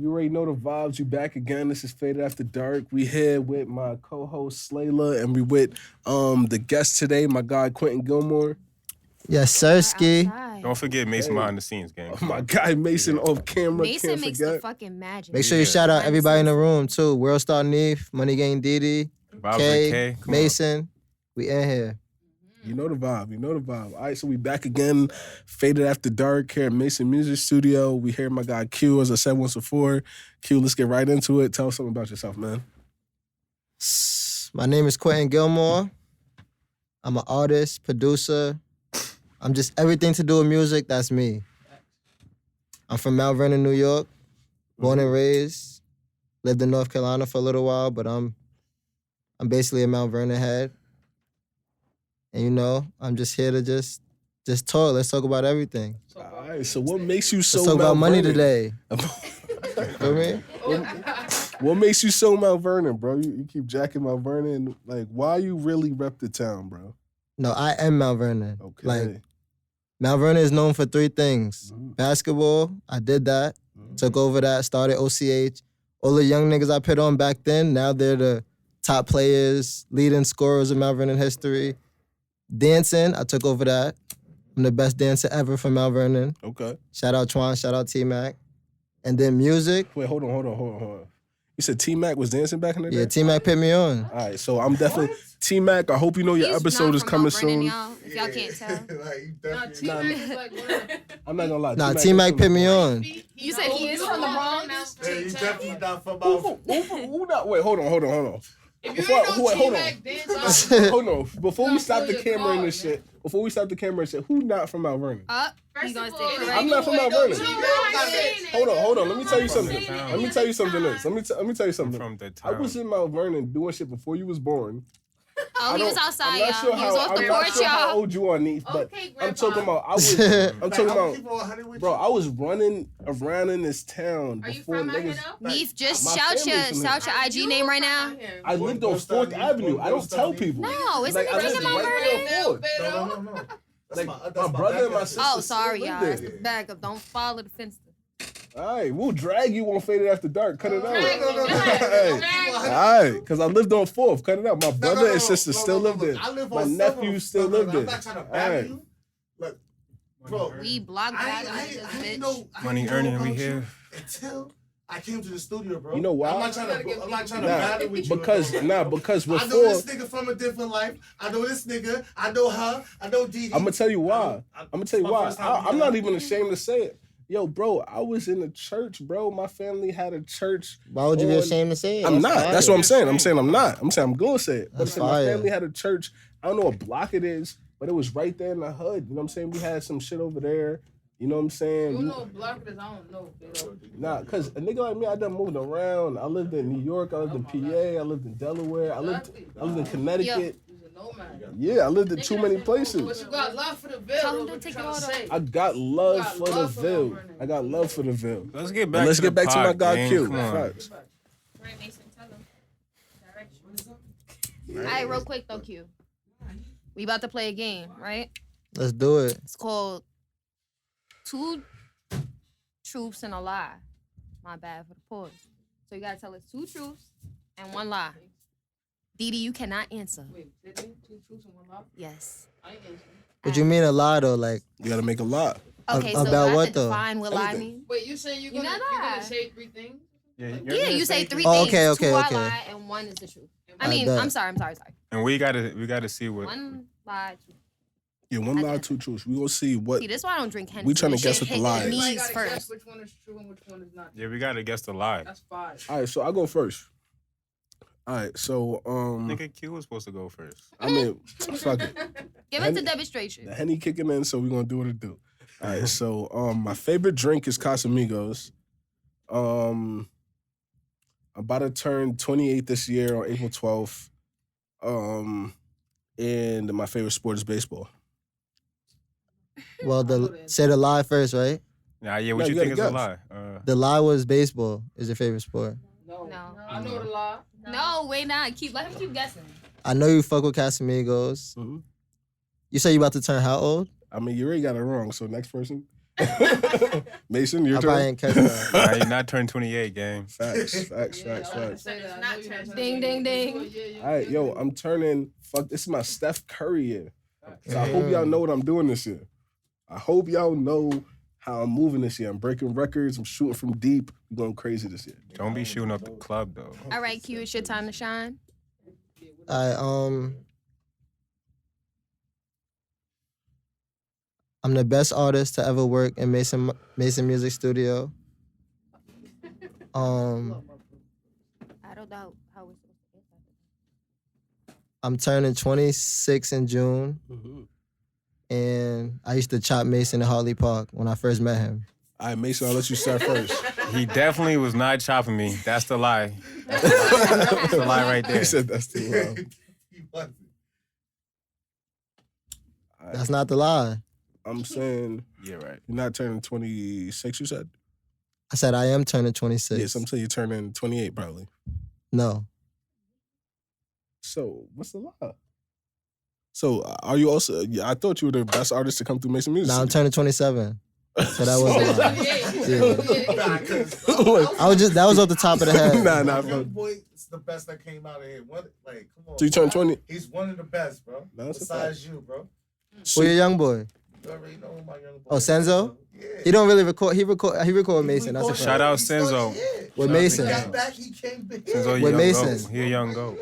You already know the vibes. You back again. This is Faded After Dark. We here with my co-host Slayla, and we with the guest today, my guy Quentin Gilmore. Yes, sir, Ski. Don't forget Mason behind the scenes, gang. Oh, my guy Mason off camera. Mason Can't makes forget. the fucking magic. Make sure you shout out everybody in the room too. World Star Neef, Money Gang Didi, K, Mason. We in here. You know the vibe. You know the vibe. All right, so we back again. Faded After Dark here at Mason Music Studio. We here my guy Q, as I said once before. Q, let's get right into it. Tell us something about yourself, man. My name is Quentin Gilmore. I'm an artist, producer. I'm just everything to do with music. That's me. I'm from Mount Vernon, New York. Born and raised. Lived in North Carolina for a little while, but I'm basically a Mount Vernon head. And you know, I'm just here to just talk. Let's talk about everything. All right, so what makes you so Let's talk Mount about money Vernon? today. Feel me? What makes you so Mount Vernon, bro? You keep jacking Mount Vernon. Like, why you really rep the town, bro? No, I am Mount Vernon. Okay. Like, Mount Vernon is known for three things. Basketball, I did that. Took over that, started OCH. All the young niggas I put on back then, now they're the top players, leading scorers in Mount Vernon history. Dancing, I took over that. I'm the best dancer ever from Mount Vernon. Okay. Shout out Twan, shout out T-Mac. And then music. Wait, hold on. You said T-Mac was dancing back in the day? Yeah, T-Mac put me on. All right, so I'm definitely... T-Mac, I hope you know your episode is coming soon. Y'all, if y'all can't tell. I'm not gonna lie. Nah, T-Mac put me on. You said he is from the Bronx? Yeah, he's definitely not from Who not? Wait, hold on. If you ain't know T-Mac dance, Hold on. Before we stop the camera and this shit, who not from Mount Vernon? You gonna stay I'm correct? not from Mount Vernon. Hold Hold on. Let me tell you something. From the town. I was in Mount Vernon doing shit before you was born. Oh, he was outside, I'm y'all. not sure He was off the I'm not porch, sure how y'all. old you are, Neef, but Okay, I'm Grandpa. talking about. Bro, I was running around in this town Are you before from out here niggas. though? Neef, just My shout family's your from IG name right now. I lived on 4th Avenue. I don't tell people. No, isn't Like, it I just lived in Mount right Vernon? there on 4th. No. Like, my brother and my sister. Oh, still sorry, live y'all. there. That's the backup. Don't follow the fence. All right, we'll drag you on Faded After Dark. Cut it out. No. All right, because I lived on 4th. Cut it out. My brother and sister still live there. My nephew still live there. I'm not trying to All battle right. you. Look, bro. We block I that didn't bitch. know. Money earning, we here. Until I came to the studio, bro. You know why? I'm not trying to battle with you. Because bro. because I know before this nigga from a different life. I know this nigga. I know her. I know Didi. I'm gonna tell you why. I'm not even ashamed. ashamed to say it. Yo, bro, I was in the church, bro. My family had a church. Why would you be ashamed to say it? I'm not. fire. That's what I'm saying. I'm saying I'm not. I'm saying I'm gonna say it. But That's my fire. family had a church. I don't know what block it is, but it was right there in the hood. You know what I'm saying? We had some shit over there. You know what I'm saying? You know block it is. I don't know. Nah, cause a nigga like me, I done moved around. I lived in New York. I lived in PA. I lived in Delaware. I lived in Connecticut. Yeah, I lived in too many But places. you got love for the Ville. Tell him What to you take trying to your say? I got love You got for the love for Ville. Mount Vernon. I got love for the Ville. Let's get But back let's to get the back to my pod, guy gang. Q. Come on. Facts. Right, Mason, tell him. Directions. All right, real quick though, Q. We about to play a game, right? Let's do it. It's called Two Truths and a Lie. My bad for the pause. So you gotta tell us 2 truths and 1 lie. Didi, you cannot answer. Wait, did they? 2 truths and 1 lie? Yes. I ain't answering. What you mean a lie though? Like, You gotta make a lot. Okay, so About I what, have to though? define what lie Anything. means. Wait, you say you're You gonna never. say 3 things? Yeah, you say 3 Oh, things. okay, 2 are okay. lie and 1 is the truth. I I mean, bet. I'm sorry. And we gotta see what. 1 lie, 2. Yeah, 1 lie, 2 truths. We gonna see what. See, this is why I don't drink Hennessy. We tryna This guess shit what the hit lie your is. Everybody knees gotta first. guess which one is true and which one is not. Yeah, we gotta guess the lie. That's 5. All right, so I go first. All right, so Nigga, Q was supposed to go first. I mean, fuck it. Give it to demonstration. The Henny kicking in, so we're gonna do what it do. All right, so my favorite drink is Casamigos. I'm about to turn 28 this year on April 12th. And my favorite sport is baseball. well, say the lie first, right? Nah, yeah, what No, you you think is gotta a lie? The lie was baseball is your favorite sport. No. No. I know the lie. No, wait, nah. Let him keep guessing. I know you fuck with Casamigos. Mhm. You say you about to turn how old? I mean, you already got it wrong, so next person. Mason, your I probably turn. ain't catch that. Nah, you not turned 28, gang. Facts. Ding, ding, ding. All right, yo, I'm turning. Fuck, this is my Steph Curry year. So I hope y'all know what I'm doing this year. I hope y'all know how I'm moving this year. I'm breaking records. I'm shooting from deep. I'm going crazy this year. Don't be shooting up the club, though. All right, Q, it's your time to shine. I'm the best artist to ever work in Mason Music Studio. I don't know how it's supposed to get. I'm turning 26 in June, and I used to chop Mason in Hartley Park when I first met him. All right, Mason, I'll let you start first. He definitely was not chopping me. That's the lie. That's the lie right there. He said that's too loud. He wasn't. That's not the lie. I'm saying Yeah, right. you're not turning 26, you said? I said I am turning 26. Yes, I'm saying you're turning 28 probably. No. So, what's the lie? So, are you also, I thought you were the best artist to come through Mason Music. No, I'm turning 27. So that was a lie. Yeah. Nah, 'cause That was off the top of the head. Nah, Young Boy, it's the best that came out of here. What? Like, come on. So you turned bro. 20? He's one of the best, bro. Nah, that's a Besides you, bro. Who your young boy? You already know who my young boy. Oh, Senzo? Yeah. He don't really record. He record Mason. That's a fact. Shout out Senzo. With He Mason. got back, he came back. Senzo, you With young Mason. goat. He a young goat.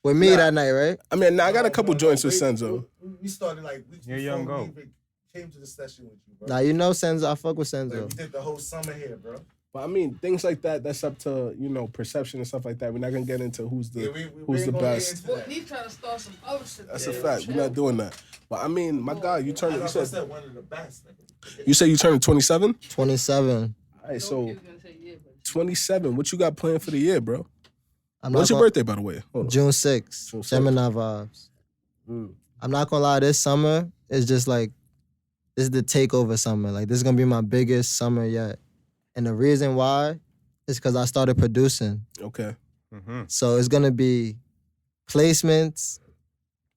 With me that night, right? I mean, I got a couple joints with Senzo. We started like weeks You're before young we goat. even came to the session with you, bro. Nah, you know Senzo. I fuck with Like, Senzo. we did the whole summer here, bro. But I mean, things like that, that's up to, perception and stuff like that. We're not going to get into who's the Yeah, we who's ain't the gonna get best. into that. He's trying to start some other shit. That's a fact. We're not doing that. But I mean, my God, you turned, you I said said one of the best. Nigga. you turning 27? 27. All right, so 27, what you got planned for the year, bro? I'm When's not your birthday, by the way? Hold on. June 6th. June 6th. Gemini vibes. I'm not gonna lie, this summer is just like, this is the takeover summer. Like, this is gonna be my biggest summer yet. And the reason why is because I started producing. Okay. Mm-hmm. So it's gonna be placements,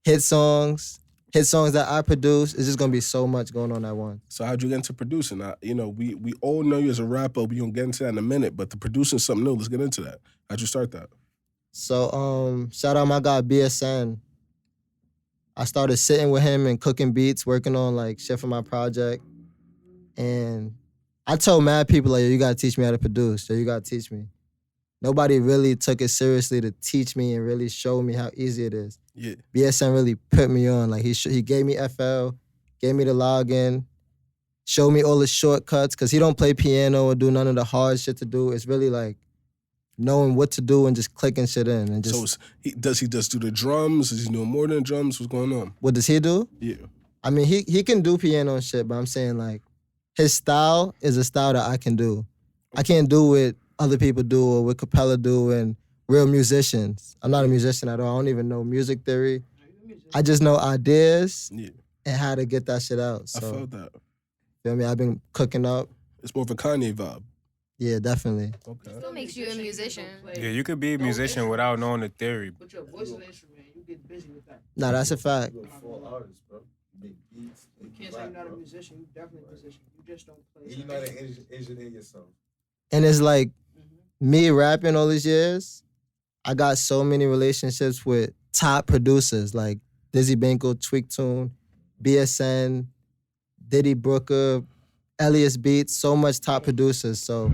hit songs that I produce. It's just gonna be so much going on at once. So how'd you get into producing? We all know you as a rapper. We gonna get into that in a minute, but the producing something new. Let's get into that. How'd you start that? So shout out my guy BSN. I started sitting with him and cooking beats, working on like shit for my project. And I told mad people like, yo, you gotta teach me how to produce. Yo, you gotta teach me. Nobody really took it seriously to teach me and really show me how easy it is. Yeah. BSN really put me on. Like he gave me FL, gave me the login, showed me all the shortcuts, cause he don't play piano or do none of the hard shit to do. It's really like knowing what to do and just clicking shit in and just. So does he just do the drums? Is he doing more than drums? What's going on? What does he do? Yeah. I mean, he can do piano and shit, but I'm saying like his style is a style that I can do. I can't do what other people do or what Capella do and real musicians. I'm not a musician at all. I don't even know music theory. I just know ideas Yeah. and how to get that shit out. So, I felt that. feel me? I've been cooking up. It's more of a Kanye vibe. Yeah, definitely. Okay. Still makes you a musician. Yeah, you could be a musician without knowing the theory. But your voice is an instrument. You get busy with that. Nah, that's a fact. You're a full artist, bro. You make beats. You can't say you're not a musician. You definitely a musician. You just don't play. You're not an engineer yourself. And it's like me rapping all these years, I got so many relationships with top producers like Dizzy Banko, Tweak Tune, BSN, Diddy Brooker, Elias Beats, so much top producers. So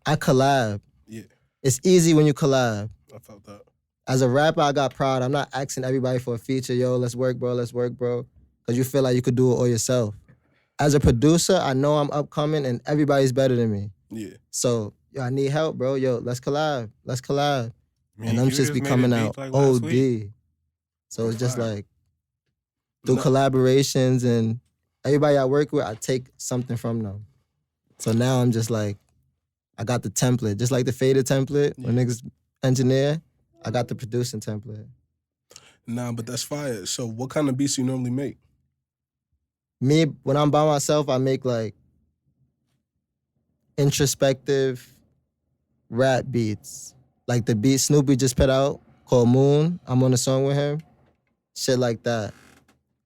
I collab. Yeah. It's easy when you collab. I felt that. As a rapper, I got pride. I'm not asking everybody for a feature. Yo, let's work, bro. Because you feel like you could do it all yourself. As a producer, I know I'm upcoming and everybody's better than me. Yeah. So, yo, I need help, bro. Yo, let's collab. Me And I'm you just made a becoming beat out like last OD. week. So it's just Fire. like, through No. collaborations and everybody I work with, I take something from them. So now I'm just like, I got the template. Just like the faded template, when niggas engineer, I got the producing template. Nah, but that's fire. So what kind of beats do you normally make? Me, when I'm by myself, I make like introspective rap beats. Like the beat Snoopy just put out called Moon. I'm on a song with him. Shit like that.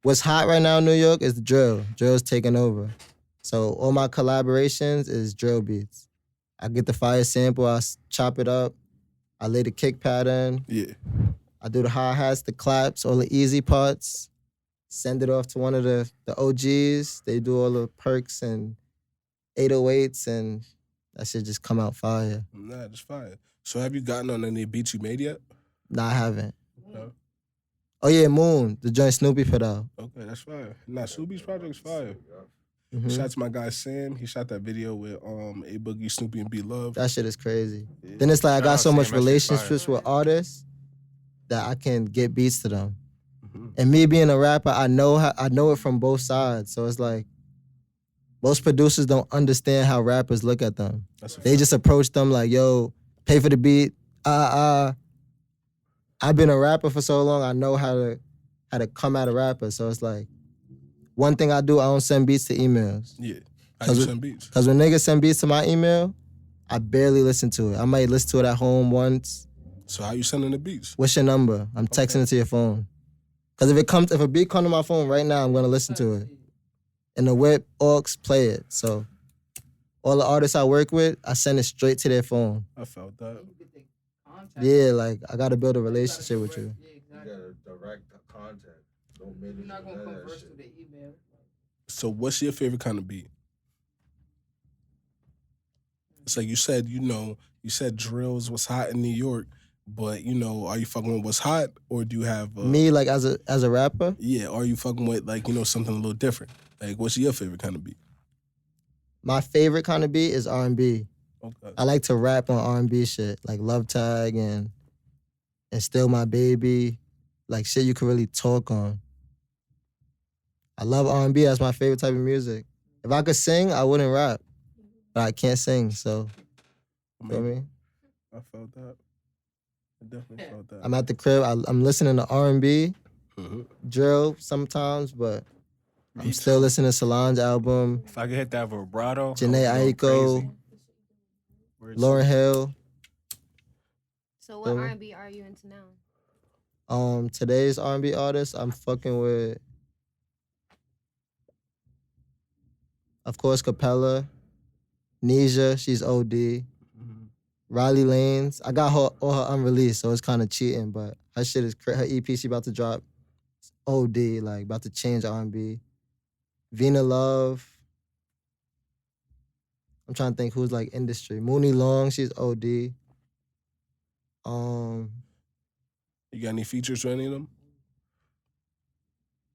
What's hot right now in New York is the drill. Drill's taking over. So all my collaborations is drill beats. I get the fire sample, chop it up, I lay the kick pattern, Yeah. I do the hi-hats, the claps, all the easy parts, send it off to one of the OGs. They do all the perks and 808s, and that shit just come out fire. Nah, just fire. So have you gotten on any beats you made yet? Nah, I haven't. No. Oh yeah, Moon, the joint Snoopy put out. Okay, that's fire. Nah, Snoopy's project's fire. Mhm. Shout out to my guy Sam. He shot that video with A Boogie, Snoopy, and B Love. That shit is crazy. Yeah. Then it's like I Shout got out so Sam, much that shit relationships with artists that I can get beats to them. Mhm. And me being a rapper, I know it from both sides. So it's like most producers don't understand how rappers look at them. That's a They fact. just approach them like, yo, pay for the beat. I've been a rapper for so long, I know how to come at a rapper. So it's like, one thing I do, I don't send beats to emails. Yeah. How you send beats? Because when niggas send beats to my email, I barely listen to it. I might listen to it at home once. So how you sending the beats? What's your number? I'm texting it to your phone. Because if a beat come to my phone right now, I'm going to listen to it. In the whip, aux, play it. So all the artists I work with, I send it straight to their phone. I felt that. Yeah, like, I got to build a relationship with you. Yeah, You exactly. gotta direct the contact. Don't make You're it not gonna that converse shit. through the email. So what's your favorite kind of beat? It's like you said drills was hot in New York, but are you fucking with what's hot, or do you have Me, like, as a rapper, Yeah, or are you fucking with like something a little different? Like, what's your favorite kind of beat? my favorite kind of beat is R&B. Okay. I like to rap on R&B shit, like Love Tag and Still My Baby, like shit you could really talk on. I love R&B. That's my favorite type of music. If I could sing, I wouldn't rap, but I can't sing. So, I feel mean, me? I felt that. I definitely felt that. I'm at the crib. I'm listening to R&B, Mhm. drill sometimes, but I'm Me still too. listening to Solange album, If I could hit that vibrato, Janae I would go Aiko, crazy. Word Lauryn shit. Hill. So what Feel me? R&B are you into now? Today's R&B artist, I'm fucking with, of course, Capella, Nisha, she's OD. Mhm. Riley Lanes, I got her all her unreleased, so it's kind of cheating, but her shit is her EP she about to drop. It's OD, like about to change R&B. Vina Love. I'm trying to think who's like industry. Mooney Long, she's OD. You got any features for any of them?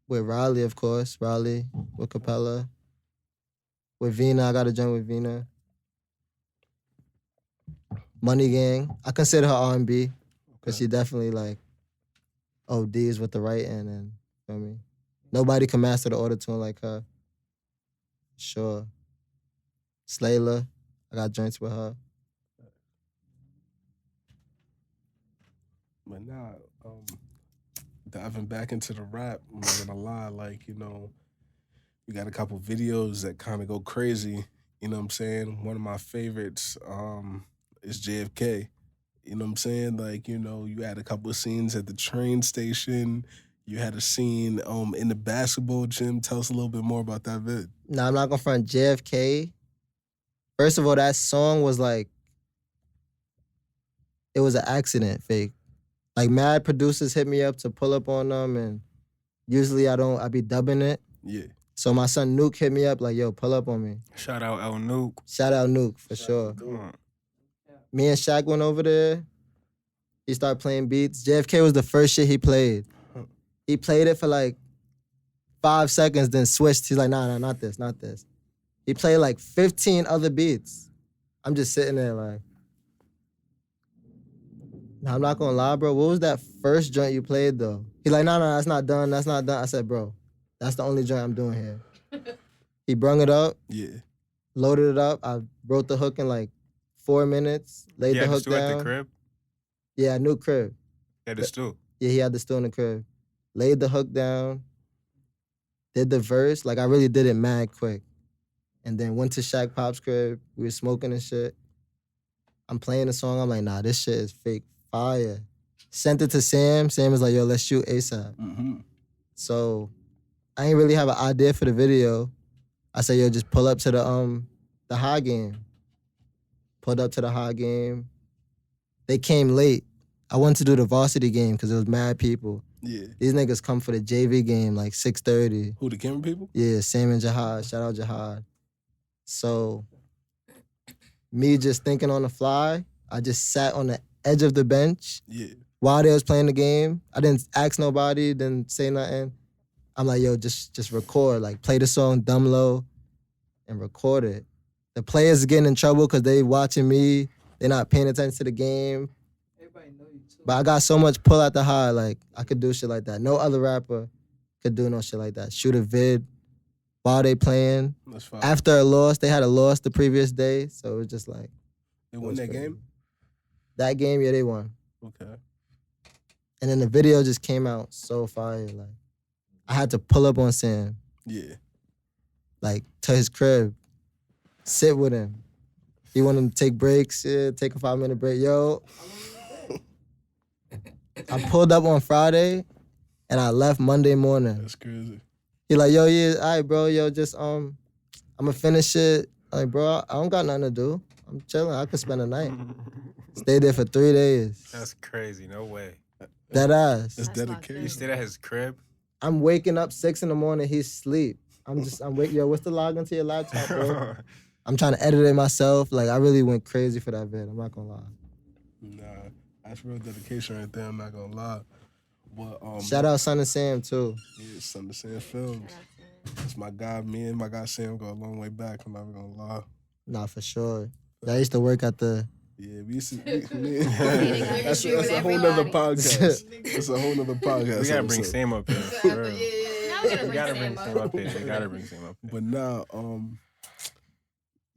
With Riley, of course. Riley with Capella. With Vina, I got a joint with Vina. Money Gang, I consider her R&B because Okay. she definitely like ODs with the writing and feel me. Nobody can master the auto-tune like her. Sure. Slayla, I got joints with her. But nah, diving back into the rap, I'm not gonna lie, like, we got a couple videos that kind of go crazy. You know what I'm saying? One of my favorites is JFK. You know what I'm saying? Like, you had a couple of scenes at the train station. You had a scene in the basketball gym. Tell us a little bit more about that vid. Nah, I'm not gonna front JFK. First of all, that song was like, it was an accident, fake. Like mad producers hit me up to pull up on them, and usually I be dubbing it. Yeah. So my son Nuke hit me up like, yo, pull up on me. Shout out El Nuke. Shout out Nuke for sure. Come on. Me and Shaq went over there. He started playing beats. JFK was the first shit he played. He played it for like 5 seconds, then switched. He's like, nah, not this, not this. He played like 15 other beats. I'm just sitting there like, nah, I'm not gonna lie, bro. What was that first joint you played though? He's like, nah, that's not done, that's not done. I said, bro, that's the only joint I'm doing here. He brung it up, Yeah. loaded it up. I wrote the hook in like 4 minutes, laid He the had the hook stew at the down. crib. Yeah, new crib. He had the stew. Yeah, he had the stew in the crib. Laid the hook down, did the verse. Like, I really did it mad quick. And then went to Shaq Pop's crib. We were smoking and shit. I'm playing the song. I'm like, nah, this shit is fake fire. Sent it to Sam. Sam was like, yo, let's shoot ASAP. Mm-hmm. So I ain't really have an idea for the video. I said, yo, just pull up to the high game. Pulled up to the high game. They came late. I wanted to do the varsity game because there was mad people. Yeah. These niggas come for the JV game like 6:30. Who, the camera people? Yeah, Sam and Jihad. Shout out Jihad. So, me just thinking on the fly, I just sat on the edge of the bench Yeah. while they was playing the game. I didn't ask nobody, didn't say nothing. I'm like, yo, just record. Like, play the song Dumb Low and record it. The players getting in trouble because they watching me. They're not paying attention to the game. Everybody know you too. But I got so much pull at the high, like, I could do shit like that. No other rapper could do no shit like that. Shoot a vid while they playing. That's fine. After a loss, they had a loss the previous day, so it was just like... They won that game? That game, yeah, they won. Okay. And then the video just came out so fire. Like, I had to pull up on Sam, Yeah. like, to his crib, sit with him. He wanted him to take breaks, yeah, take a 5-minute break. Yo, I pulled up on Friday, and I left Monday morning. That's crazy. He like, yo, yeah, all right, bro, yo, just, I'm gonna finish it. Like, bro, I don't got nothing to do. I'm chilling. I could spend a night. Stay there for 3 days. That's crazy. No way. That ass. That's That's not dedication. You stayed at his crib? I'm waking up 6 in the morning. He's asleep. I'm wake. Yo, what's the login to your laptop, bro? I'm trying to edit it myself. Like, I really went crazy for that vid. I'm not gonna lie. Nah, that's real dedication right there. I'm not gonna lie. But Shout out Son and Sam too. Yeah, Son of Sam Films. That's my guy. Me and my guy Sam go a long way back. I'm not gonna lie. Nah, for sure. I used to work at the. Yeah, we used to. That's that's a whole nother podcast. That's a whole nother podcast. We gotta bring episode. Sam up here. for real. Now we We gotta bring Sam Sam up. up here. We gotta bring Sam up here. But now,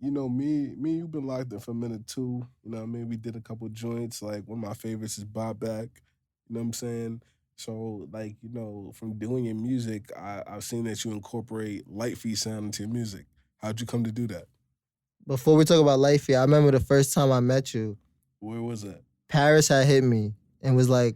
you know, me, you've been locked in for a minute too. You know what I mean? We did a couple joints. Like, one of my favorites is Bob Back. You know what I'm saying? So, like, you know, from doing your music, I've seen that you incorporate light fee sound into your music. How'd you come to do that? Before we talk about life here, I remember the first time I met you. Where was that? Paris had hit me and was like,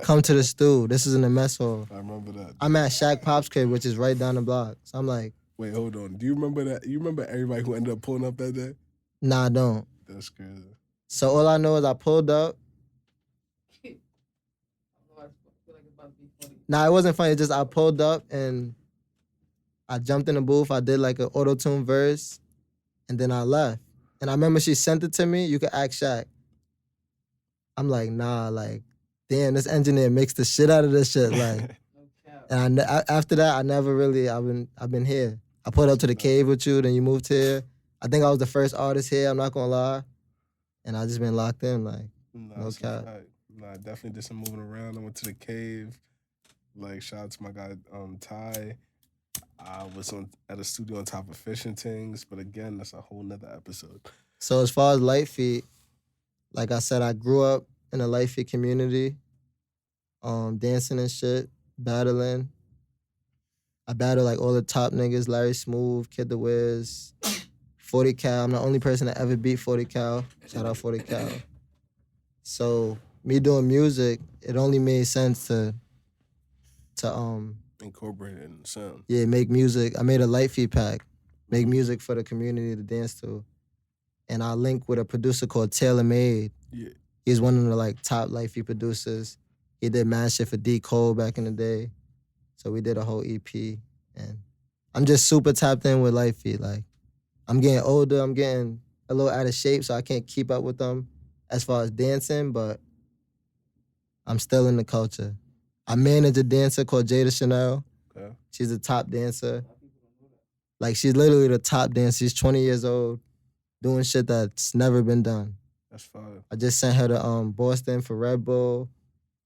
"Come to the stew. This is in the mess hall." I remember that. I'm at Shaq Pop's crib, which is right down the block. So I'm like, Wait, hold on. Do you remember that? You remember everybody who ended up pulling up that day? nah, I don't. That's crazy. So all I know is I pulled up. Nah, it wasn't funny. It's just I pulled up and I jumped in the booth. I did like an auto-tune verse and then I left. And I remember she sent it to me. You could ask Shaq. I'm like, nah, like, damn, this engineer mixed the shit out of this shit. Like, and after that, I've been here. I pulled up to the cave with you, then you moved here. I think I was the first artist here, I'm not gonna lie. And I just been locked in, like, Nah, no that's a cap. fact. Nah, I definitely did some moving around. I went to the cave. Like, shout out to my guy Ty. I was at a studio on top of Fishing Things, but again, that's a whole nother episode. So as far as Light Feet, like I said, I grew up in a Light Feet community, dancing and shit, battling. I battled like all the top niggas, Larry Smooth, Kid the Wiz, 40 Cal. I'm the only person that ever beat 40 Cal. Shout out 40 Cal. So me doing music, it only made sense to Incorporated in the sound. yeah, make music. I made a Light Feet pack, make music for the community to dance to. And I linked with a producer called Taylor Made. Yeah. He's one of the like top Light Feet producers. He did mad shit for D. Cole back in the day. So we did a whole EP. And I'm just super tapped in with Light Feet. Like, I'm getting older, I'm getting a little out of shape, so I can't keep up with them as far as dancing, but I'm still in the culture. I manage a dancer called Jada Chanel. Okay. She's a top dancer. Like, she's literally the top dancer. She's 20 years old, doing shit that's never been done. That's fire. I just sent her to Boston for Red Bull.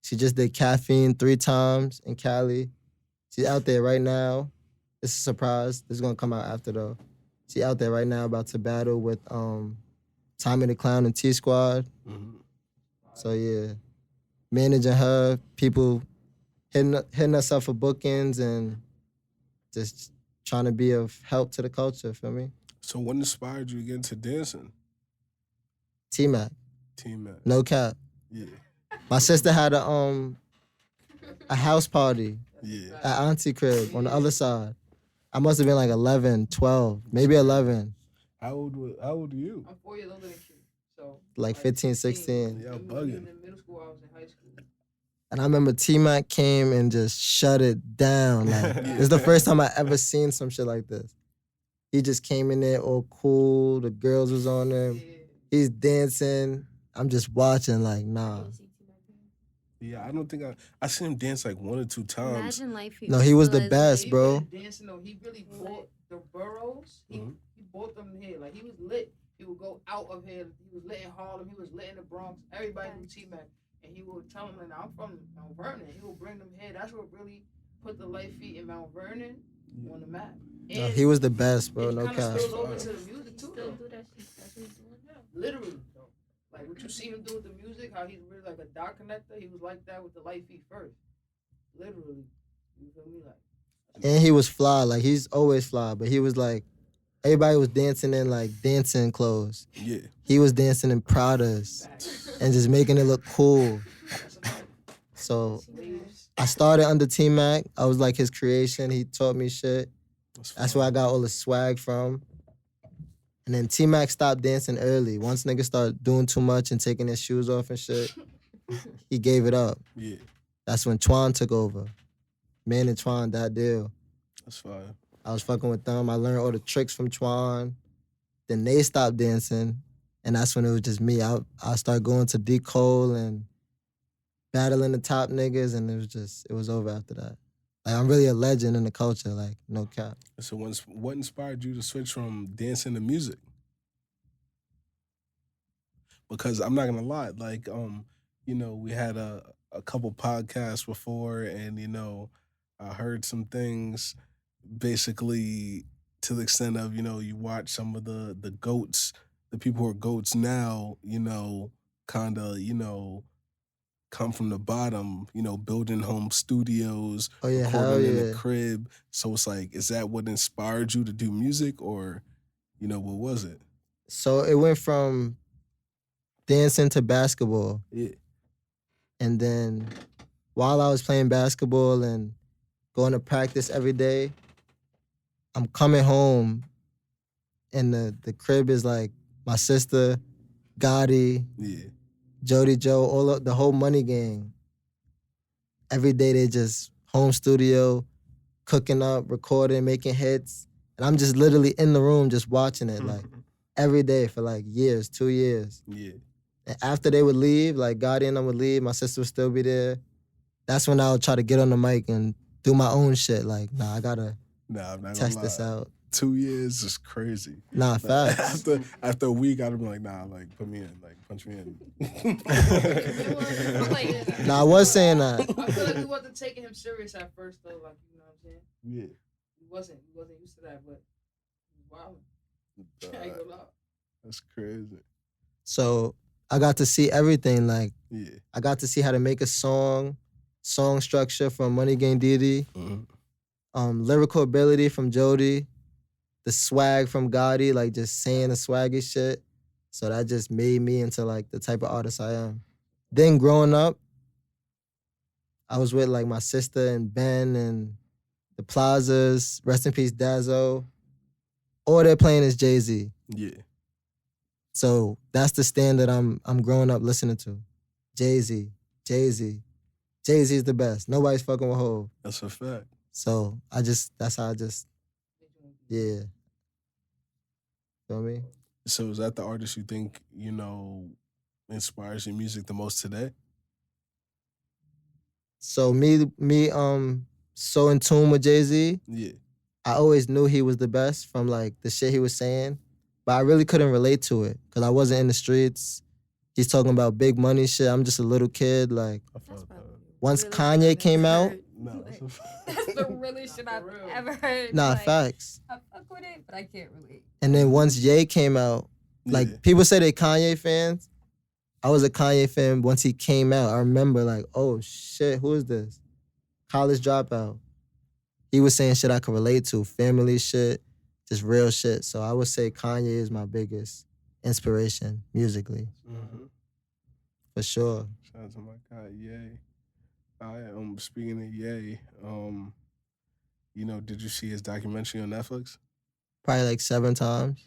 She just did Caffeine 3 times in Cali. She's out there right now. It's a surprise. This is gonna come out after though. She out there right now about to battle with Tommy the Clown and T Squad. Mm-hmm. So yeah, managing her, people hitting us up for bookings and just trying to be of help to the culture, feel me? So what inspired you to get into dancing? T-Mac, Team Mac. no cap. Yeah. My sister had a house party Yeah. at Auntie crib on the other side. I must have been like 11, 12, maybe 11, How old are you? I'm 4 years older than you. So like 15, 16. Y'all When we bugging. was in middle school, I was in high school. And I remember T-Mac came and just shut it down. Like, this is the first time I ever seen some shit like this. He just came in there all cool. The girls was on him. Yeah. He's dancing. I'm just watching like, nah. Yeah, I don't think I seen him dance like 1 or 2 times. Imagine life. No, he was the still best, He bro. really dancing though. He really bought the boroughs. He bought them here. Like he was lit. He would go out of here. He was lit in Harlem. He was lit in the Bronx. Everybody knew T-Mac. And he would tell them, like, I'm from Mount Vernon. He would bring them here. That's what really put the light feet in Mount Vernon on the map. No, And he was the best, bro. it No kind of cap. spilled over to the music too, Still though. do that shit. That's what he's doing now. Literally, though. Like what you see him do with the music, how he's really like a dot connector. He was like that with the light feet first. Literally, you feel me? Like, And he was fly. Like, he's always fly. But he was like, everybody was dancing in like dancing clothes. Yeah. He was dancing in Pradas and just making it look cool. So I started under T-Mac. I was like his creation. He taught me shit. That's where I got all the swag from. And then T-Mac stopped dancing early. Once niggas started doing too much and taking their shoes off and shit, he gave it up. Yeah, That's when Twan took over. Man and Twan, that deal. that's fine. I was fucking with them. I learned all the tricks from Twan. Then they stopped dancing. And that's when it was just me. I started going to D. Cole and battling the top niggas, and it was over after that. Like, I'm really a legend in the culture, like, no cap. So what inspired you to switch from dancing to music? Because I'm not gonna lie, like, we had a couple podcasts before, and I heard some things basically to the extent of, you watch some of the goats, the people who are goats now, kind of, come from the bottom, building home studios, Oh, yeah, hell recording in the yeah. crib. So it's like, is that what inspired you to do music, or, what was it? So it went from dancing to basketball. Yeah. And then while I was playing basketball and going to practice every day, I'm coming home and the crib is like my sister, Gotti, Yeah. Jody Joe, the whole Money Gang. Every day they just home studio, cooking up, recording, making hits. And I'm just literally in the room just watching it like every day for like years, 2 years. Yeah. And after they would leave, like Gotti and them would leave, my sister would still be there. That's when I would try to get on the mic and do my own shit. Like, nah, I gotta Nah, I'm not gonna test lie. this out. 2 years is crazy. Nah, Like, facts. after a week, I'd be like, nah, like, put me in, like, punch me in. I'm like, Nah, I was saying that. I feel like we wasn't taking him serious at first though. Like, you know what I'm saying? Yeah. We wasn't used to that, but wow, I ain't gonna lie. That's crazy. So I got to see everything. Like, Yeah. I got to see how to make a song structure from Money Gang Diddy, lyrical ability from Jody, the swag from Gotti, like just saying the swaggy shit. So that just made me into like the type of artist I am. Then growing up, I was with like my sister and Ben and the Plazas, rest in peace Dazzo. All they're playing is Jay-Z. Yeah. So that's the standard I'm growing up listening to. Jay-Z. Jay-Z is the best. Nobody's fucking with Hov. That's a fact. So that's how I just, yeah. Feel me? So is that the artist you think, inspires your music the most today? So me, so in tune with Jay-Z, Yeah. I always knew he was the best from like the shit he was saying, but I really couldn't relate to it because I wasn't in the streets. He's talking about big money shit. I'm just a little kid. Like, I felt that. once really Kanye I've came ever out, heard. No, that's a fact. That's the realest shit I've ever heard. nah, Like, facts. I fuck with it, but I can't relate. And then once Ye came out, like Yeah. people say they Kanye fans. I was a Kanye fan once he came out. I remember like, oh shit, who is this? College Dropout. He was saying shit I could relate to, family shit, just real shit. So I would say Kanye is my biggest inspiration musically, for sure. Shout out to my guy, Ye. Speaking of Ye, did you see his documentary on Netflix? Probably like 7 times.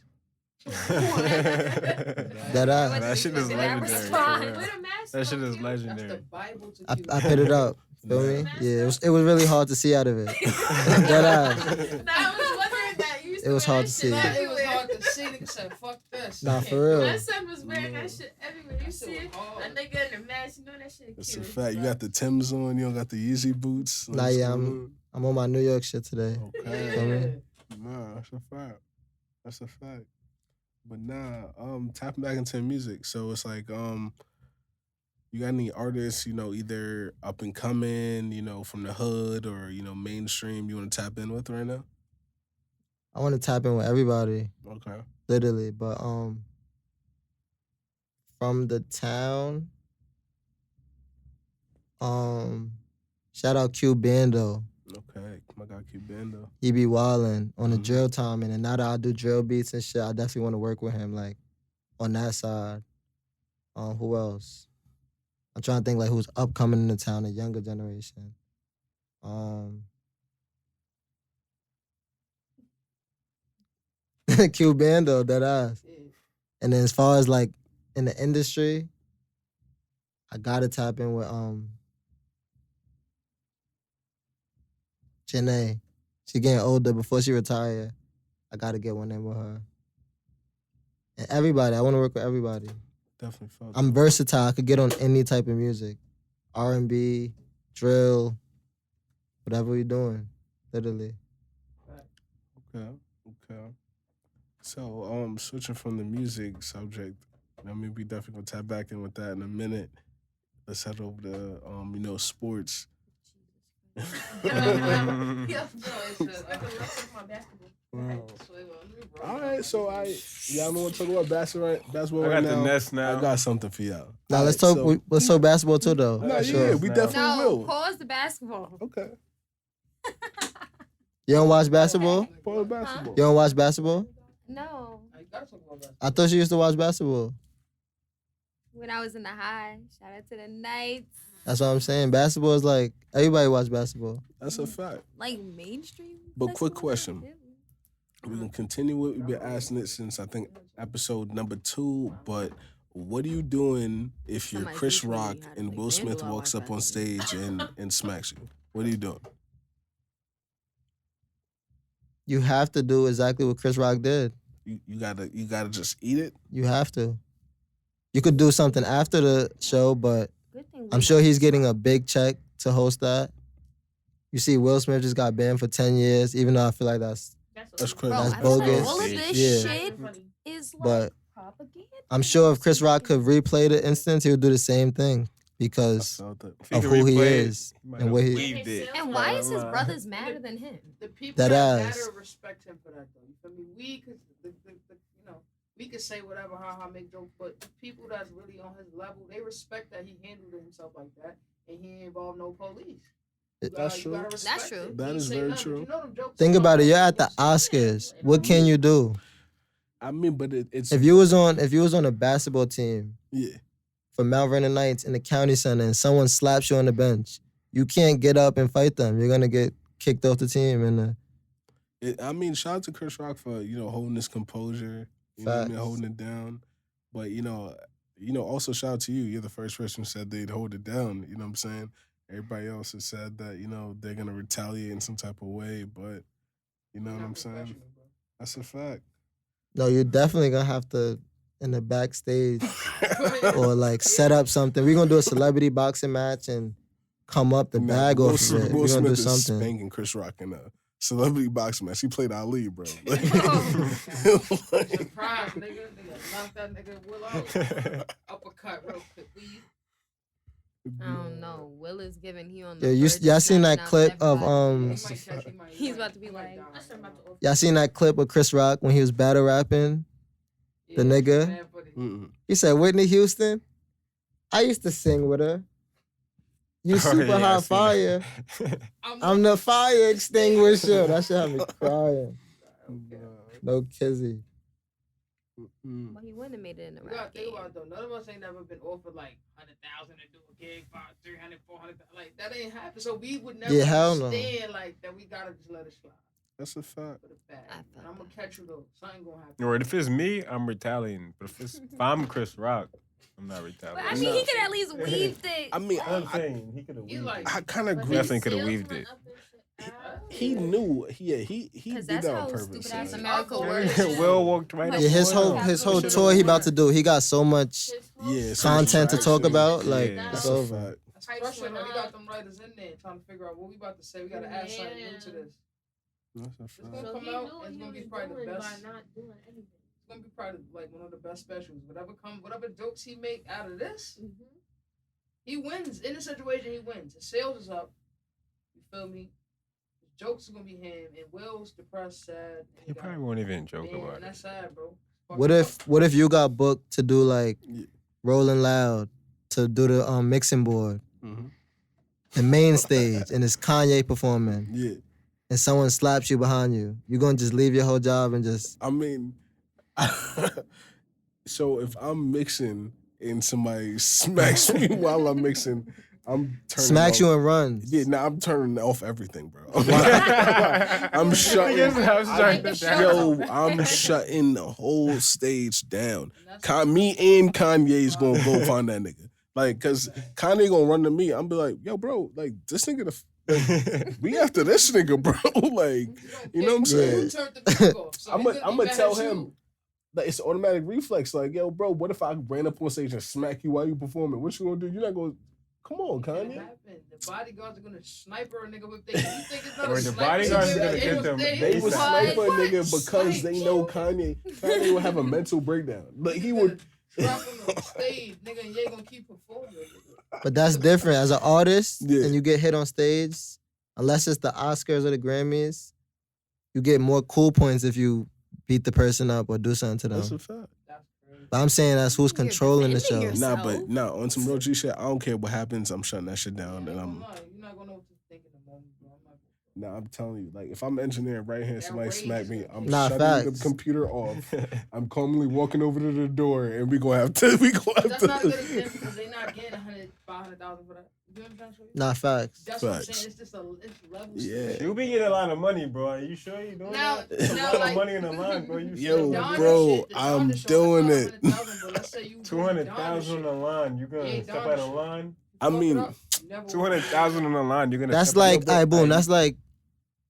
That That shit is That legendary. was for fine. real. Where the mask That shit go, is Q? That's the legendary. Bible to I Cuban. put it up. Feel me? Yeah, it was really hard to see out of it. That I was wondering that. You used It to was wear hard that to shit see. It was everywhere. hard to see. Nigga said, "Fuck this." Nah, for real. My son was wearing that shit everywhere. You That see shit it? was hard. That nigga in the mask, you know that shit It's cute. a fact. You got the Timbs on. You don't got the Yeezy boots. Nah, yeah, I'm on my New York shit today. Okay. Feel me? Nah, that's a fact. That's a fact. But nah, tapping back into music. So it's like, you got any artists, either up and coming, from the hood or, mainstream you want to tap in with right now? I want to tap in with everybody, Okay. literally. But from the town, shout out Q Bando. Okay. My guy Q Bando. He be wildin' on the Mhm. drill time, and now that I do drill beats and shit, I definitely want to work with him, like, on that side. Who else? I'm trying to think, like, who's upcoming in the town, the younger generation. Q Bando, that ass. Yeah. And then as far as, like, in the industry, I gotta tap in with Janae. She getting older before she retire. I gotta get one in with her. And everybody, I want to work with everybody. Definitely felt I'm that. versatile. I could get on any type of music, R&B, drill, whatever we doing, literally. Okay. So, switching from the music subject, we definitely gonna tap back in with that in a minute. Let's head over to, sports. Yeah, no, it's my basketball. Wow. So, let me roll All down. right, so y'all want to talk about basketball I right got the now? Nets now. I got something for y'all. Now All let's right, talk. Let's talk basketball too, though. No, yeah, Sure. we No. definitely No, will. pause the basketball. Okay. You don't watch basketball? Pause basketball. You don't watch basketball? No. I gotta talk about that. I thought you used to watch basketball. When I was in the high, shout out to the Knights. That's what I'm saying. Basketball is like everybody watch basketball. That's a fact. Like mainstream. But quick basketball? question. We're going to continue what we've been asking it since, I think, episode number 2. But what are you doing if you're Somebody Chris teach me Rock how to and make Will Smith Angela walks watch up on basketball. stage and smacks you? What are you doing? You have to do exactly what Chris Rock did. You gotta just eat it? You have to. You could do something after the show, but Good thing we I'm sure know he's this. getting a big check to host that. You see, Will Smith just got banned for 10 years, even though I feel like that's That's Bro, crazy. That's I feel like bogus. all of this Yeah. shit is like But propaganda. I'm sure if Chris Rock could replay the instance, he would do the same thing because I felt that. If he of could who he replay it, is might and have what he- weaved it. And why is his Nah. brothers madder than him? The people That that ass. matter respect him for that, though. You feel me? We could, we could say whatever, how make jokes, but the people that's really on his level, they respect that he handled himself like that, and he ain't involved no police. You That's you true. gotta respect That's true. it. That He is say very nothing, true. You know them jokes think he about it. talk You're about, at the he say, Oscars. What can you do? I mean, but it's If you was on a basketball team yeah. for Mount Vernon Knights in the county center and someone slaps you on the bench, you can't get up and fight them. You're gonna get kicked off the team. And I mean, shout out to Chris Rock for holding his composure, you know what I mean, Facts. holding it down. But also shout out to you. You're the first person who said they'd hold it down. You know what I'm saying? Everybody else has said that they're gonna retaliate in some type of way. But you know what I'm saying? That's a fact. no, you're definitely gonna have to in the backstage or like set up something. We're gonna do a celebrity boxing match and come up the Nah, bag Will off of it. Will We're gonna do Smith is something. spanking Chris Rock in a celebrity boxing match. He played Ali, bro. Like, Surprise, nigga. Knock that nigga Will out. Uppercut real quick. I don't know. Will is giving he on Yeah, the verge of y'all seen that knocking out clip of everybody. He's about to be like, y'all seen that clip of Chris Rock when he was battle rapping? The nigga? Mm-mm. He said, Whitney Houston, I used to sing with her. You super Yeah, I hot seen fire. that. I'm the fire extinguisher. That shit had me crying. No kizzy. But he wouldn't have made it in the You gotta rap think game. about it, though. None of us ain't never been offered like 100,000 to do a gig, 300, 400. Like that ain't happened. So we would never hell no. understand like that. We gotta just let it slide That's a fact. for the bag. I And felt I'm gonna catch you though. Something gonna happen. Or if it's me, I'm retaliating. But if I'm Chris Rock, I'm not But retaliating. I mean, he could at least weave it. I mean, I'm saying he could have He weaved like- it. I kind of But agree. his Definitely coulda sales weaved went it. up and shit. He knew. He Because did that's that on how purpose. stupid so, ass like, America Yeah. works. Will walked right up. Yeah, his on whole him. his whole Should've tour he won. about to do. He got so much Yeah, so much content to talk traction. about. Like Yeah. it's That's a over. fact. That's pressure. Though. He got them writers in there trying to figure out what we about to say. We gotta add something new to this. That's a It's fact. gonna So come he out. knew what It's he gonna be was probably the doing best. by not doing anything. It's gonna be probably like one of the best specials. Whatever jokes he make out of this, he wins. In this situation, he wins. His sales is up. You feel me? His jokes are gonna be him, and Will's depressed, sad. And He got- probably won't even joke Man, about and it. that's sad, bro. What if you got booked to do like Yeah. Rolling Loud to do the mixing board, Mm-hmm. the main stage, and it's Kanye performing, Yeah. and someone slaps you behind you? You gonna just leave your whole job and just I mean, so if I'm mixing and somebody smacks me while I'm mixing, I'm turning smacks off. you and runs? Yeah, nah, I'm turning off everything, bro. I'm I'm shutting. shutting it down. Yo, I'm shutting the whole stage down. And that's- Me and Kanye's gonna go find that nigga. Like, cause Kanye gonna run to me. I'm be like, yo, bro, like this nigga, we after this nigga, bro. Like, you know what I'm saying? You turned the music off, so I'm he could be gonna mad tell at him. you. Like, it's an automatic reflex. Like, yo, bro, what if I ran up on stage and smack you while you performing? What you gonna do? You're not gonna. Come on, It Kanye. happened. The bodyguards are gonna sniper a nigga with they. You think it's not Or a the sniper? bodyguards are gonna They get was them. there. They They would said- snipe a What? nigga because they know Kanye. Kanye would have a mental breakdown. Like he would. Drop him on the stage, nigga, and you ain't gonna keep performing. But that's different. As an artist, Yeah. and you get hit on stage, unless it's the Oscars or the Grammys, you get more cool points if you beat the person up or do something to them. That's a fact. That's crazy. But I'm saying that's who's You're controlling the defending show. yourself. Nah, but nah, on some real G shit, I don't care what happens. I'm shutting that shit down, and I'm. You're not gonna know what to think in the moment, bro. I'm not Nah, I'm telling you, like if I'm engineering right here, and somebody That smack rage me, is I'm Nah, shutting facts. the computer off. I'm calmly walking over to the door, and we gonna have to. We gonna have That's not a good to. example because they're not getting 500,000 for that. You know what I'm trying to say? Nah, facts. That's what I'm Facts. saying. It's just it's levels. Yeah. You be getting a lot of money, bro. Are you sure you doing Now- that? It's a now, lot like- of money in the line, bro. You Yo, sure? bro, I'm doing it. 200,000 on the line. You gonna Yeah, step Don out of shit. line? I mean, 200,000 on the line. You're gonna. That's step like, out all right, boom. Hey, That's like,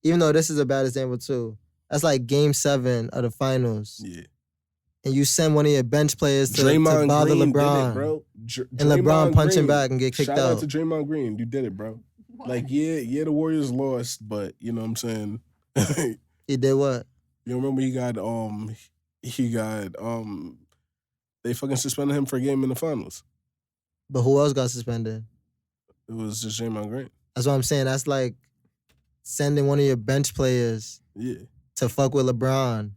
even though this is a bad example too, that's like Game 7 of the finals, yeah. and you send one of your bench players to Draymond bother Green LeBron, did it, bro. and LeBron punching Green. back and get kicked Shout out. out to Draymond Green. You did it, bro. Like, yeah, the Warriors lost, but you know what I'm saying? You He did what? remember they fucking suspended him for a game in the finals. But who else got suspended? It was just Draymond Green. That's what I'm saying. That's like sending one of your bench players Yeah. to fuck with LeBron,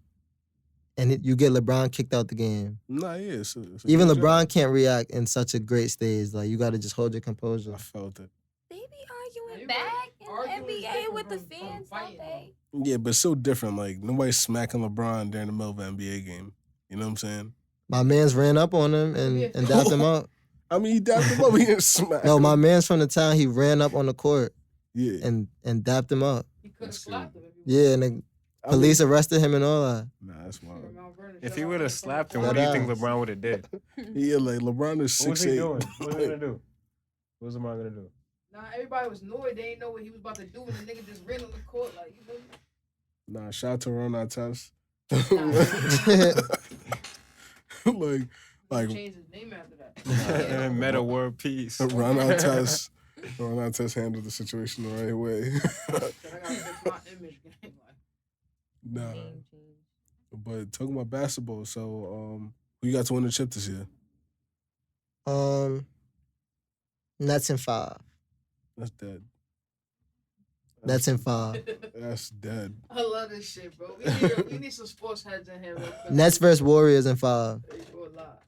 and you get LeBron kicked out the game. Nah, yeah. It's a Even good LeBron job. can't react in such a great stage. Like you got to just hold your composure. I felt it. They be arguing You back arguing is in the NBA different with the from fans, don't fighting, they? Yeah, but it's so different. Like, nobody's smacking LeBron during the middle of an NBA game. You know what I'm saying? My man's ran up on him and dapped him up. I mean, he dapped him up. He didn't smack No, him. my man's from the town. He ran up on the court Yeah. and dapped him up. He could have That's slapped him. Yeah, and the I mean, police arrested him and all that. Nah, that's wild. If he would have slapped him, That what do you think ass. LeBron would have did? Yeah, like LeBron is What was he 6'8". doing? What was he gonna do? What was LeBron gonna do? Nah, everybody was annoyed. They didn't know what he was about to do, and the nigga just ran on the court like, you know. Nah, shout out to Ron Artest. like He changed his name after that. Meta world peace. Ron Artest. Ron Artest handled the situation the right way. I gotta fix my image game. Like, Nah, Game change. but talking about basketball, so who you got to win the chip this year? Nets in 5. That's dead. Nets in 5. That's dead. I love this shit, bro. We need some sports heads in here, real quick. Nets versus Warriors in 5. They do a lot.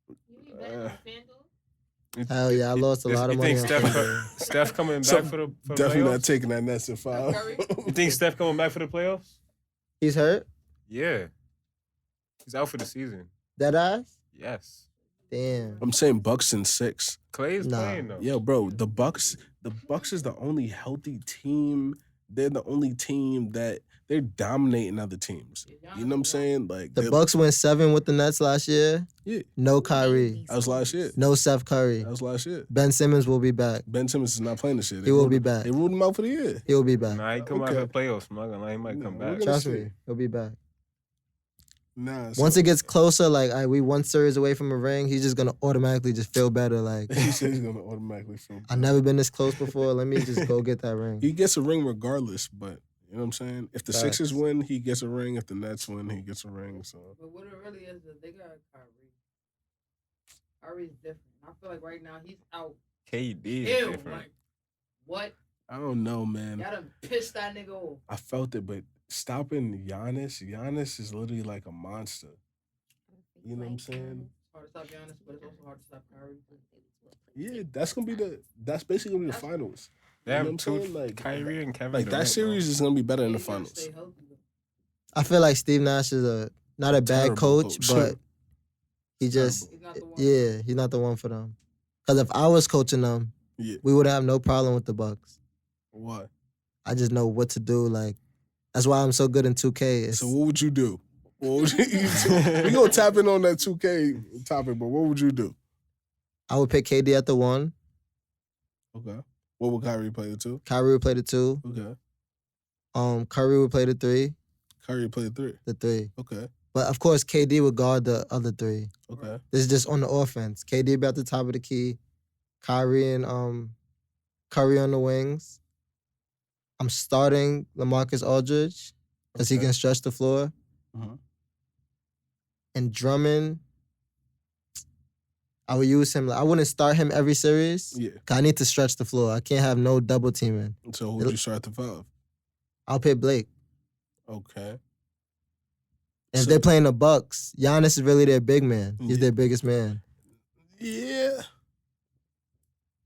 You need that on FanDuel? Hell yeah, I lost a lot of You money. think on Steph, FanDuel. Steph coming back So, for the Definitely not playoffs? taking that Nets in 5. Curry? You think Steph coming back for the playoffs? He's hurt? Yeah. He's out for the season. That ass? Yes. Damn. I'm saying Bucks in 6. Clay's Nah. playing though. Yo, bro, the Bucks is the only healthy team. They're the only team that they're dominating other teams. You know what I'm saying? Like The Bucks went 7 with the Nets last year. Yeah. No Kyrie. That was last year. No Seth Curry. That was last year. Ben Simmons will be back. Ben Simmons is not playing this year. He will be back. They ruled him out for the year. He'll be back. Nah, he come out Okay. for the playoffs. I'm not gonna lie, he might come Nah, back. we're gonna Trust see. me, he'll be back. Nah. Once it gets closer, like we one series away from a ring, he's just gonna automatically just feel better. Like he said he's gonna automatically feel better. I've never been this close before. Let me just go get that ring. He gets a ring regardless, but you know what I'm saying? If the Facts. Sixers win, he gets a ring. If the Nets win, he gets a ring. So But what it really is they got Kyrie. Kyrie's different. I feel like right now he's out. KD is Ew, different. like, what? I don't know, man. Y'all done pissed that nigga off. I felt it, but stopping Giannis is literally like a monster. You know what I'm saying? It's hard to stop Giannis, but it's also hard to stop Kyrie. Yeah, that's basically gonna be the finals. They You know have what I'm two, saying? Like- Kyrie and Kevin Like that Durant, series is gonna be better in the He's gotta finals. stay healthy, though. I feel like Steve Nash is not a bad Terrible coach, coach. but he just He's not the one. he's not the one for them. Because if I was coaching them, Yeah. we would have no problem with the Bucks. What? I just know what to do. Like that's why I'm so good in 2K. It's, So what would you do? What would we gonna tap in on that 2K topic, but what would you do? I would pick KD at the 1. Okay. What would Kyrie play the 2? Kyrie would play the 2. Okay. Curry would play the 3. Kyrie play the 3. The 3. Okay. But of course, KD would guard the other 3. Okay. This is just on the offense. KD be at the top of the key. Kyrie and Curry on the wings. I'm starting LaMarcus Aldridge because he Okay. can stretch the floor. Mhm. And Drummond, I would use him. I wouldn't start him every series. Yeah. 'Cause I need to stretch the floor. I can't have no double teaming. So who would you start at the 5? I'll pick Blake. Okay. And if So- they're playing the Bucks, Giannis is really their big man. He's Yeah. their biggest man. Yeah.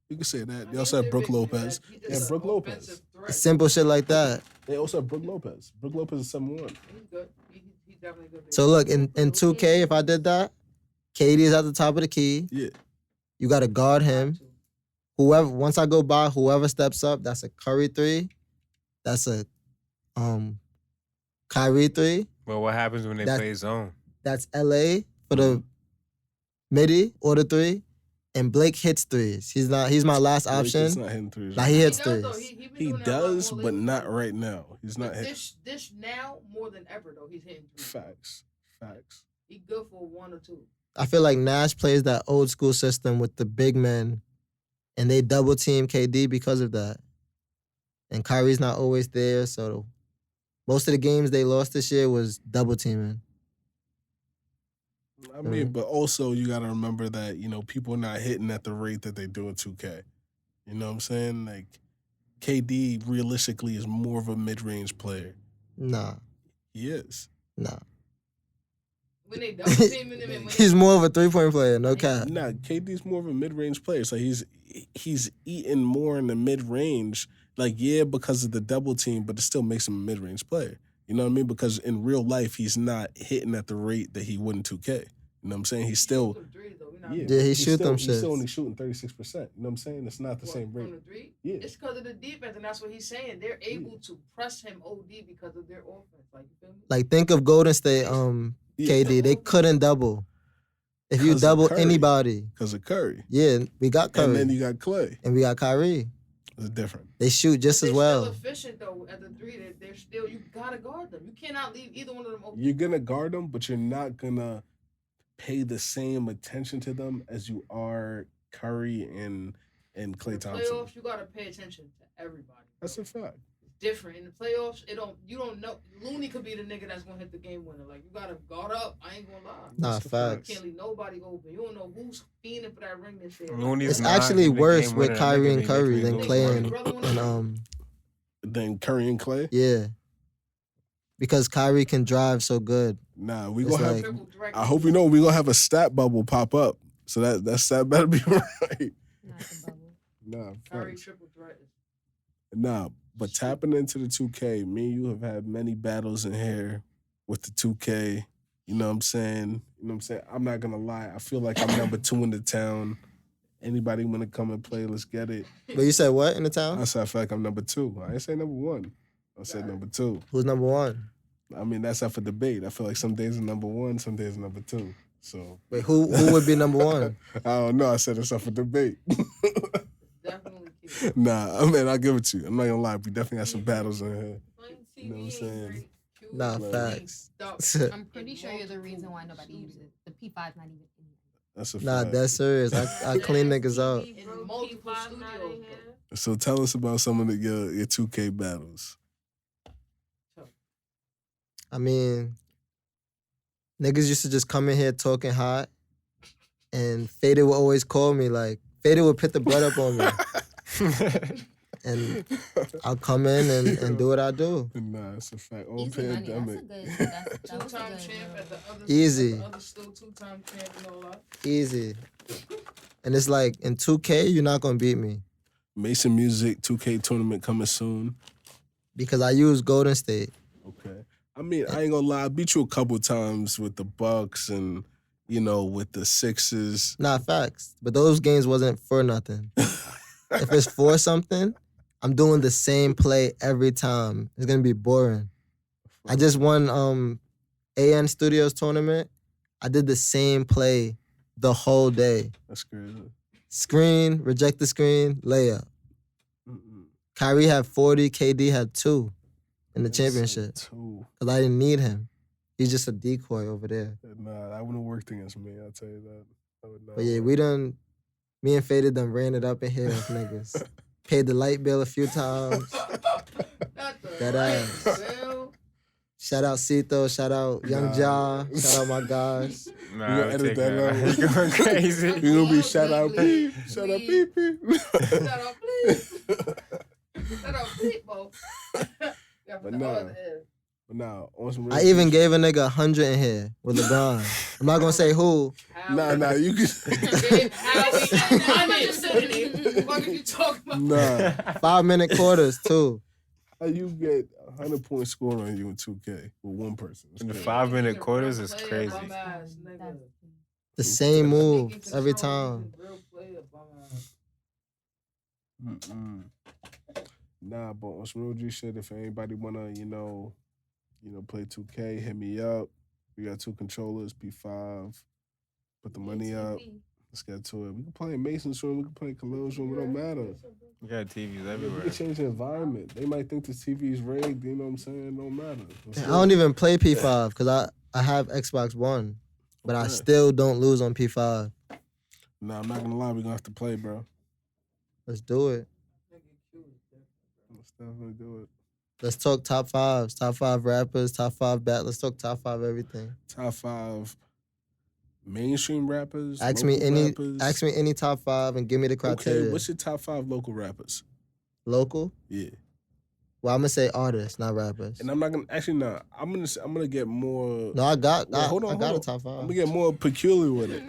You can say that. I They mean, also have they're Brooke big, man. Lopez. He Yeah, just Brooke an Lopez. offensive threat. Simple shit like that. They also have Brooke Lopez. Brooke Lopez is 7-1. He's good. He's definitely good. So look, in 2K, if I did that, KD is at the top of the key. Yeah. You got to guard him. Once I go by, whoever steps up, that's a Curry 3. That's a Kyrie 3. But what happens when they That- play zone? That's LA for the midi or the 3. And Blake hits 3s. He's my last Blake option. is not hitting 3s. Nah, he hits does, though. 3s. Been He doing that does, all but lately. not right now. He's not But hitting. this now more than ever though. He's hitting 3. Facts. He good for 1 or 2. I feel like Nash plays that old school system with the big men, and they double team KD because of that. And Kyrie's not always there, so most of the games they lost this year was double teaming. I mean, but also you got to remember that, you know, people are not hitting at the rate that they do in 2K. You know what I'm saying? Like, KD realistically is more of a mid-range player. Nah. He is. When they double teaming him, and when He's more of a 3-point player, no cap. Nah, KD's more of a mid-range player. So he's eating more in the mid-range. Like, yeah, because of the double team, but it still makes him a mid-range player. You know what I mean? Because in real life, he's not hitting at the rate that he would in 2K. You know what I'm saying? He's still... shoot them threes, though. He not- Yeah, he he's shoot them He's still shits. only shooting 36%. You know what I'm saying? It's not the What, same from rate. the 3? Yeah. It's because of the defense, and that's what he's saying. They're able to press him OD because of their offense. Like, you feel me? Like, think of Golden State, Yeah. KD. They couldn't double. If you 'Cause of double Curry. anybody, Because of Curry. yeah, we got Curry. And then you got Clay. and we got Kyrie. It's different. They shoot just They're as well. still efficient, though, at the 3. They're still, you got to guard them. You cannot leave either one of them open. You're going to guard them, but you're not going to pay the same attention to them as you are Curry and Klay In the Thompson. playoffs, you got to pay attention to everybody. That's a fact. It's different. In the playoffs, you don't know. Looney could be the nigga that's going to hit the game winner. Like, you got to guard up. I ain't going to lie. Nah, That's the fact. facts. You can't leave nobody open. You don't know who's fiending for that ring this year. Looney's It's not actually the worse game with winner. Kyrie Nigga and be Curry making than those Clay money. and Then Curry and Clay? yeah. Because Kyrie can drive so good. Nah, we It's gonna have. like- Triple threat. I hope you know we gonna have a stat bubble pop up. So that stat better be right. Not the bubble. Nah, Kyrie facts. triple threat. Nah. But tapping into the 2K, me and you have had many battles in here with the 2K. You know what I'm saying? I'm not gonna lie. I feel like I'm number 2 in the town. Anybody wanna come and play? Let's get it. But you said what in the town? I said I feel like I'm number 2. I didn't say number 1. I said number 2. Who's number 1? I mean, that's up for debate. I feel like some days are number 1, some days are number 2. So Wait, who would be number 1? I don't know. I said it's up for debate. Definitely Q. Nah, I mean, I'll give it to you. I'm not gonna lie. We definitely got some battles in here. You know what I'm saying? Q Nah, is facts. stuck. I'm pretty sure you're the reason why nobody uses it. The P5's not even in there. That's a Nah, fact. that's serious. I clean niggas out. In multiple studios. So tell us about some of your 2K battles. I mean, niggas used to just come in here talking hot, and Faded would always call me. Like, Faded would put the bread up on me. And I'll come in and do what I do. Nah, it's a fact. All Easy money. pandemic. That's a good. That was a Two-time good champ little- at the other. Easy. At the other still two-time champ and all that. Easy. And it's like, in 2K, you're not gonna beat me. Mason Music 2K tournament coming soon. Because I use Golden State. Okay. I mean, I ain't gonna lie. I beat you a couple times with the Bucks and, with the Sixers. Nah, facts. But those games wasn't for nothing. If it's for something, I'm doing the same play every time. It's gonna be boring. I just won AN Studios tournament. I did the same play the whole day. That's crazy. Screen, reject the screen, layup. Kyrie had 40, KD had 2 in the championship. 2. Because I didn't need him. He's just a decoy over there. Nah, that wouldn't have worked against me. I'll tell you that. That would not But yeah, work. me and Faded done ran it up in here with niggas. Paid the light bill a few times. That ass. Shout out Cito, shout out Young Ja, shout out my guys. Nah, gonna I'll edit take that out. You going crazy? You gonna be shout out P. Shout out P. Shout out, please. Shout out, people. But nah. But nah, on some real I even shit. gave a nigga 100 in here with LeBron. I'm not gonna say who. Nah, you can. What are you talking about? Nah. 5-minute quarters too. How you get 100-point score on you in 2K with one person? It's In the crazy. 5-minute quarters is crazy. The same move every time. Nah, but on some real G shit, if anybody wanna, play 2K, hit me up. We got 2 controllers, P5. Put the money up. Let's get to it. We can play in Mason's room. We can play in Khalil's room. It don't matter. You got TVs We everywhere. can change the environment. They might think the TV is rigged. You know what I'm saying? It don't matter. Let's I do don't it. even play P5 because I have Xbox One, but I Okay. still don't lose on P5. Nah, I'm not gonna lie. We're gonna have to play, bro. Let's do it. Let's definitely do it. Let's talk top 5s, top 5 rappers, top 5 Let's talk top 5 everything. Top 5 mainstream rappers. Ask me local rappers. any top 5 and give me the criteria. Okay, what's your top 5 local rappers? Local? Yeah. Well, I'm gonna say artists, not rappers. And I'm not gonna I'm gonna get more. No, I got Hold on. a top 5. I'm gonna get more peculiar with it.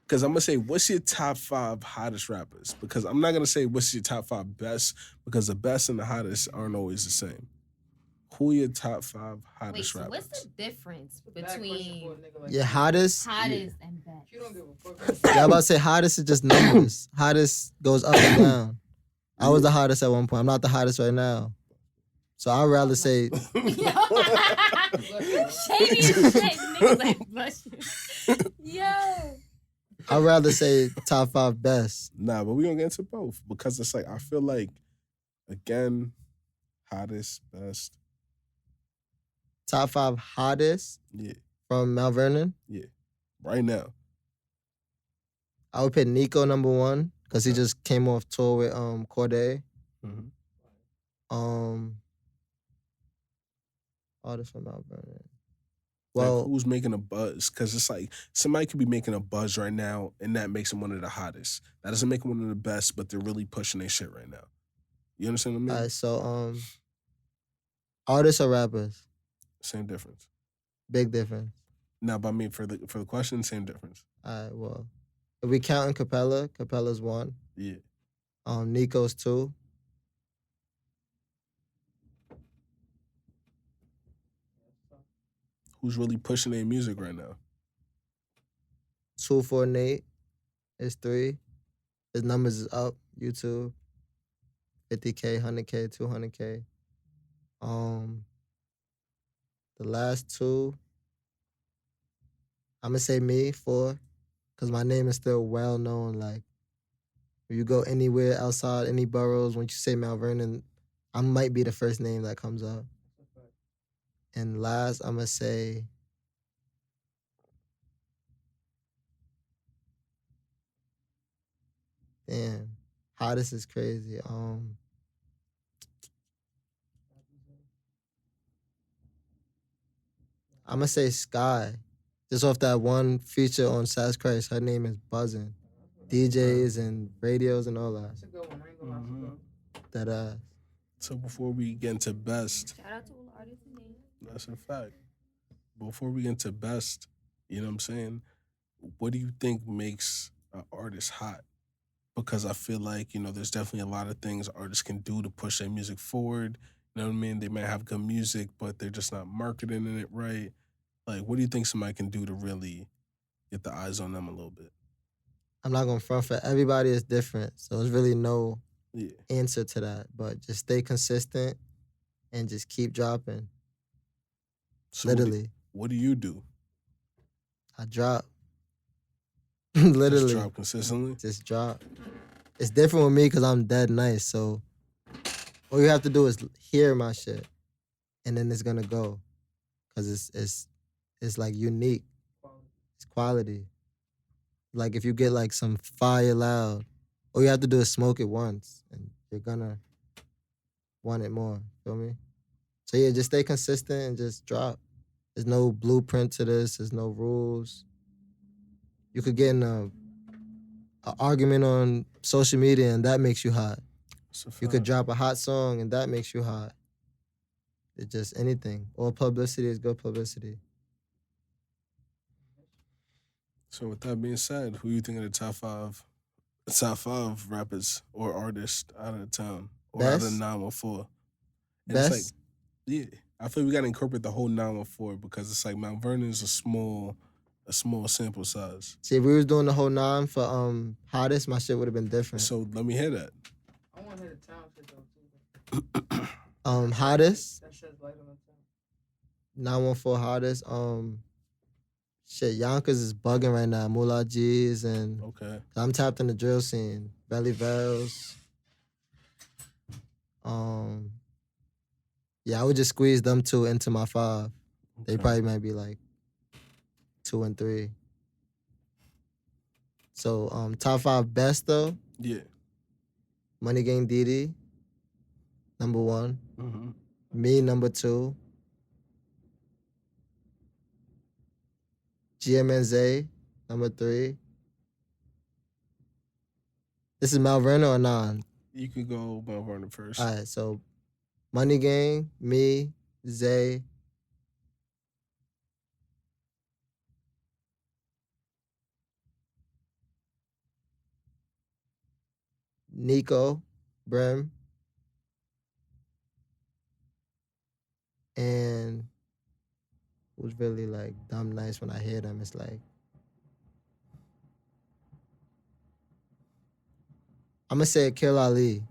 Because I'm gonna say, what's your top 5 hottest rappers? Because I'm not gonna say what's your top 5 best, because the best and the hottest aren't always the same. Who are your top 5 Wait, hottest so rappers? what's the difference between Your hottest? hottest and best? You don't give a fuck. Yeah, I'm about to say hottest is just numbers. Hottest goes up and down. I was the hottest at one point. I'm not the hottest right now. So I'd rather say Shady as shit. Niggas like blushing. Yo. I'd rather say top 5 best. Nah, but we're gonna get into both. Because it's like, I feel like, again, hottest, best. Top 5 hottest Yeah. from Mount Vernon. Right now. I would put Nico number 1 because he just came off tour with Corday. Mhm. Artist from Mount Vernon. Well, Well, who's making a buzz? Because it's like somebody could be making a buzz right now, and that makes them one of the hottest. That doesn't make them one of the best, but they're really pushing their shit right now. You understand what I mean? alright, so artists or rappers? Same difference. Big difference. Now, but I mean, for the question, same difference. Alright, well, if we count in Capella's 1. Yeah. Nico's 2. Who's really pushing their music right now? 2 4 Nate is 3. His numbers is up. YouTube 50K, 100K, 200K. The last 2, I'm gonna say me 4, cause my name is still well known. Like if you go anywhere outside any boroughs, once you say Mount Vernon, I might be the first name that comes up. And last, I'm gonna say damn, hottest is crazy. I'm gonna say Sky. Just off that one feature on Sass Christ, her name is buzzing. DJs and radios and all that. That's a good one. I ain't gonna lie, that's a good one. That So before we get into best, Shout out to all the artists and names. that's a fact. Before we get into best, you know what I'm saying? What do you think makes an artist hot? Because I feel like, you know, there's definitely a lot of things artists can do to push their music forward. You know what I mean? They might have good music, but they're just not marketing it right. Like, what do you think somebody can do to really get the eyes on them a little bit? I'm not gonna front for everybody is different. So there's really no Yeah. answer to that. But just stay consistent and just keep dropping. So Literally. What do you do? I drop. Literally. Just drop consistently? Just drop. It's different with me because I'm dead nice. So all you have to do is hear my shit, and then it's gonna go, cause it's like unique. It's quality. Like if you get like some fire loud, all you have to do is smoke it once, and you're gonna want it more. Feel me? So yeah, just stay consistent and just drop. There's no blueprint to this. There's no rules. You could get in a argument on social media and that makes you hot. You could drop a hot song and that makes you hot. It's just anything. All publicity is good publicity. So with that being said, who you think are the top five rappers or artists out of the town or out of the Best? 914? And Best? it's like, yeah, I feel we gotta incorporate the whole 914 because it's like Mount Vernon is a small sample size. See, if we was doing the whole 9 for hottest, my shit would have been different. So let me hear that. I want to hear the town shit though too. Hottest, That shit's light on the town. 914 hottest. Shit, Yonkers is bugging right now. Moolah G's and Okay. I'm tapped in the drill scene. Belly Bells. Yeah, I would just squeeze them 2 into my 5. They Okay. probably might be like 2 and 3. So top 5 best though. Yeah. Money Gang Didi, number 1. Mm-hmm. Me, number 2. GMNZ, number 3. This is Mount Vernon or 9? You could go Mount Vernon first. All right, so Money Gang, me, Zay. Nico, Brim, and who's really like dumb nice when I hear them. It's like I'm gonna say Kill Ali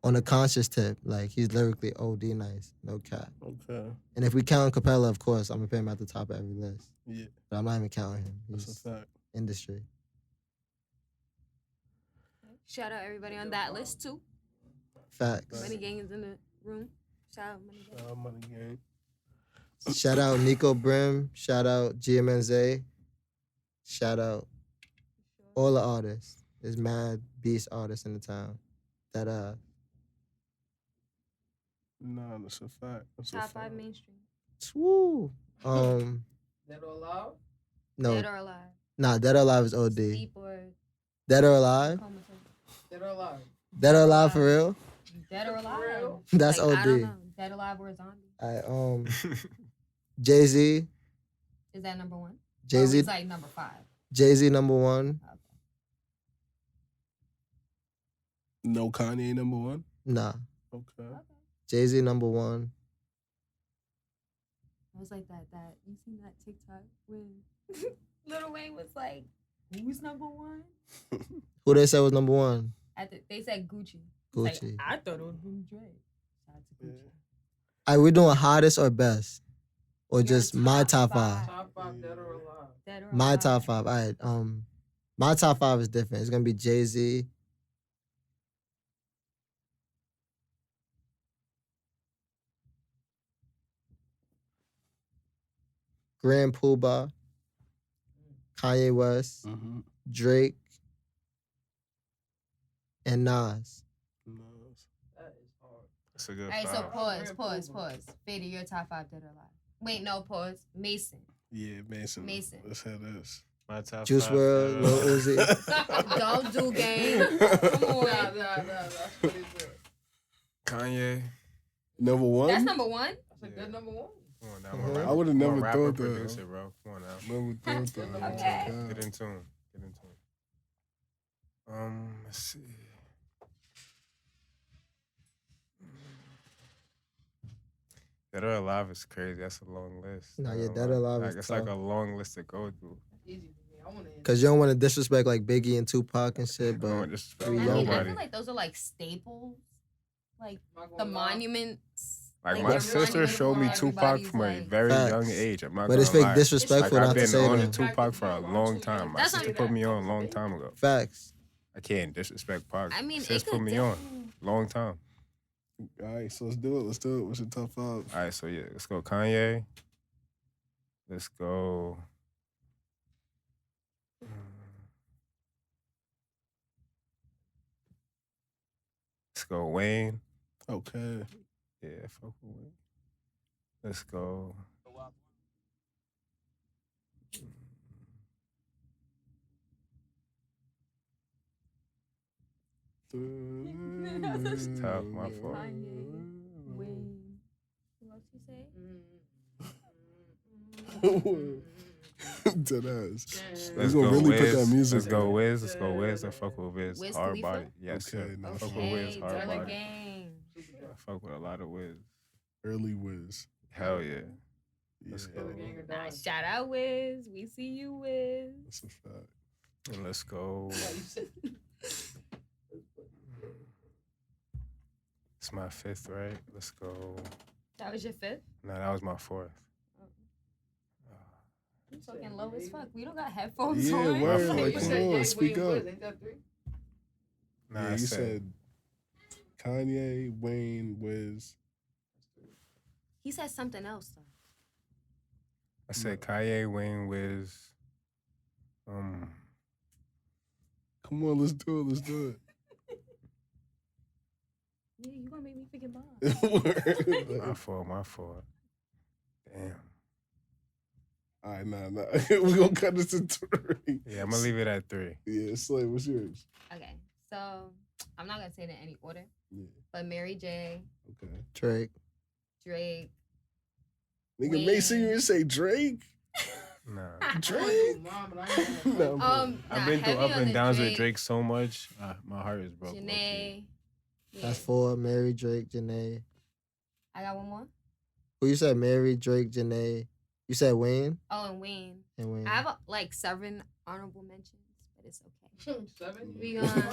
on a conscious tip. Like he's lyrically OD nice, no cap. Okay. And if we count Capella, of course, I'm gonna put him at the top of every list. Yeah. But I'm not even counting him. That's He's a fact. industry. Shout out everybody on that list too. Facts. Money Gang is in the room. Shout out Money Gang. Money Gang. Shout out Nico Brim. Shout out GMNZ. Shout out all the artists. There's mad beast artists in the town. That Nah, that's a fact. That's a Top fact. 5 mainstream. woo. Dead or Alive? No, Dead or alive. nah. Dead or Alive is OD. Sleep or Dead or Alive. comatose. Dead or Alive? Dead or Alive for real. Dead or alive. real? That's Like, I don't OD. know. Dead, alive, or a zombie. Jay-Z. Is that number 1? Jay-Z. It's like number 5. Jay-Z number 1. No Kanye number 1? Nah. Okay. Jay-Z number 1. I was like that. You seen that TikTok when Lil Wayne was like, "Who's number one?" Who they said was number one? They said Gucci. Like, Gucci. I thought it would have been Drake. Shout out to Gucci. Are we doing hottest or best? Or Your just my top five? Top 5 dead or alive. Dead or My alive. top five. All right. My top five is different. It's gonna be Jay-Z. Grand Poobah. Kanye West. Mm-hmm. Drake. And Nas. That is hard. That's a good All right, so five. pause. Vader, your top 5 dead or alive. Wait, no, pause. Mason. Yeah, Mason. Mason. Let's have this. My top Juice five, WRLD. Lil Uzi. Don't do game. Come on. Nah, that's what he said. Kanye. Number one? That's number one? That's a good number 1. Come on now, Mhm. I'm a rapper. I would've I'm a never rapper, thought that. producer, bro. Come on now. Never thought that. Okay. Oh my Get God. in tune. Get in tune. Let's see. Dead or Alive is crazy. That's a long list. Nah, I yeah, don't Dead or know. Alive Like, is it's tough. like a long list to go through. Easy for me. I want to. Cause you don't want to disrespect like Biggie and Tupac and shit, I but don't just we I mean, young. I nobody. feel like those are like staples. Like Not the gonna lie. monuments. Like Like, my the sister monument showed me where Tupac everybody's from a like- very Facts. young age. I'm not but it's gonna fake lie. disrespectful Like, not I've to been say on to that. Tupac for a long time. My That's sister not- put me on a long time ago. Facts. I can't disrespect Pac. I mean, Sis it put could me on definitely- long time. All right, so let's do it. Let's do it. What's your top five? All right, so yeah, let's go Kanye. Let's go. Let's go Wayne. Okay. Yeah, fuck with Wayne. Let's go. It's tough, my fault. Kanye, Wayne. Who else you say? Dead ass. Let's gonna go really put Wiz. that music Let's go on. Wiz. Let's go Wiz. I fuck with Wiz. Wiz Hard Khalifa? body. Yes, sir. Okay, nah, I fuck with Wiz. Hard Della body. Gang. I fuck with a lot of Wiz. Early Wiz. Hell yeah. Yeah, Let's go. Nah, shout out Wiz. We see you, Wiz. that's a fact. And let's go. It's my fifth, right? Let's go. That was your fifth? No, that was my fourth. You fucking low as fuck. We don't got headphones Yeah, on. word, My like, fault. come on, speak up. Ain't that 3? Nah, Yeah, I you said, said Kanye, Wayne, Wiz. He said something else though. I said Kanye, Wayne, Wiz. Come on, let's do it. Let's do Yeah, you gonna make me forget mine. it. My fault, my fault. Damn. All right, nah. We're going to cut this to 3. Yeah, I'm gonna leave it at 3. Yeah, Slay, what's yours? Okay, so I'm not gonna say it in any order, Yeah, but Mary J, okay. Drake. Drake. Nigga, Mason, you didn't say Drake? Nah. Drake? Nah, I've been through heavy up on and the downs with Drake so much. My heart is broke. Janae. Yeah. That's 4. Mary, Drake, Janae. I got one more. Who you said? Mary, Drake, Janae. You said Wayne Oh, and Wayne. and Wayne. I have like 7 honorable mentions, but it's okay. 7? We gonna-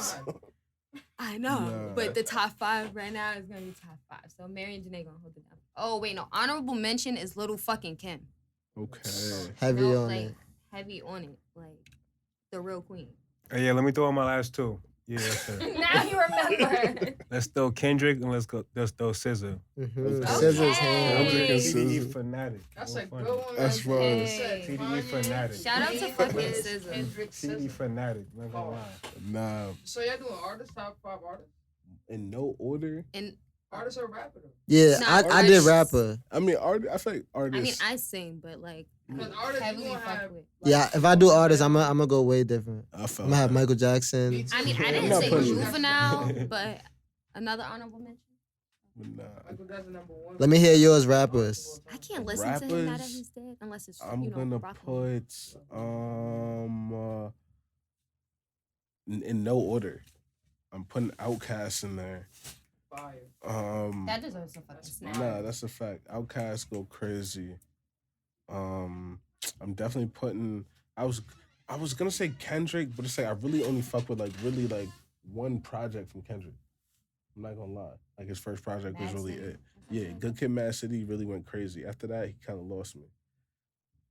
I know, Nah. but the top 5 right now is gonna be top 5. So Mary and Janae gonna hold it down. Oh wait, no. Honorable mention is Little fucking Kim. Okay. Heavy No, on like, it. Heavy on it, like the real queen. Hey, yeah, let me throw in my last 2. Yeah, yes, sir. Now you remember. Let's throw Kendrick and let's throw SZA. Mm-hmm. Okay. Scissors Hey. hand. Kendrick and TDE SZA. fanatic. That's No a funny. good one. That's fun. Hey. TDE fanatic. Shout out to fucking SZA. Kendrick, TDE SZA. fanatic. Not gonna lie. Nah, So y'all doing artists, top 5 artists? in no order. And Artists or rapper though? Yeah, Nah, I did artists. rapper. I mean, I feel like I mean, artists. I sing, but like Because artists you heavily gonna fuck have. with. Yeah, if I do artists, I'm gonna go way different. I felt I'm gonna have that. Michael Jackson. Me too. I mean, I I'm didn't not say pushing it. juvenile, but another honorable mention. Nah, Michael Jackson #1. Let me hear yours, rappers. I can't listen to him now that Rappers, he's dead, unless it's I'm you know gonna Rockland. put in no order. I'm putting Outkast in there. Fire. That deserves a fucking snap. Nah, that's a fact. Outkast go crazy. I'm definitely putting. I was I was gonna say Kendrick, but it's like I really only fuck with like really like one project from Kendrick. I'm not gonna lie. Like his first project was Mad really City. it. Yeah, Good Kid, Mad City really went crazy. After that, he kind of lost me.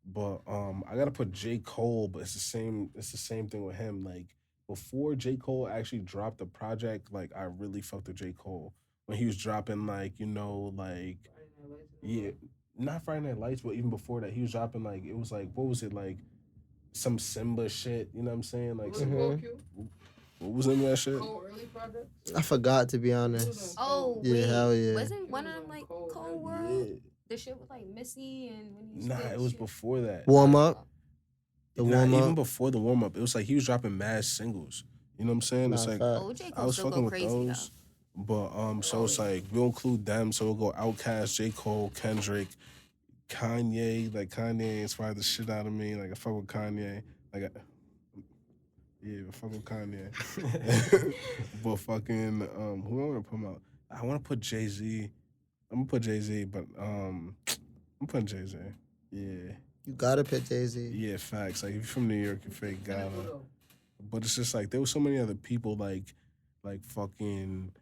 But I gotta put J. Cole, but it's the same thing with him. Like before J. Cole actually dropped the project, like I really fucked with J. Cole. When he was dropping like, like yeah, not Friday Night Lights, but even before that, he was dropping like it was like what was it like some Simba shit, you know what I'm saying? Like Was some, it Cole Q? what was in that shit? Cole early project? I forgot, to be honest. Oh, Yeah, wait. hell yeah. Wasn't one of them like Cold, Cold yeah. World? Yeah. The shit with like Missy and when he Nah, spit it was shit? before that. Warm up. The Nah, warm even up. before the warm up, it was like he was dropping mad singles. You know what I'm saying? Nah, It's like fact. Oh, J. I Cole was still fucking go with crazy those. But so it's like we'll include them, so we'll go Outkast, J. Cole, Kendrick, Kanye. Like Kanye inspired the shit out of me. Like I fuck with Kanye. Yeah, I fuck with Kanye. But fucking who I wanna put him out? I wanna put Jay-Z. I'm gonna put Jay-Z, but I'm putting Jay-Z. Yeah. You gotta pick Jay-Z. Yeah, facts. Like if you're from New York, you fake gotta. But it's just like there was so many other people like fucking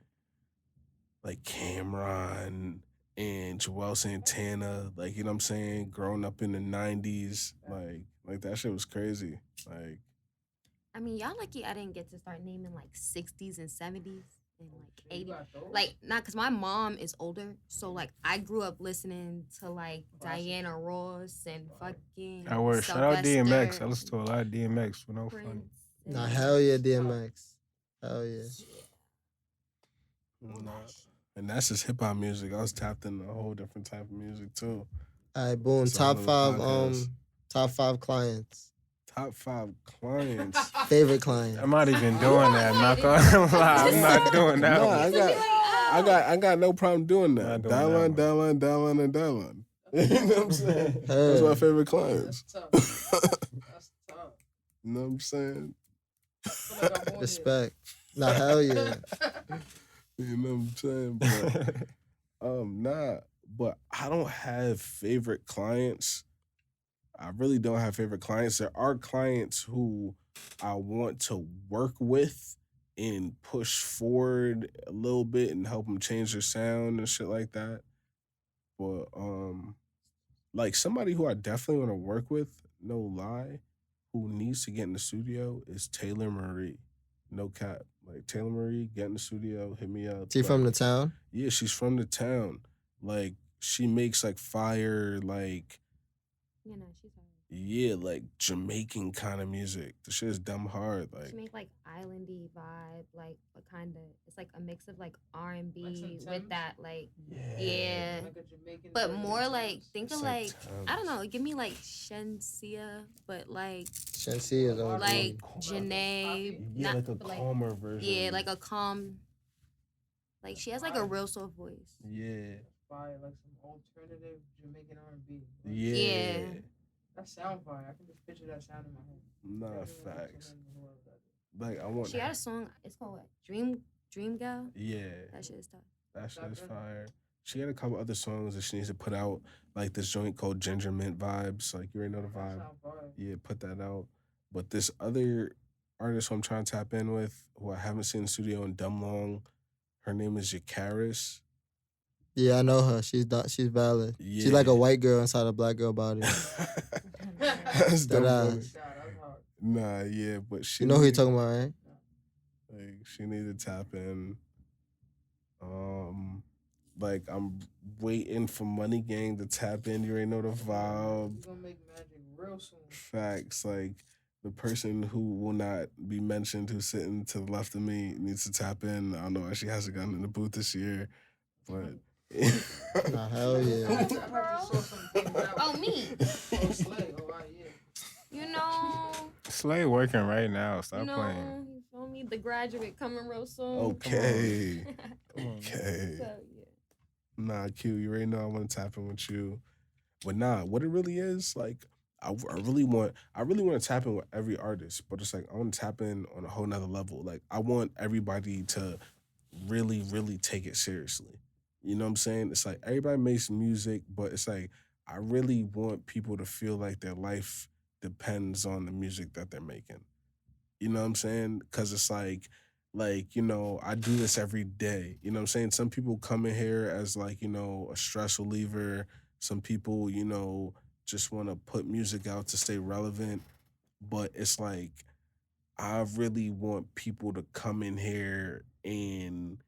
like Cameron and Joel Santana, like you know what I'm saying, growing up in the '90s, like that shit was crazy. Like I mean, y'all lucky I didn't get to start naming like 60s and 70s and like You 80s. got those? Like, not because my mom is older. So, like, I grew up listening to like Diana Ross and fucking. I work. Shout out DMX. I Sylvester, listen to a lot of DMX. For no fun. Prince, Nah, and- hell yeah, DMX. Hell yeah. nah. And that's just hip hop music. I was tapped in a whole different type of music too. All right, boom. So Top another five. podcast. Top five clients. Top 5 clients. Favorite client. I'm not even doing that. I'm not gonna lie. I'm not doing that. No, one. I got no problem doing that. Not doing that Dial line, and dial line. You know what I'm saying? That's my favorite clients. That's tough. That's tough. You know what I'm saying? I feel like I'm on Respect. Nah, hell yeah. You know what I'm saying? But nah. But I don't have favorite clients. I really don't have favorite clients. There are clients who I want to work with and push forward a little bit and help them change their sound and shit like that. But like somebody who I definitely want to work with, no lie, who needs to get in the studio is Taylor Marie. No cap. Like Taylor Marie, get in the studio, hit me up. She from the town? Yeah, she's from the town. Like she makes like fire, like You know, she's hard. yeah, like Jamaican kind of music. The shit is dumb hard. Like She make like islandy vibe, like what kind of? It's like a mix of like R&B Like some with Thames? that like yeah, Like a Jamaican but version more of like Thames. think of It's like Thames. I don't know. Give me like Shensia, but like Shensi is on. like Janae, yeah, not like a but, calmer version. yeah, like a calm. Like she has like a real soft voice. yeah, Fire, like some alternative Jamaican R&B. yeah. Yeah. That sound fire. I can just picture that sound in my head. Nah, Definitely facts. whoever that is. Like I want. She had a song. It's called what? Dream Girl. Yeah, That shit is tough. that shit is fire. She had a couple other songs that she needs to put out, like this joint called Ginger Mint Vibes. Like you already know the That vibe. sound fire. Yeah, put that out. But this other artist who I'm trying to tap in with, who I haven't seen in the studio in dumb long, her name is Yakaris. Yeah, I know her. She's valid. Yeah. She's like a white girl inside a black girl body. That's dumb That funny. ass. God, that's hard. Nah, yeah, but she. You know who you're need- talking about, right? Like she needs to tap in. Like I'm waiting for Money Gang to tap in. You already know the vibe. We're gonna make magic real soon. Facts. Like the person who will not be mentioned, who's sitting to the left of me, needs to tap in. I don't know why she hasn't gotten in the booth this year, but. Nah, hell yeah. I just saw some things out. Oh me. Oh, Slay. Oh, right, yeah. You know. Slay working right now. Stop You know. playing. You feel me? The Graduate coming real soon. Okay. Come on. Okay. So yeah. Nah, Q, you already know I want to tap in with you. But nah, what it really is, like, I really want to tap in with every artist, but it's like I want to tap in on a whole nother level. Like I want everybody to really, really take it seriously. You know what I'm saying? It's like everybody makes music, but it's like I really want people to feel like their life depends on the music that they're making. You know what I'm saying? Because it's like, you know, I do this every day. You know what I'm saying? Some people come in here as like, you know, a stress reliever. Some people, you know, just want to put music out to stay relevant. But it's like, I really want people to come in here and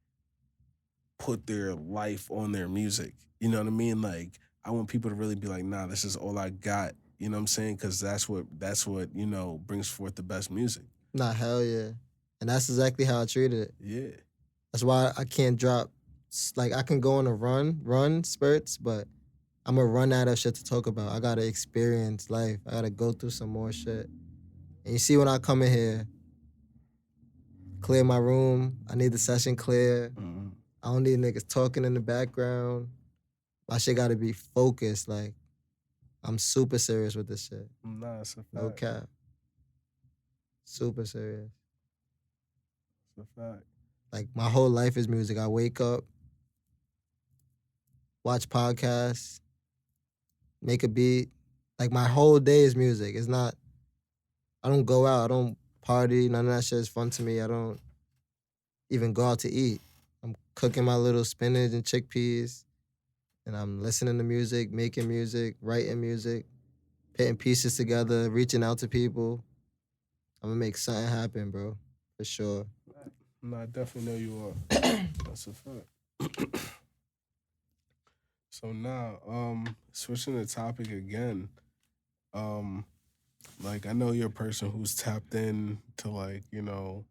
put their life on their music. You know what I mean? Like, I want people to really be like, nah, this is all I got. You know what I'm saying? Because that's what, you know, brings forth the best music. Nah, hell yeah. And that's exactly how I treated it. Yeah. That's why I can't drop. Like, I can go on a run spurts, but I'm going to run out of shit to talk about. I got to experience life. I got to go through some more shit. And you see when I come in here, clear my room. I need the session clear. Mm-hmm. I don't need niggas talking in the background. My shit got to be focused. Like, I'm super serious with this shit. Nah, it's a fact. No cap. Super serious. It's a fact. Like, my whole life is music. I wake up, watch podcasts, make a beat. Like, my whole day is music. It's not, I don't go out. I don't party. None of that shit is fun to me. I don't even go out to eat. I'm cooking my little spinach and chickpeas, and I'm listening to music, making music, writing music, putting pieces together, reaching out to people. I'm gonna make something happen, bro, for sure. No, I definitely know you are. That's a fact. So now, switching the topic again, like, I know you're a person who's tapped in to, like, you know,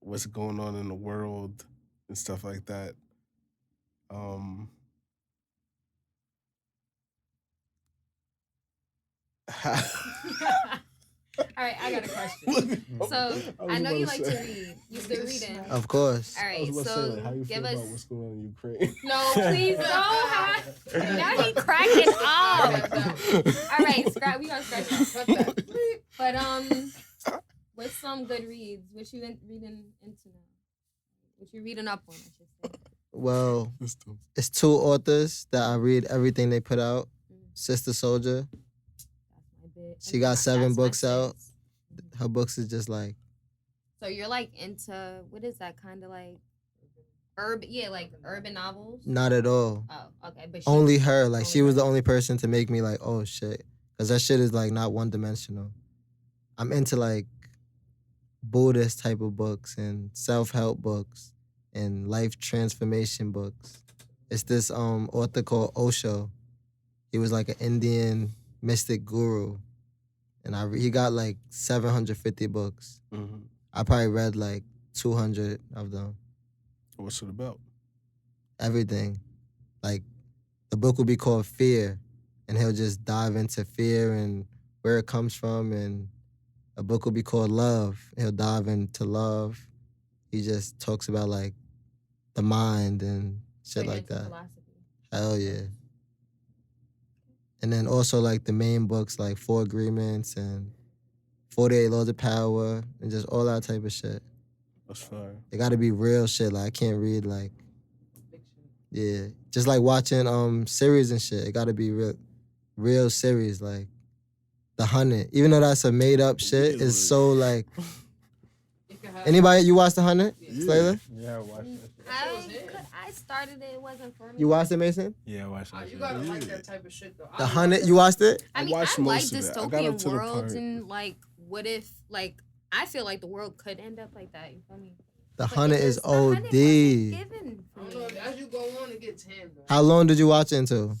what's going on in the world and stuff like that. All right, I got a question. So I know you like to read. You still reading? Of course. All I right, was about to so say, like, how you give feel us. about what's going on in Ukraine? No, please don't. Now he cracking up. All right, we gonna scratch that. Cut that. But what's some good reads? What you reading into now? What you reading up on? I should say. Well, it's two authors that I read everything they put out. Sister Soldier. That's my bit. She got 7 That's my books out. sis. Her books is just like, So you're like into what is that kind of like urban? Yeah, like urban novels. not at all. Oh, okay, but Only her. Like, she was the only person to make me like, oh shit. Because that shit is like not one dimensional. I'm into like Buddhist type of books and self-help books and life transformation books. It's this author called Osho. He was like an Indian mystic guru. And he got like 750 books. Mm-hmm. I probably read like 200 of them. What's it about? Everything. Like, the book would be called Fear, and he'll just dive into fear and where it comes from. And a book would be called Love. He'll dive into love. He just talks about like the mind and shit like that. Philosophy. Hell yeah. And then also like the main books like 4 Agreements and 48 Laws of Power and just all that type of shit. That's fine. It gotta be real shit. Like, I can't read like, yeah. Just like watching series and shit. It gotta be real series. Like The 100. Even though that's a made up shit, it's so like. Anybody, you watched The 100? Yeah. Slater? Yeah, I watched that shit. I started it. It wasn't for me. You watched it, Mason? Yeah, I watched that You shit. gotta like that type of shit though. The 100, you watched it? I mean, watched I like most of it. I got up to dystopian the worlds part. and like, what if like I feel like the world could end up like that. You feel me? The But 100 it is just- the 100 wasn't OD. given for I don't me. know, as you go on, it gets him though. How long did you watch it into?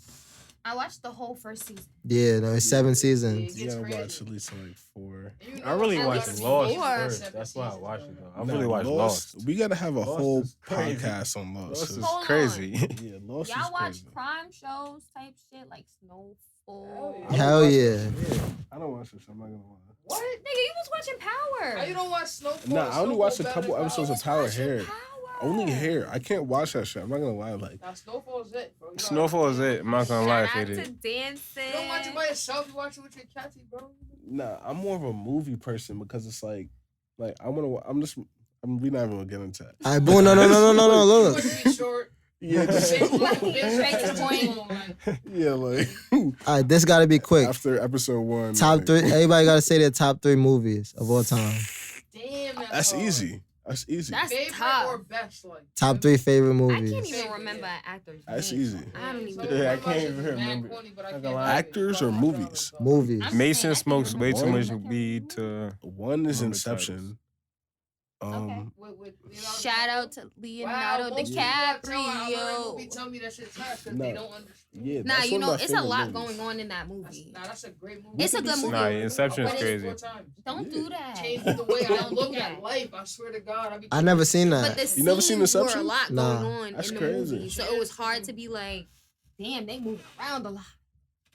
I watched the whole first season. Yeah, no, it's 7 seasons. You Gets gotta crazy. watch at least like 4. And you I really know, At watched least Lost four. first. That's why I watched it though. I Nah, really watched Lost. We gotta have a Lost whole is crazy. podcast on Lost. Lost is Hold on. crazy. Yeah, Lost Y'all is watch crazy. crime shows type shit like Snowfall. Hell Hell yeah. Yeah, I don't watch this. I'm not gonna lie. What? Nigga, you was watching Power. How you don't watch Snowfall? Nah, I only watched a couple Snowfall episodes better of Power Watching Hair. Power. Only Hair. I can't watch that shit. I'm not gonna lie. Like, Now Snowfall's it, bro. You gotta- Snowfall is it. I'm not gonna lie, Shout out Faded. to dancing. You don't watch it by yourself. You watch it with your catty, bro. nah, I'm more of a movie person because it's like we not even gonna get into that. All right, boom, no, You look. want to be short. Yeah, just, Straight to the point. yeah, like All right, this gotta be quick. after episode 1. Top like, 3. Everybody gotta say their top 3 movies of all time. Damn, That's hard. easy. That's easy. That's Favorite tough. or best, like Top 3 favorite I movies. can't even remember an actor's That's name. easy. I don't even. Yeah, I can't even remember. Actors or movies? Movies. I'm Mason saying I smokes can't way too remember. much weed to. One is Remember Inception. Okay. With Shout out to Leonardo DiCaprio. Tell me that shit's trash because No. they don't understand. Yeah, Nah, that's you one of know, my it's a favorite lot movies. going on in that movie. That's a great movie. It's a good movie. Nah, Inception is But crazy. Don't do that. Changed the way I Don't look do at that. life. I swear to God. I never seen But that. the You never seen scenes were a Inception? lot Nah. going on That's in the crazy. movie, so it was hard to be like, damn, they moving around a lot.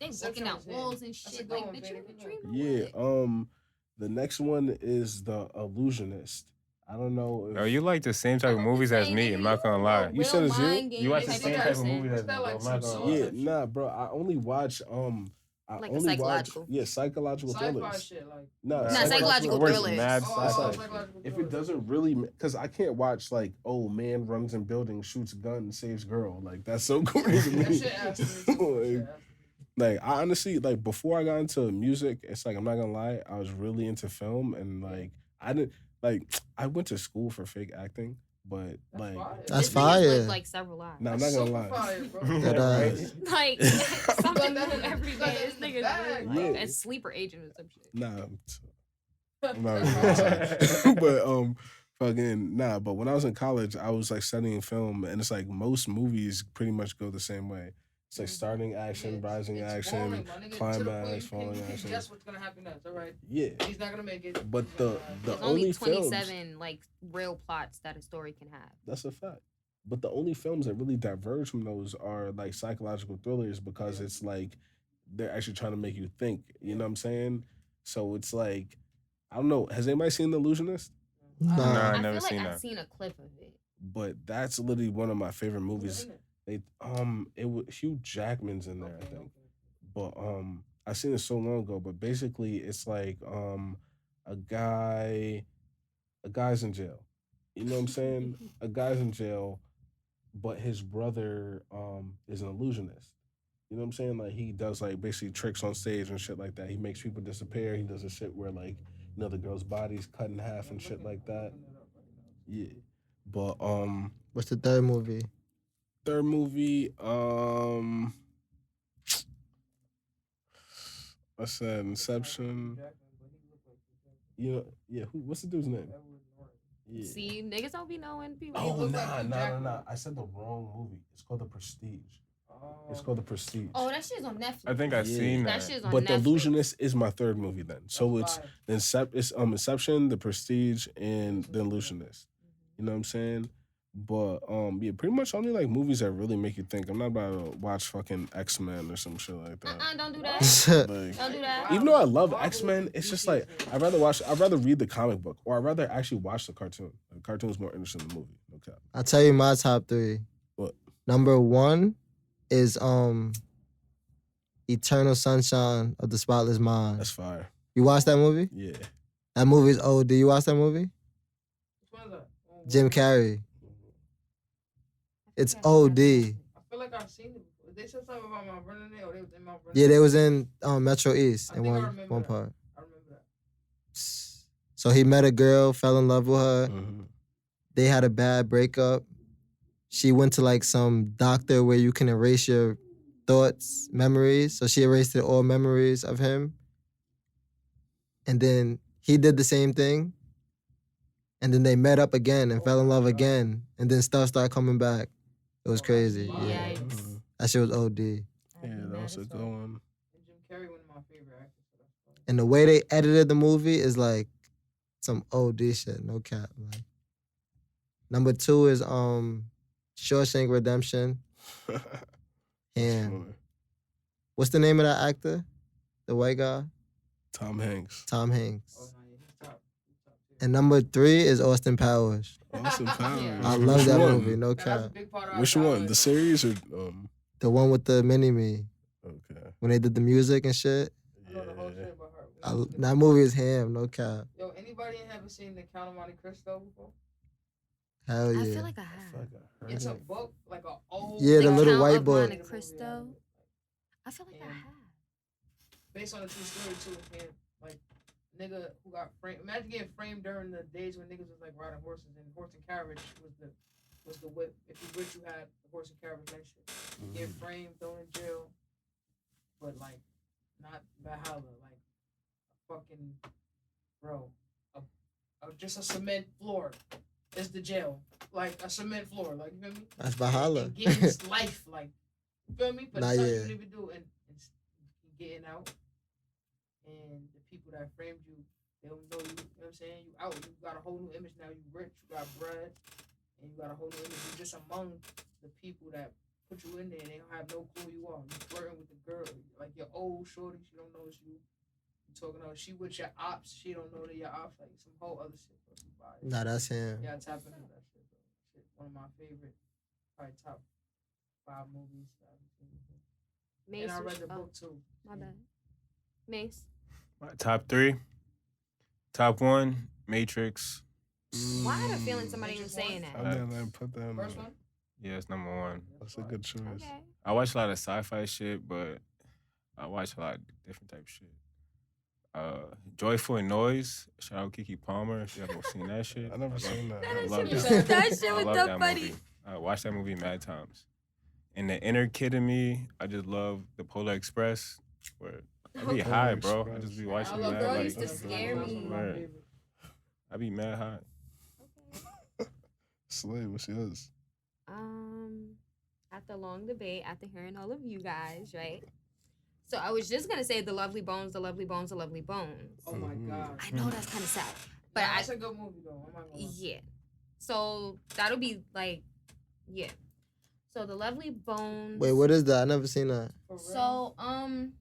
They Inception looking out was it. walls and That's a shit. good Like, one, bitch, you baby. been dreaming Yeah, about it. the next one is The Illusionist. I don't know if Oh, you like the same type of movies as me. I'm not gonna lie. You said it's you? You watch the same type of movies as Is me. that like I'm not some gonna lie. Yeah, nah, bro. I only watch I Like a only psychological? watch psychological Sci-fi thrillers. shit, like. No, Nah, psychological Worse, thrillers. Mad Oh, sci-fi. psychological If it thrillers. doesn't really, because I can't watch like, oh, man runs in building, shoots gun, saves girl. Like that's so corny to That me. shit ass to me, too. Like I honestly, like before I got into music, it's like I'm not gonna lie, I was really into film and like I went to school for fake acting, but like That's This nigga's fire. lived, like several lives. nah, I'm not gonna lie. Fire, bro. That Like something new every You got day. that This in the nigga's bag, really like bro. a sleeper agent or some shit. Nah, I'm not gonna but fucking nah. But when I was in college, I was like studying film, and it's like most movies pretty much go the same way. It's like starting action, rising It's action, boring, my nigga. To the climax, point falling you can action. guess what's gonna happen next, all right? Yeah, He's not gonna make it. but the There's only only films 27 like real plots that a story can have. that's a fact. But the only films that really diverge from those are like psychological thrillers because it's like they're actually trying to make you think. You know what I'm saying? So it's like I don't know. Has anybody seen The Illusionist? Nah. Nah. I I never feel like seen I've that. seen a clip of it. But that's literally one of my favorite movies. They it was Hugh Jackman's in there, I think. But I seen it so long ago. But basically, it's like a guy's in jail. You know what I'm saying? A guy's in jail, but his brother is an illusionist. You know what I'm saying? Like he does like basically tricks on stage and shit like that. He makes people disappear. He does a shit where like the girl's body's cut in half and shit like that. Yeah. But What's the third movie? third movie, I said Inception. You know, yeah. What's the dude's name? Yeah. See, niggas don't be knowing people. Oh look nah. like I said the wrong movie. It's called The Prestige. It's called The Prestige. Oh, that shit's on Netflix. I think I've Yeah. seen that that. shit's on But Netflix. The Illusionist is my third movie then. So it's Inception, The Prestige, and The Illusionist. You know what I'm saying? But yeah, pretty much only like movies that really make you think. I'm not about to watch fucking X-Men or some shit like that. Don't do that. Like, Don't do that. even though I love X-Men, it's just like I'd rather read the comic book or I'd rather actually watch the cartoon. The cartoon's more interesting than the movie. No cap. I'll tell you my top 3. What? Number 1 is Eternal Sunshine of the Spotless Mind. That's fire. You watched that movie? Yeah. That movie is old. Did you watch that movie? Which one is that? Jim Carrey. It's OD. I feel like I've seen it before. They said something about Mount Vernon there, or they was in Mount Vernon. Yeah, they was in Metro East I in think I one remember one that. part. I remember that. So he met a girl, fell in love with her. Mhm. They had a bad breakup. She went to like some doctor where you can erase your thoughts, memories. So she erased all memories of him. And then he did the same thing. And then they met up again and fell in love again. And then stuff started coming back. It was crazy. Yeah. Yikes. Mhm. That shit was OD. Yeah, that was a good one. And Jim Carrey, one of my favorite actors. So that's fine. And the way they edited the movie is like some OD shit, no cap. Like. Number 2 is Shawshank Redemption. And what's the name of that actor? The white guy? Tom Hanks. Tom Hanks. Oh, no, yeah, he's top. He's top tier. And number 3 is Austin Powers. Austin Powers. I love Which that one? movie, no Man, that's a cap. big part of our Which one? childhood. The series or The one with the mini-me. okay. When they did the music and shit. I know the whole Yeah. shit about her. That movie is ham, no cap. Yo, anybody in here ever seen The Count of Monte Cristo before? Hell I yeah. feel like I have. feel like I heard It's a it. book, like a old. Yeah, the little Count white of book. Monte Cristo. I feel like I have. Based on a true story too, and like nigga who got framed. Imagine getting framed during the days when niggas was like riding horses and horse and carriage was the whip. If you wish you had the horse and carriage like shit. Get framed, thrown in jail, but like not Valhalla, like a fucking bro, just a cement floor is the jail, like a cement floor, like you feel me? That's Valhalla. And getting life, like you feel me? But Nah, it's something yeah. you don't even do, and getting out, and the people that framed you, they don't know you. You know what I'm saying? You out, you got a whole new image now. You rich, you got bread, and you got a whole new image. You're just among the people that put you in there, and they don't have no clue who you are. You flirting with the girl, like your old shorty. She don't know it's you. You talking about she with your ops. She don't know that your ops. Like some whole other shit. Nah, that's him. Yeah, tap into that shit. Bro. Shit, one of my favorite, probably top 5 movies that I've seen. Mace And I was- read the book too. My bad. Mace. My top 3. Top 1, Matrix. Why I had a feeling somebody was saying I that? didn't put that in First there. one? Yeah, it's number 1. That's a good choice. Okay. I watch a lot of sci-fi shit, but I watch a lot of different type of shit. Joyful and Noise. Shout out Kiki Palmer if you haven't seen that shit. I never seen that. I That love shit that. was- that shit I was love dumb that funny. movie. I watched that movie mad times. And the inner kid in me, I just love the Polar Express. Where I be high, bro. I just be watching I love mad Girl like used to scare me. Right. I be mad high. Slay, what's yours? After long debate, after hearing all of you guys, right? So I was just gonna say the Lovely Bones, the Lovely Bones, the Lovely Bones. Oh my god. I know that's kind of sad, but Nah, I that's a good movie though. I'm not gonna lie. yeah. So that'll be like, yeah. So the Lovely Bones. Wait, what is that? I never seen that. For real? So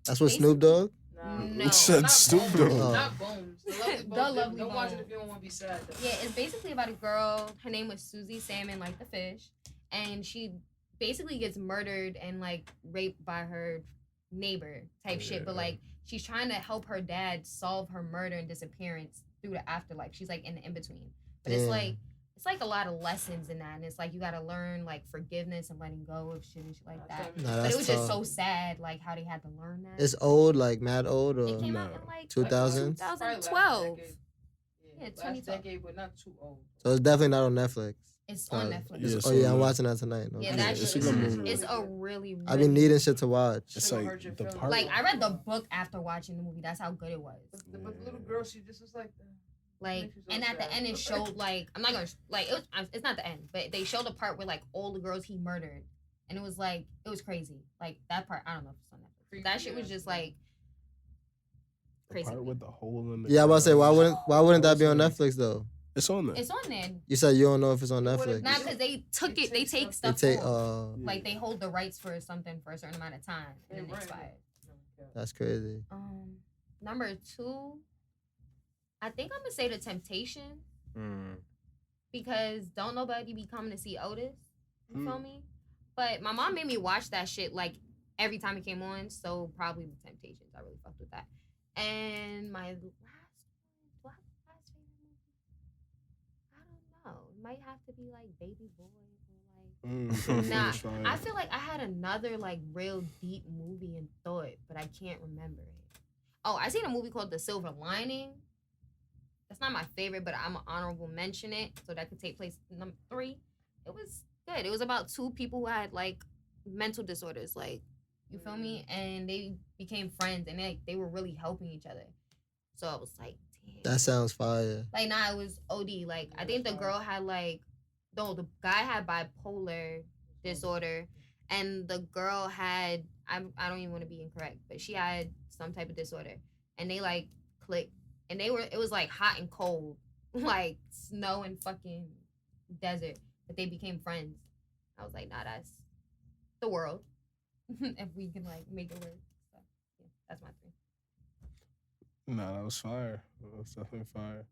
That's what Snoop Dogg? Nah. No. It said Not Snoop Bones. Dogg. Oh. Not Bones. The Lovely The Bones. Lovely Don't watch it Bones. if you don't want to be sad. Though. Yeah, it's basically about a girl. Her name was Susie Salmon, like the fish, and she basically gets murdered and like raped by her neighbor type shit. But like she's trying to help her dad solve her murder and disappearance through the afterlife. She's like in the in between, but it's like a lot of lessons in that, and it's like you gotta learn like forgiveness and letting go of shit and shit like that. Nah, But that's it was just tough. so sad, like how they had to learn that. It's old, like mad old, It or came out Nah. in like 2000s? 2012. Yeah, Yeah, last 2012. decade, but not too old. so it's definitely not on Netflix. It's on Uh, Netflix. Yeah, Oh so yeah, I'm good. watching that tonight. No, Yeah, kidding. that it's shit a good is movie. it's a really, I've been needing shit to watch. It's Should've like heard your the feelings. part. like I read the book after watching the movie. That's how good it was. But the little girl, she just was like. Like, Makes you so and at the sad. end it showed like I'm not gonna like it was. It's not the end, but they showed a part where like all the girls he murdered, and it was like it was crazy. Like that part, I don't know if it's on Netflix. That shit was just like The crazy. part with the hole in the Yeah, I'm about to say, why ground. wouldn't that be on Netflix though? It's on there. It's on there. You said you don't know if it's on It would've Netflix. Not because they took They it. They take take stuff- They stuff take off. Like they hold the rights for something for a certain amount of time and then They it run it. expired. that's crazy. Number 2, I think I'm gonna say The Temptation because don't nobody be coming to see Otis. You feel me? But my mom made me watch that shit like every time it came on, so probably The Temptations. I really fucked with that. And my last one, do I have a last favorite movie? I don't know. It might have to be like Baby Boy or like. Nah, I feel like I had another like real deep movie in thought, but I can't remember it. Oh, I seen a movie called The Silver Lining. That's not my favorite, but I'm an honorable mention it, so that could take place number 3. It was good. It was about 2 people who had like mental disorders, like you feel me, and they became friends, and they were really helping each other. So I was like, damn. That sounds fire. Like, nah, it was OD. Like, I think the girl had like, no, the guy had bipolar disorder, and the girl had, I don't even want to be incorrect, but she had some type of disorder, and they like clicked, and it was like hot and cold, like snow and fucking desert, but they became friends. I was like, nah, that's the world, if we can like make it work. So yeah, that's my 3. Nah, that was fire. That was definitely fire.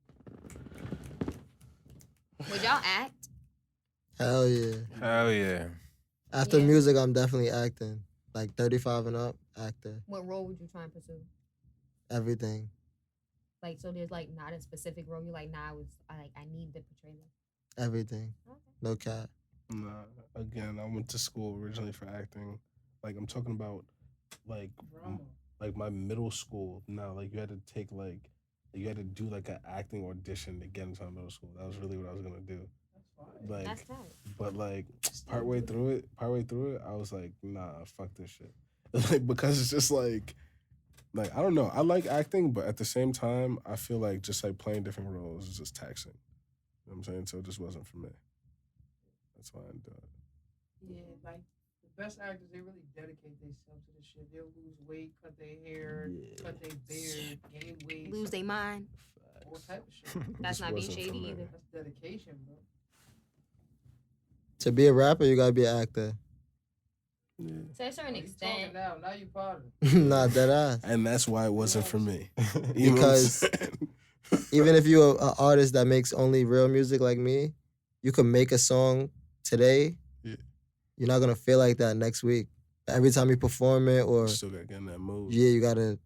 Would y'all act? Hell yeah. Hell yeah. After Yeah. music, I'm definitely acting. Like 35 and up, actor. What role would you try and pursue? Everything. Like, so there's like not a specific role. You're like, nah, I need to portray this. Everything. Okay. No cap. Nah, again, I went to school originally for acting. Like I'm talking about, like, Drama. like my middle school. Now, like you had to take you had to do like an acting audition to get into my middle school. That was really what I was gonna do. That's fine. Like, That's right. but like partway through it, I was like, nah, fuck this shit. Like because it's just like I don't know. I like acting, but at the same time, I feel like just like playing different roles is just taxing. You know what I'm saying? So it just wasn't for me. That's why I didn't do it. Yeah, like the best actors, they really dedicate themselves to the shit. They'll lose weight, cut their hair, cut their beard, gain weight, Lose their mind. all type of shit. That's Just not being wasn't for shady me. either. That's dedication, bro. To be a rapper, you gotta be an actor. Yeah. To a certain You talking extent. now you part of it. Nah, that ass. And that's why it wasn't for me. You know what I'm Because saying? even if you're an artist that makes only real music like me, you can make a song today. Yeah. You're not gonna feel like that next week. Every time you perform it, or Still gotta get in that mode. yeah, you gotta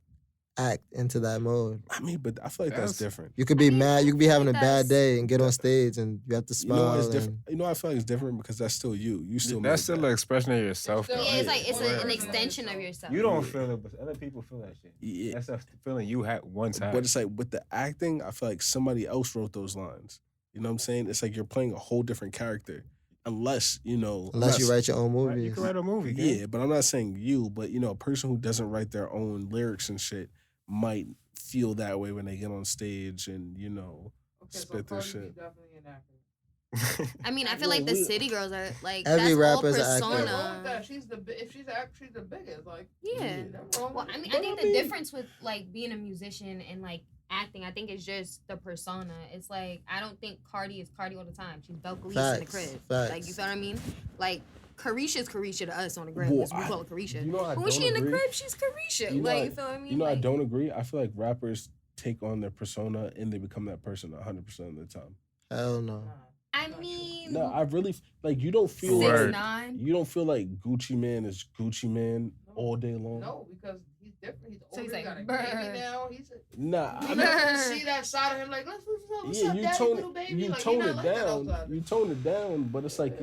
act into that mode. I mean, but I feel like that's That's- different. You could be mad. You could be having a that's- bad day and get on stage, and you have to You know why smile. it's different? and- You know, I feel like it's different because that's still you. You still That's made still that. an expression of yourself. It's though. still- Yeah, it's like it's Word. an extension of yourself. You don't feel it, but other people feel that shit. Yeah. That's a feeling you had one time. But it's like with the acting, I feel like somebody else wrote those lines. You know what I'm saying? It's like you're playing a whole different character. Unless, you know. Unless you write your own Right? You movies. can write a movie. Yeah, Yeah. but I'm not saying you, but you know, a person who doesn't write their own lyrics and shit might feel that way when they get on stage and, you know, Okay, so spit their Cardi B shit. definitely an actor. I mean, I feel Well, like the we- city girls are like Every that's all rapper's an actor. Nothing wrong with persona. that. She's if she's the she's the biggest. Like Yeah. nothing wrong Well, with I it. mean, But I think I the mean- difference with like being a musician and like acting, I think it's just the persona. It's like I don't think Cardi is Cardi all the time. She's Belcalis in the Facts, crib. facts. Like you feel what I mean? Like Carisha's Carisha to us on the crib Well, because we call her Carisha. You know, I But when don't she in the agree. crib, she's Carisha. You know, like I- you feel what I mean? You know, I Like, don't agree. I feel like rappers take on their persona and they become that person 100% of the time. Hell no. Nah, I not mean, No, I really like you don't feel Word. 6ix9ine. you don't feel like Gucci Man is Gucci Man all day long. No, because he's different. He's So older. he's He like, got a "Brr." baby now. He's a, Nah, you I mean, never see that side of him. Like, what's yeah, up, you daddy, tone little baby? you Like, he tone not it like that down. outside. You tone it down, but it's like Yeah.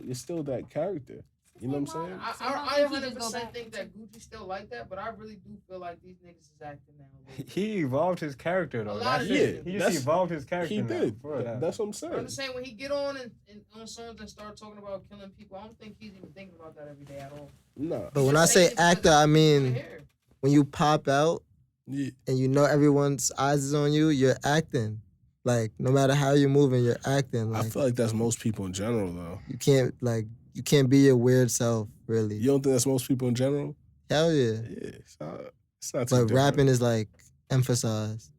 you're still that character. You know what I'm saying? I So I don't think he just go 100% back think that Gucci's still like that, but I really do feel like these niggas is acting now. a little bit. He evolved his character though. A lot That's of it. shit. He That's- just evolved his character. He now. did. For real. That's what I'm But I'm saying. just saying when he get on and on songs and start talking about killing people, I don't think he's even thinking about that every day at all. Nah. But when I say actor, I mean Here. when you pop out Yeah. and you know everyone's eyes is on you, you're acting. Like no matter how you're moving, you're acting. I Like feel like that's most people in general, though. you can't be your weird self, really. You don't think that's most people in general? Hell yeah. Yeah, it's not too But different. rapping is like emphasized.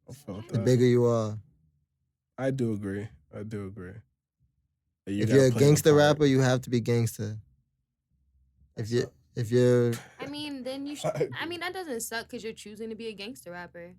I felt The that. bigger you are. I do agree. And you If gotta you're a play the gangster part. rapper, you have to be gangster. If you're I mean, then you should. I mean, that doesn't suck because you're choosing to be a gangster rapper.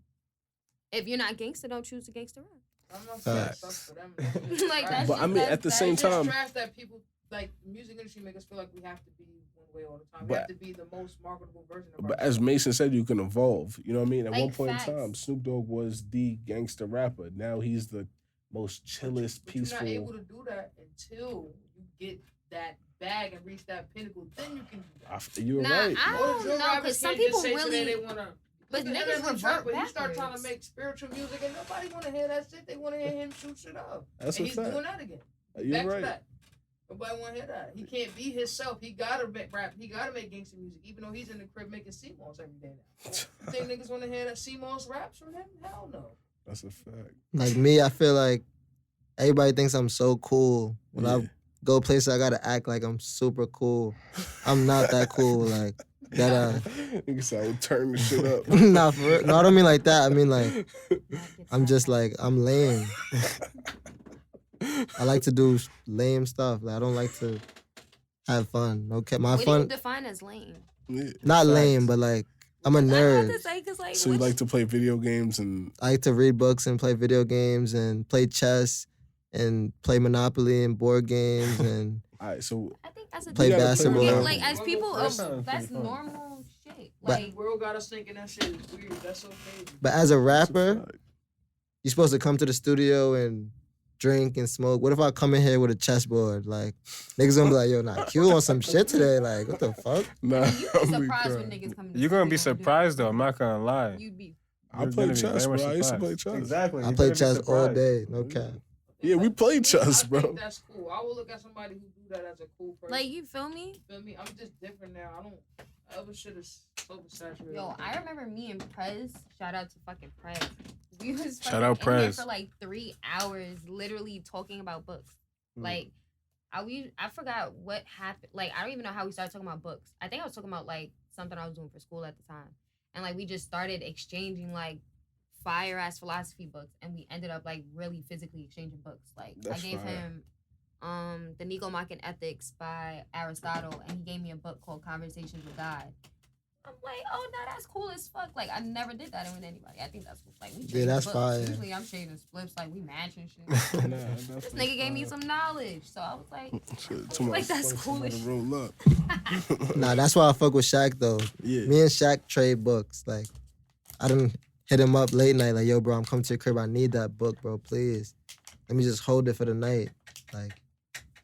If you're not gangster, don't choose to gangster rap. I'm not saying it Facts. sucks for them. Like, Right. that's But I mean, just- at the that's same It's just time, trash that people like music industry make us feel like we have to be one way all the time. We But- have to be the most marketable version of but ourselves. as Mason said, you can evolve. You know what I mean? At one Like, point facts. in time, Snoop Dogg was the gangster rapper. Now he's the most chillest, But you're not able peaceful. to do that until you get that bag and reach that pinnacle. Then you can do that. You're Nah, right. I All the don't drill know rappers because some can't just people say today really. they wanna. But Look at niggas every revert rapper, he start trying to backwards. make spiritual music and nobody want to hear that shit. They want to hear him shoot shit up. That's and a he's fact. doing that again. You're Back to right. that. Nobody want to hear that. He can't be himself. He gotta make rap. He gotta make gangster music, even though he's in the crib making CMOS every day now. You think niggas want to hear that CMOS raps from him? Hell no. That's a fact. like me, I feel like everybody thinks I'm so cool. When I Yeah. go places, I gotta act like I'm super cool. I'm not that cool. Like that. Nigga said I would turn the shit up. Nah, for real. No, I don't mean like that. I mean like I'm just like I'm lame. I like to do lame stuff. Like I don't like to have fun. Okay, my What do you fun define as lame? Yeah, not facts. lame, but like I'm a I have nerd. to say, cause like, So you what like to play video games and I like to read books and play video games and play chess and play Monopoly and board games and all right. So I think that's a play You gotta play basketball. Monopoly. Like as people, That sounds pretty that's fun. normal shit. But- Like The world got us thinking that shit is weird. That's so crazy. but as a that's a rapper, fact. you're supposed to come to the studio and drink and smoke? What if I come in here with a chessboard? Like, niggas gonna be like, yo, nah, Q on some shit today. Like, what the fuck? Nah, You be I'm surprised when crying. niggas come to You're gonna the be studio and do surprised that. though. I'm not gonna lie. You'd be. I You're play gonna be chess, very bro. much I used to surprised. play chess. Exactly. I You're play gonna be chess all surprised. day, no cap. Yeah, we play chess, I bro. think that's cool. I would look at somebody who do that as a cool person. Like, you feel me? Feel me? I'm just different now. I don't. Other shit is so oversaturated. Yo, I remember me and Prez. Shout out to fucking Prez. We was Shout fucking out in there Prez. for like 3 hours, literally talking about books. Mm. Like, I forgot what happened. Like, I don't even know how we started talking about books. I think I was talking about like something I was doing for school at the time, and like we just started exchanging like fire ass philosophy books, and we ended up like really physically exchanging books. Like, That's I gave fire. him The Nicomachean Ethics by Aristotle, and he gave me a book called Conversations with God. I'm like, oh no, that's cool as fuck. Like, I never did that with anybody. I think that's like we trade that's books. fire. Usually I'm trading spliffs, like we match and shit. Nah, This nigga gave me some knowledge, so I was like, Shit, too much Like, that's spice, cool somebody as shit. roll up. Nah, that's why I fuck with Shaq though. Yeah. Me and Shaq trade books. Like, I done hit him up late night, like, yo, bro, I'm coming to your crib. I need that book, bro, please. Let me just hold it for the night. Like,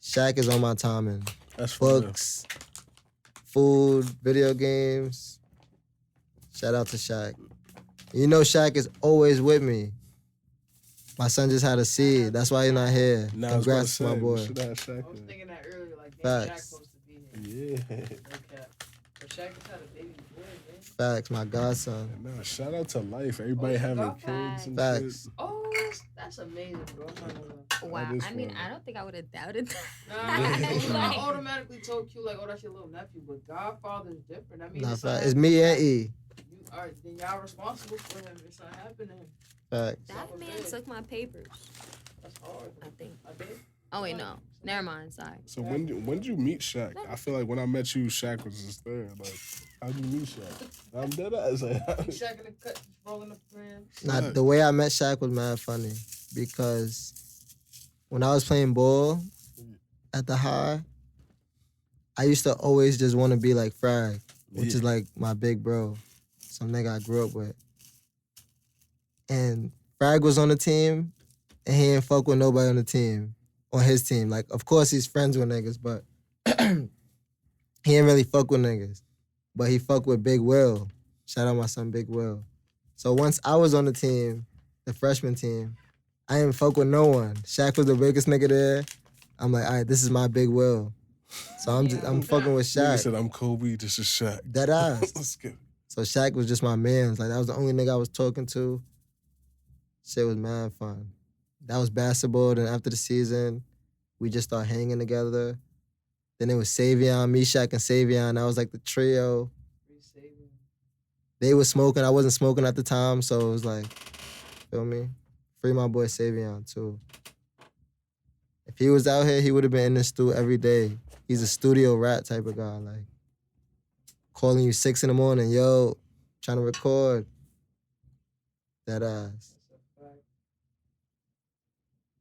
Shaq is on my timing. That's for real. Books, food, video games. Shout out to Shaq. You know Shaq is always with me. My son just had a seed. That's why he's not here. Nah, I was about to Congrats to my say, we boy. should have Shaq I was there. thinking that earlier. Like, damn, Shaq Facts. supposed to be here. Yeah. No cap. But Shaq just had a baby boy, man. Facts, my godson. Nah, shout out to life. Everybody Oh, having God. kids and Facts. shit. Oh, that's amazing, bro. I'm not gonna lie. wow. That is I mean, fun. I don't think I would have doubted that. Nah, Like- I automatically told Q like, oh, that's your little nephew, but Godfather's different. I mean, Nah, it's facts. It's me and E. You are then y'all responsible for him. It's not happening. Facts. That man took my papers, That's hard. I think. I did. Oh wait, no. Never mind. Sorry. So when did you meet Shaq? I feel like when I met you, Shaq was just there. Like, how'd you meet Shaq? I'm dead ass. Like, He's Shaq in the cut, rolling up friends. Nah, the way I met Shaq was mad funny because when I was playing ball at the high, I used to always just want to be like Frag, which is like my big bro, some nigga I grew up with. And Frag was on the team, and he didn't fuck with nobody on the team, on his team. Like, of course he's friends with niggas, but he didn't really fuck with niggas. But he fucked with Big Will. Shout out my son Big Will. So once I was on the team, the freshman team, I didn't fuck with no one. Shaq was the biggest nigga there. I'm like, all right, this is my Big Will. So I'm fucking with Nigga Shaq. said, I'm Kobe, this is Shaq. Dead ass. Let's get it. So Shaq was just my man. Like, that was the only nigga I was talking to. Shit was mad fun. That was basketball. Then after the season, we just started hanging together. Then it was Savion, me, Shaq, and Savion. That was like the trio. They was smoking. I wasn't smoking at the time, so it was like, feel me? Free my boy Savion, too. If he was out here, he would have been in the studio every day. He's a studio rat type of guy, like calling you 6 in the morning, yo, trying to record. That ass.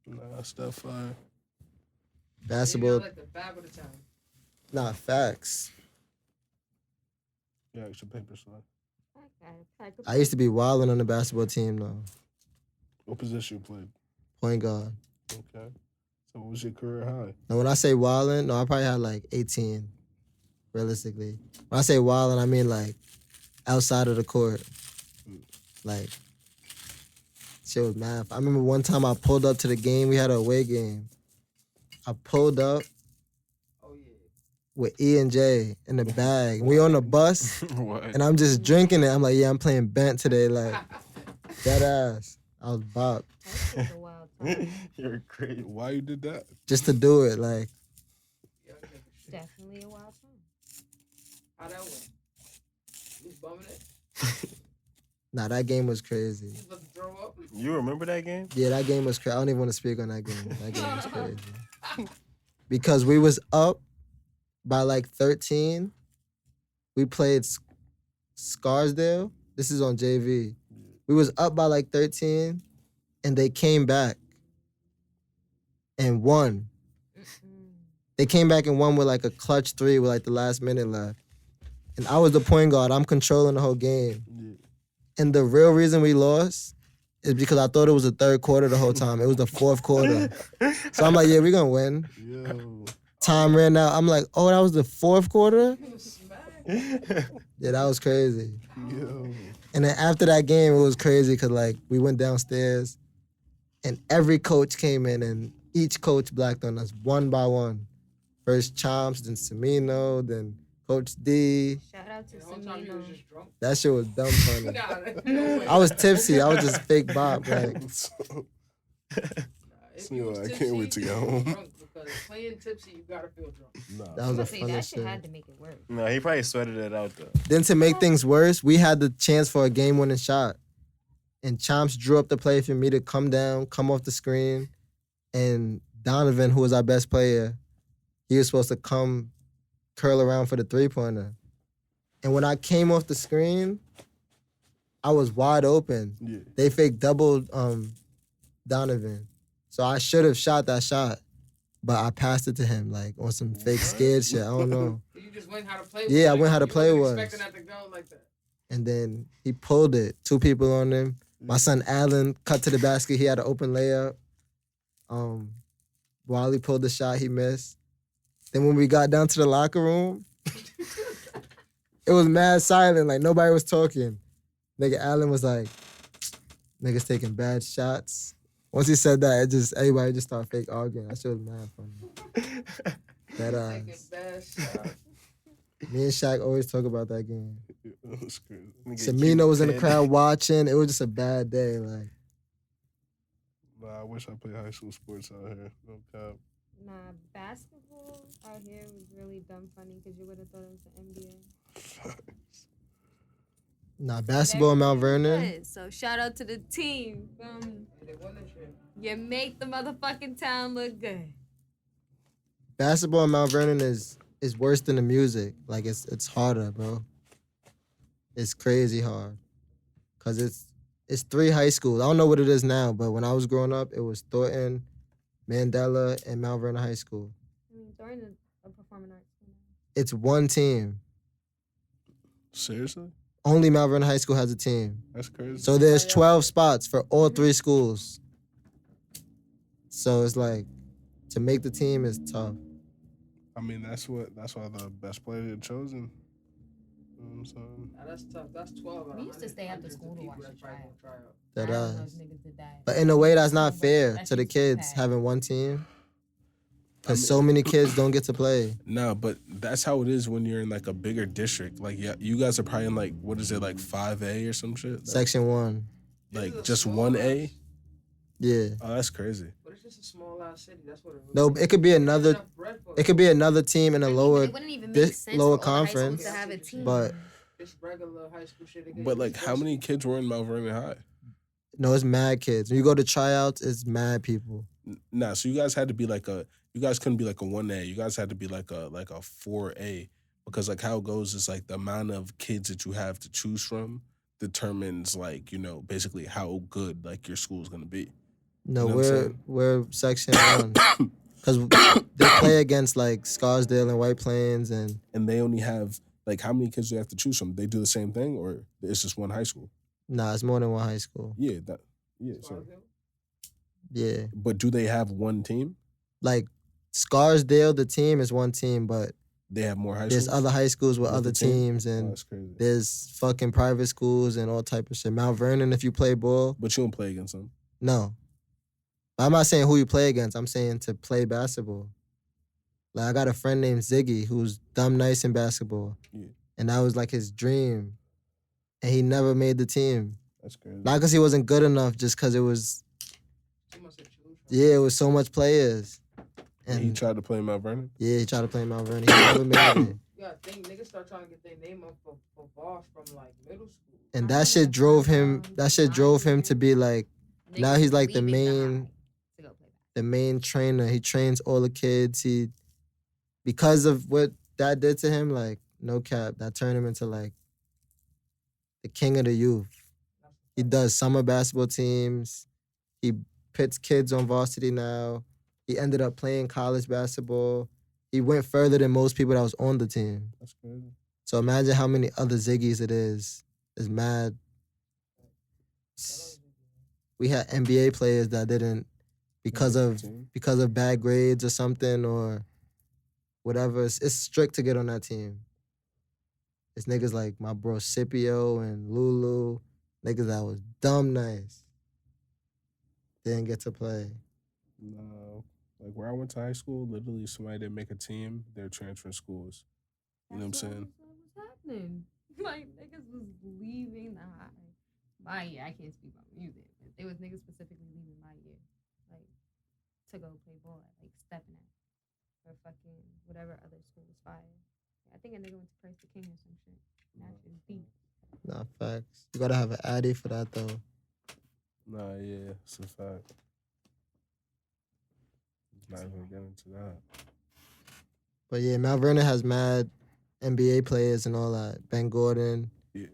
Nah, that's that fire. Basketball, Like the back of the town. nah, facts. Yeah, extra paper slide. I used to be wilding on the basketball team, though. What position you played? Point guard. Okay. So what was your career high? Now, when I say wilding, no, I probably had like 18, realistically. When I say wilding, I mean like outside of the court. Like, shit was mad. I remember one time I pulled up to the game. We had an away game. I pulled up Oh yeah. with E and J in the bag. We on the bus, What? and I'm just drinking it. I'm like, yeah, I'm playing bent today. Like, that ass. I was bopped. That was a wild time. You're crazy. Why you did that? Just to do it. Like, Definitely a wild time. How that went? You was bumming it? nah, that game was crazy. You was about to throw up? You remember that game? Yeah, that game was crazy. I don't even want to speak on that game. That game was crazy. Because we was up by like 13. We played Scarsdale. This is on JV. We was up by like 13, and they came back and won. They came back and won with like a clutch 3 with like the last minute left. And I was the point guard. I'm controlling the whole game. Yeah. And the real reason we lost is because I thought it was the third quarter the whole time. It was the fourth quarter. So I'm like, yeah, we're gonna win. Yo. Time ran out. I'm like, oh, that was the fourth quarter? He was smacked. Yeah, that was crazy. Yo. And then after that game, it was crazy because like we went downstairs and every coach came in and each coach blacked on us one by one. First Chomps, then Semino, then Coach D. Shout out to The whole time he Semino. was just drunk. That shit was dumb funny. No way. I was tipsy. I was just fake Bob. Like, If You you know, was I can't tipsy, wait to you go was home. drunk because playing tipsy, you gotta feel drunk. Nah. that was I the was say, that funnest shit shit. had to make it work. No, he probably sweated it out though. Then to make things worse, we had the chance for a game-winning shot. And Chomps drew up the play for me to come down, come off the screen. And Donovan, who was our best player, he was supposed to come curl around for the three-pointer. And when I came off the screen, I was wide open. Yeah. They fake doubled Donovan. So I should have shot that shot, but I passed it to him like on some fake scared shit. I don't know. You just went how to play. Yeah, I was. went how to You play wasn't was. expecting that to go like that. And then he pulled it. 2 people on him. My son Allen cut to the basket. He had an open layup. Wally pulled the shot. He missed. Then when we got down to the locker room, it was mad silent. Like nobody was talking. Nigga Allen was like, niggas taking bad shots. Once he said that, everybody just started fake arguing. That shit was mad funny. That Taking bad shots. me and Shaq always talk about that game. That's crazy. Semino was in the crowd watching. It was just a bad day. Like, Nah, I wish I played high school sports out here. No cap. Nah, basketball out here was really dumb funny because you would have thought it was the NBA. nah, basketball in Mount Vernon. Good. So shout out to the team. They won this shit. You make the motherfucking town look good. Basketball in Mount Vernon is worse than the music. Like it's harder, bro. It's crazy hard. Cause it's 3 high schools. I don't know what it is now, but when I was growing up, it was Thornton, Mandela, and Mount Vernon High School. I mean, Thornton is a performing arts school. It's one team. Seriously? Only Mount Vernon High School has a team. That's crazy. So there's 12 spots for all 3 schools. So it's like, to make the team is tough. I mean, that's why the best player get chosen. You know what I'm saying? Now that's tough. That's 12. We used to stay after school to watch the tryout. That I don't know us. if niggas did that. But in a way, that's not fair That to the shit's kids bad. having one team. I mean- Because so many kids don't get to play. Nah, but that's how it is when you're in like a bigger district. Like, yeah, you guys are probably in like, what is it, like 5A or some shit? Section 1. Like just 1A? Yeah. Oh, that's crazy. But it's just a small ass city. That's what it really No, is. it could be There's another. enough bread for It could be another team in a I mean, lower. it wouldn't even make this sense lower for all the high schools conference, to have a team. but It's regular high school shit. But like, how many kids were in Mount Vernon High? no, it's mad kids. When you go to tryouts, it's mad people. Nah, so you guys had to be like you guys couldn't be like a 1A. You guys had to be like a 4A because like how it goes is like the amount of kids that you have to choose from determines like, you know, basically how good like your school's gonna be. No, You know what I'm saying? we're section 1 because they play against like Scarsdale and White Plains and And they only have like how many kids do they have to choose from? They do the same thing or it's just one high school? nah, it's more than one high school. Yeah, so. Yeah, But do they have one team? like Scarsdale, the team is one team, but They have more high there's schools? other high schools with With other the team? teams Oh, and that's crazy. there's fucking private schools and all type of shit. Mount Vernon, if you play ball, But you don't play against them. no. I'm not saying who you play against. I'm saying to play basketball. Like I got a friend named Ziggy who's dumb nice in basketball. Yeah. And that was like his dream. And he never made the team. That's crazy. Not because he wasn't good enough, just because it was, Too much to choose from. yeah, it was so much players. And he And tried to play Mount Vernon? yeah, he tried to play Mount Vernon. He never made it. You gotta think, niggas start trying to get their name up for boss from like middle school. And that shit drove him, to be like, now he's like the main trainer. He trains all the kids. Because of what that did to him, like, no cap, that turned him into like the king of the youth. He does summer basketball teams. He pits kids on varsity now. He ended up playing college basketball. He went further than most people that was on the team. That's crazy. So imagine how many other Ziggies it is. It's mad. we had NBA players that didn't because of bad grades or something or whatever. It's strict to get on that team. It's niggas like my bro Scipio and Lulu, niggas that was dumb nice. Didn't get to play. No. Like where I went to high school, literally somebody didn't make a team, they're transferring schools. You know what I'm saying? What's happening? Like niggas was leaving my year. I can't speak about music, but there was niggas specifically leaving my year, like to go play ball at like Stepping At or fucking whatever other school was fire. I think a nigga went to Christ the King or some shit. That shit deep. Nah, facts. You gotta have an Addy for that though. Nah, yeah, it's a fact. Not even get into that. But yeah, Mount Vernon has mad NBA players and all that. Ben Gordon, Yeah.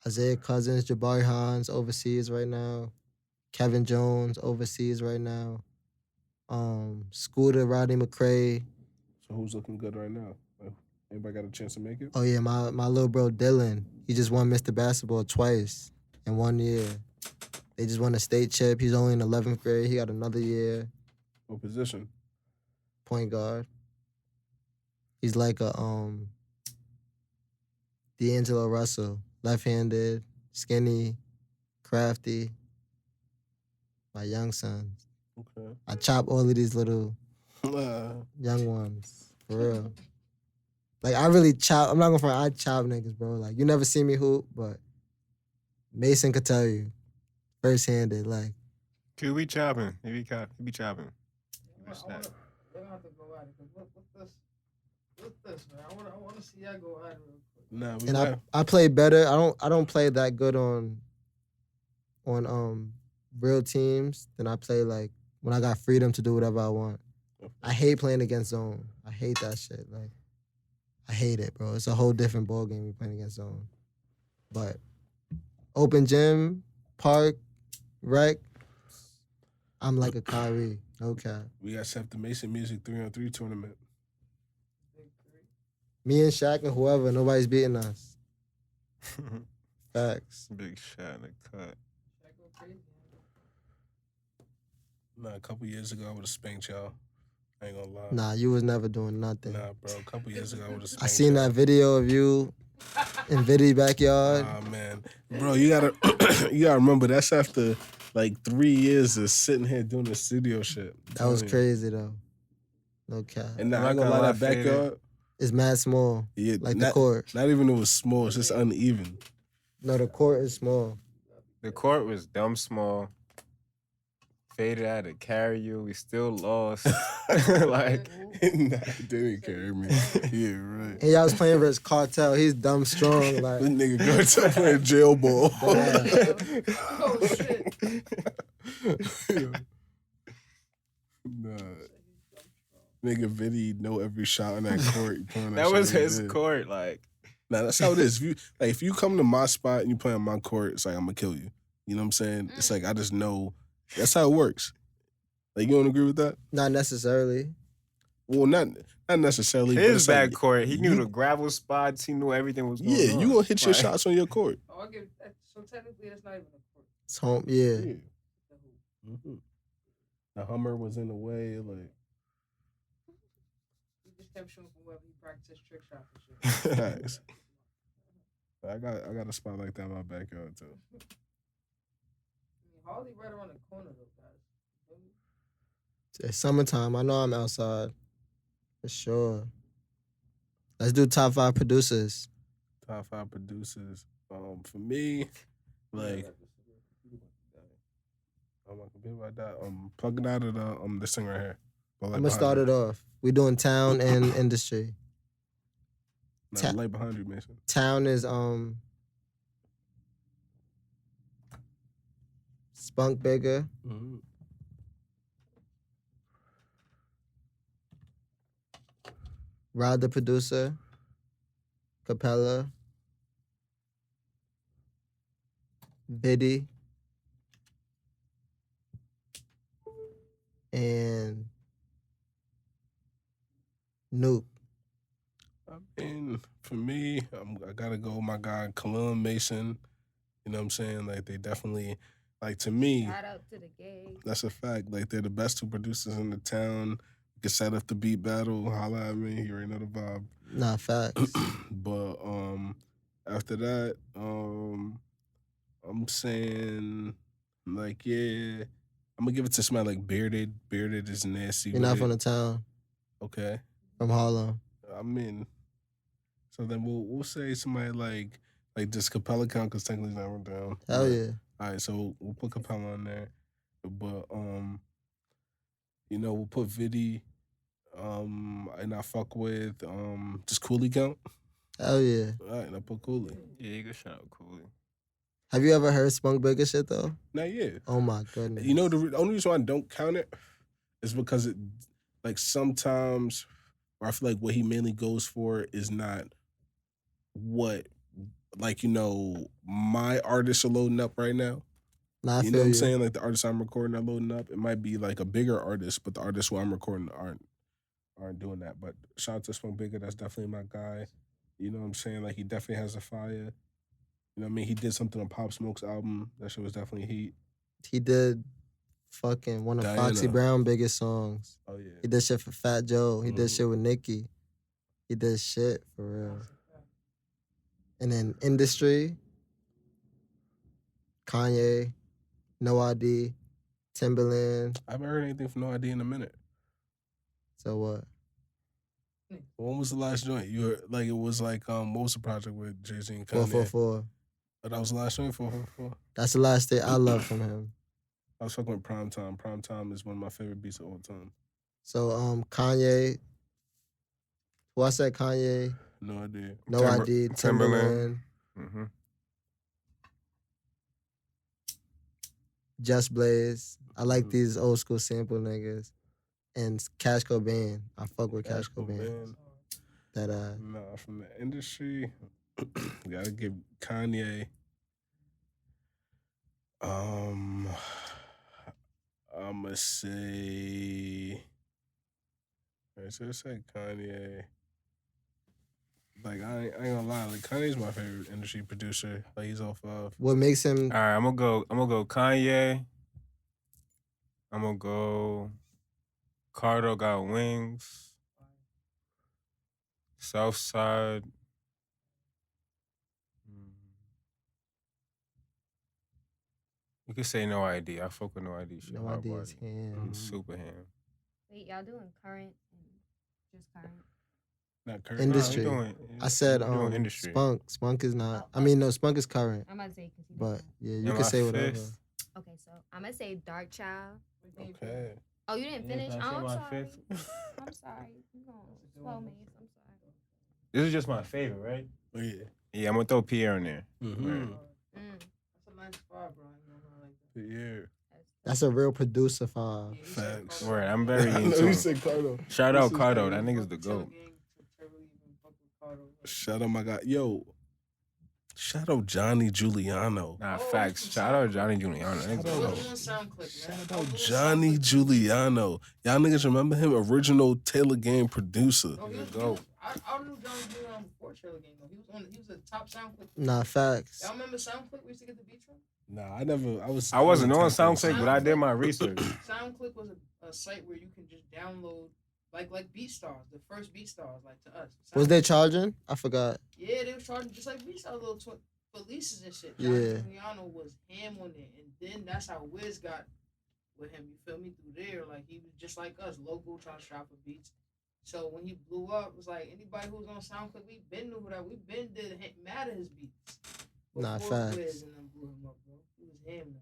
Isaiah Cousins, Jabari Hans overseas right now. Kevin Jones overseas right now. Scooter, Rodney McCray. So who's looking good right now? Like, anybody got a chance to make it? Oh yeah, my little bro Dylan. He just won Mr. Basketball twice in 1 year. They just won a state chip. He's only in 11th grade. He got another year. What position? Point guard. He's like a D'Angelo Russell, left-handed, skinny, crafty. My young sons. Okay. I chop all of these little young ones, for real. Like, I really chop. I'm not gonna front. I chop niggas, bro. Like, you never see me hoop, but Mason could tell you, first-handed. Like, Could we chopping? He be chopping. They're gonna have to go at it. What's this, man? I want to see y'all go at it real quick. Nah, we and got I play better. I don't play that good on real teams than I play like when I got freedom to do whatever I want. I hate playing against zone. I hate that shit. Like, I hate it, bro. It's a whole different ball game you playing against zone. But open gym, park, rec, I'm like a Kyrie. No cap. we got Seth the Mason Music 3-on-3 tournament. Me and Shaq and whoever, nobody's beating us. Facts. Big shot in the cut. Nah, a couple years ago I would have spanked y'all. I ain't gonna lie. Nah, you was never doing nothing. Nah, bro. A couple years ago I would have spanked I seen y'all. that video of you in Viddy's backyard. Ah, man. Bro, you gotta remember that's after like 3 years of sitting here doing the studio shit. That was crazy though. No cap. And now I'm I ain't not gonna lie, gonna that lie, backyard, It's mad small. yeah, Like not, the court. Not even it was small, it's just uneven. No, the court is small. The court was dumb small. Faded out to carry you. We still lost. Like, Nah, they didn't carry me. Yeah, right. And y'all was playing versus Cartel. He's dumb strong. This Like, nigga go to playing jail ball. Oh shit. Nah. Nigga Viddy know every shot on that court. You playing that shit was every his day. court. Like, Nah, that's how it is. If you come to my spot and you play on my court, it's like I'm gonna kill you. You know what I'm saying? It's like I just know that's how it works. Like, you don't agree with that? not necessarily. Well, not necessarily. but his it's like, back court. He knew you- the gravel spots. He knew everything was going Yeah, on. you gonna hit your Like, shots on your court. Oh, I give that. So technically, that's not even a court. It's home. Yeah. Mm-hmm. The Hummer was in the way, like. He just kept shooting from wherever he practiced trick shots and shit. Facts. I got a spot like that in my backyard too. I mean, Harley right around the corner though, guys. It's summertime. I know I'm outside. For sure. Let's do top 5 producers. Top 5 producers. For me, like. I'm not gonna be like that. Plug it out of this thing right here. I'm gonna start it off. We doing town and industry. Nah, light behind you, Mason. Town is Spunk Bigger, Mm-hmm. Rod the producer, Capella, Biddy, and Nuke. I mean, for me, I gotta go with my guy Khalil Mason. You know what I'm saying? Like, they definitely Like to me, Shout out to the gang. that's a fact. Like they're the best two producers in the town. You can set up the beat battle, holla at me. You already know the vibe. Nah, facts. But after that, I'm saying like yeah, I'm gonna give it to somebody like Bearded. Bearded is nasty. You're with not it. from the town, Okay. from Harlem. I mean, so then we'll say somebody like just Capella count because technically not went down. Hell But- yeah. All right, so we'll put Capella on there, but we'll put Vidi, and I fuck with just Cooley count. Hell yeah. All right, and I put Cooley. Yeah, you can shout out Cooley. Have you ever heard Spunk Bigger shit though? Not yet. Oh my goodness. You know the only reason why I don't count it is because it like sometimes where I feel like what he mainly goes for is not what my artists are loading up right now. Nah, I You feel know what I'm you. saying? Like the artists I'm recording are loading up. It might be like a bigger artist, but the artists who I'm recording aren't doing that. But shout out to Spunk Bigger, that's definitely my guy. You know what I'm saying? Like he definitely has a fire. You know what I mean? He did something on Pop Smoke's album. That shit was definitely heat. He did fucking one of Diana. Foxy Brown's biggest songs. Oh yeah. He did shit for Fat Joe. He did Mhm. shit with Nicki. He did shit for real. And then industry, Kanye, No ID, Timberland. I haven't heard anything from No ID in a minute. So what? When was the last joint? You were like it was like what was the project with Jay-Z and Kanye? 444. Oh, that was the last joint, 444. That's the last thing I love from him. I was fucking with Prime Time. Prime Time is one of my favorite beats of all time. So Kanye. Who I said Kanye, No idea. No ID, Timberland, Mm-hmm. Just Blaze. I like these old school sample niggas. And Cash Cobain. I fuck with Cash Cobain. That Nah, from the industry, gotta give Kanye. I'ma say. Alright, so let's say Kanye. Like I ain't gonna lie, like Kanye's my favorite industry producer. Like he's off of. what makes him All right, I'm gonna go Kanye. I'm gonna go Cardo Got Wings. Southside. You could say No ID. I fuck with No ID. Shit, No hard idea body. is him. Super ham. Wait, y'all doing current and just current? Not current. Industry. Nah, we doing- I said we doing industry. Spunk. Spunk is not. I mean, no, Spunk is current. I'm about to say because he But yeah, you And can my say whatever. fifth. Okay, so I'm gonna say Dark Child. Okay. Oh, you didn't Yeah, finish? can I say Oh, I'm my sorry. fifth? I'm sorry. You gonna slow me. I'm sorry. This is just my favorite, right? Oh, yeah. Yeah, I'm gonna throw Pierre in there. Mm-hmm. Right. That's a nice spot, bro. You know, like that. Yeah. That's a real producer five. Yeah, you said Facts. Cardo. Word, I'm very I know into you him. said Cardo. Shout out This is Cardo. Cardo. That nigga's the Tell GOAT. gang to really even fuck with Cardo. Shout out my guy. Yo. Shout out Johnny Giuliano. Nah, Oh, facts. that's Shout out Johnny Giuliano. That Shout nigga's out- the I was GOAT. doing sound click, man. Shout I was out doing Johnny sound click. Giuliano. Y'all niggas remember him? Original Taylor Game producer. No, he was Go. I knew Johnny Giuliano before Trailer Gang though. He was a top sound click. Nah, facts. Y'all remember SoundClick? We used to get the beats from. Nah, I wasn't on top SoundClick, but I did my research. SoundClick was a site where you can just download like BeatStars, the first BeatStars, like to us. Was they charging? I forgot. Yeah, they was charging just like BeatStars, little releases and shit. Yeah. Johnny Giuliano was ham on it, and then that's how Wiz got with him. You feel me? Through there, like he was just like us, local, trying to shop for beats. So when he blew up, it was like anybody who was on SoundClick, we been knew that. We been did mad at his beats. Nah, Before facts. Wiz and them blew him up, bro. He was ham now.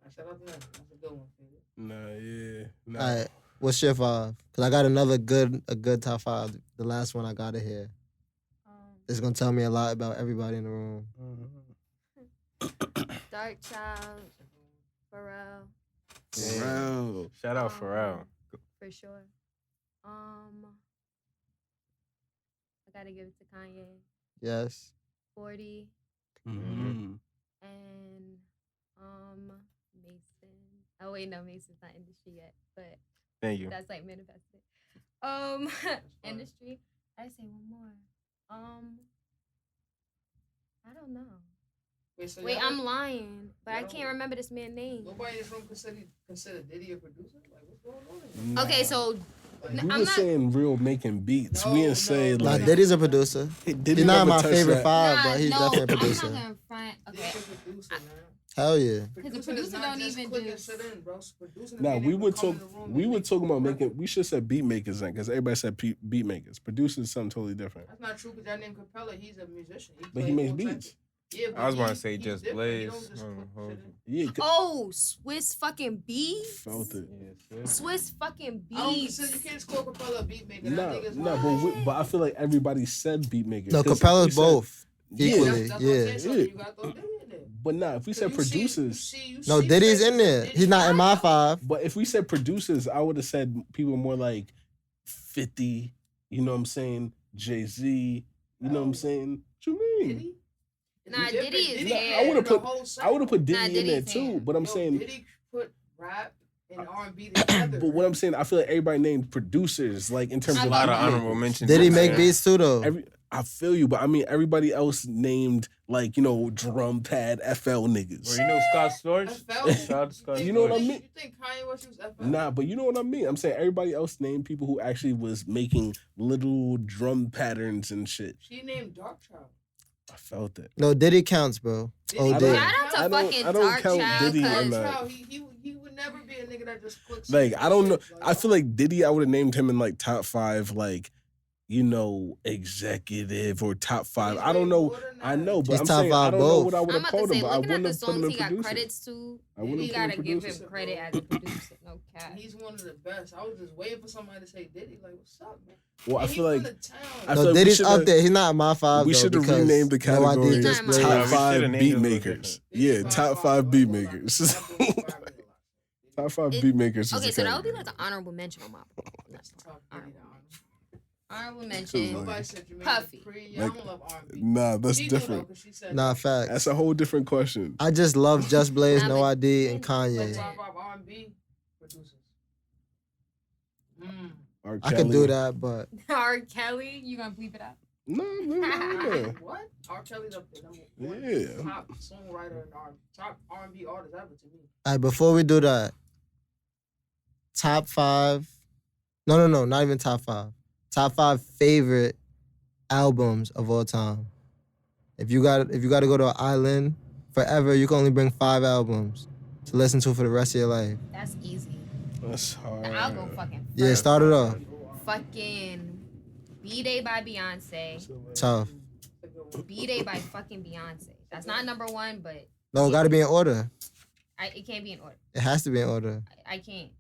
Nah, shout out to them. That's a good one, favorite. Nah, yeah. Nah. All right, what's your five? Cause I got another good top five. The last one I got it here. It's gonna tell me a lot about everybody in the room. Dark Child, Pharrell, Pharrell. Shout out Pharrell. for sure. I gotta give it to Kanye, Yes. 40, Mm-hmm. and Mason. Oh wait, no, Mason's not industry yet, but Thank you. that's like manifested. Industry. I say one more. I don't know. So Wait, y'all- I'm lying, but I Yo. can't remember this man's name. Nobody in this room consider Diddy a producer? Like, what's going on? Nah. Okay, so Like, We I'm were not- saying real making beats. we didn't say no, Nah, like Diddy's a producer. Diddy He's not never my touched favorite that. five, but he's no, definitely a I'm producer. not gonna front. Okay. He's a producer, man. Hell yeah. Because the Producing producer is not don't just even click do- and sit in, bro. Producing is Nah, being we able would to come talk. in the room We and were make talking about record. making. We should say beat makers then, because everybody said beat makers. Producers is something totally different. That's not true, because that name Capella, he's a musician. But he plays makes all types beats. of- Yeah, but I was about to he's say just different. He Blaze. don't just put shit in. Yeah, Oh, Swiss fucking beats. felt it. Swiss fucking I don't beats. consider, you can't just call Capella a beat maker. No, That nigga's no, but I feel like everybody said beat makers. No, 'Cause if Capella's we said- both. Yeah. Equally, That's yeah. what I'm saying. So Yeah. you got those Diddy in there. But nah, if we said producers, No, Diddy's in there. He's not in my five. but if we said producers, I would have said people more like 50. You know what I'm saying? Jay-Z. You know what I'm saying? What you mean? Diddy? Nah, Diddy is Nah, there. I would've put- I would have put Diddy Nah, in there Diddy's too. here. But I'm saying, Diddy put rap and R&B together. but what I'm saying, I feel like everybody named producers, like in terms I of A lot of mean- honorable mentions. Did he in make there. beats too though? I feel you, but I mean everybody else named like drum pad FL niggas. Well, you know Scott Storch? FL? Shout out to Scott You know what I Storch. mean? You think Kanye West was FL? Nah, but you know what I mean. I'm saying everybody else named people who actually was making little drum patterns and shit. She named Dark Child. I felt it. No, Diddy counts, bro. Diddy Oh, I Diddy. don't- Shout out to I don't- fucking I don't Dark count Child. Diddy Dark in 'cause- that. Child, he would never be a nigga that just clicks. Like I don't know. shit. I feel like Diddy. I would have named him in like top 5, like executive or top 5. He's I don't way know. more than I that. know, but He's I'm top saying I 5 don't know both. what I would I'm have about to called say, him, but I looking at wouldn't the have put him songs in he got producers. credits to, I wouldn't we put him gotta in give him producers. credit as a producer. No cap. He's one of the best. I was just waiting for somebody to say Diddy. Like, what's up, man? Well, I And feel he like from the town. I feel No, like we Diddy's shoulda- up there. He's not in my five. we though, should have because renamed the No ID category just Nah, played. top we shoulda 5 named beat it a little makers. Diddy Yeah, five, top five, 5 beat like, makers. that boy five million. Top 5 It- beat makers. is Okay, the so that would be category. like an honorable mention on my That's top Diddy, though. honorable mention. Nobody said you made Puffy. Capri. I Like, don't love R&B. Nah, that's She do, though, different. 'cause she said Nah, that. facts. That's a whole different question. I just love Just Blaze, Nah, No but- ID, and But Kanye. top five R&B producers. R. I could Kelly. do that, but R. Kelly, you gonna bleep it out? No, no. What? R. Kelly's up there. Number one. Yeah. Top songwriter and top R&B artist ever to me. all right, before we do that, top 5. No, not even top 5. Top 5 favorite albums of all time. If you got to go to an island forever, you can only bring 5 albums to listen to for the rest of your life. That's easy. That's hard. I'll go fucking Yeah, first. start it off. Fucking B-Day by Beyonce. Tough. B-Day by fucking Beyonce. That's not number 1, but No, it got to be in order. it can't be in order. It has to be in order. I can't.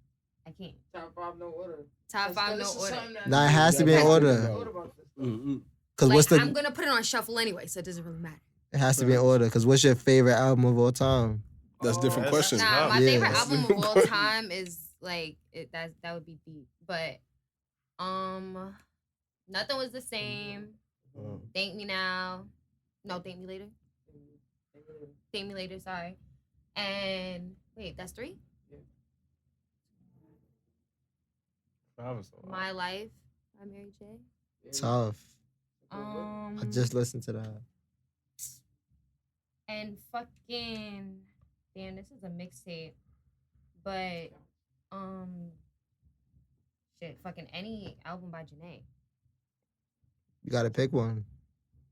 Top 5, no order. Top 5, no This is order. something that- Nah, it has to be in Yeah, order. yeah. What about this? Mm-mm. Cause Like, what's the? I'm gonna put it on shuffle anyway, so it doesn't really matter. It has to be in order. Cause what's your favorite album of all time? That's a different Oh, question. that's Nah, tough. my Yeah. favorite That's album of different all question. time is like that would be deep. But Nothing Was the Same. Thank Me Now. No, Thank Me Later. Thank Me Later, sorry. And wait, that's 3? That was a lot. My Life by Mary J. Tough. Um I just listened to that. and fucking damn, this is a mixtape. But shit, fucking any album by Janae. You gotta pick one.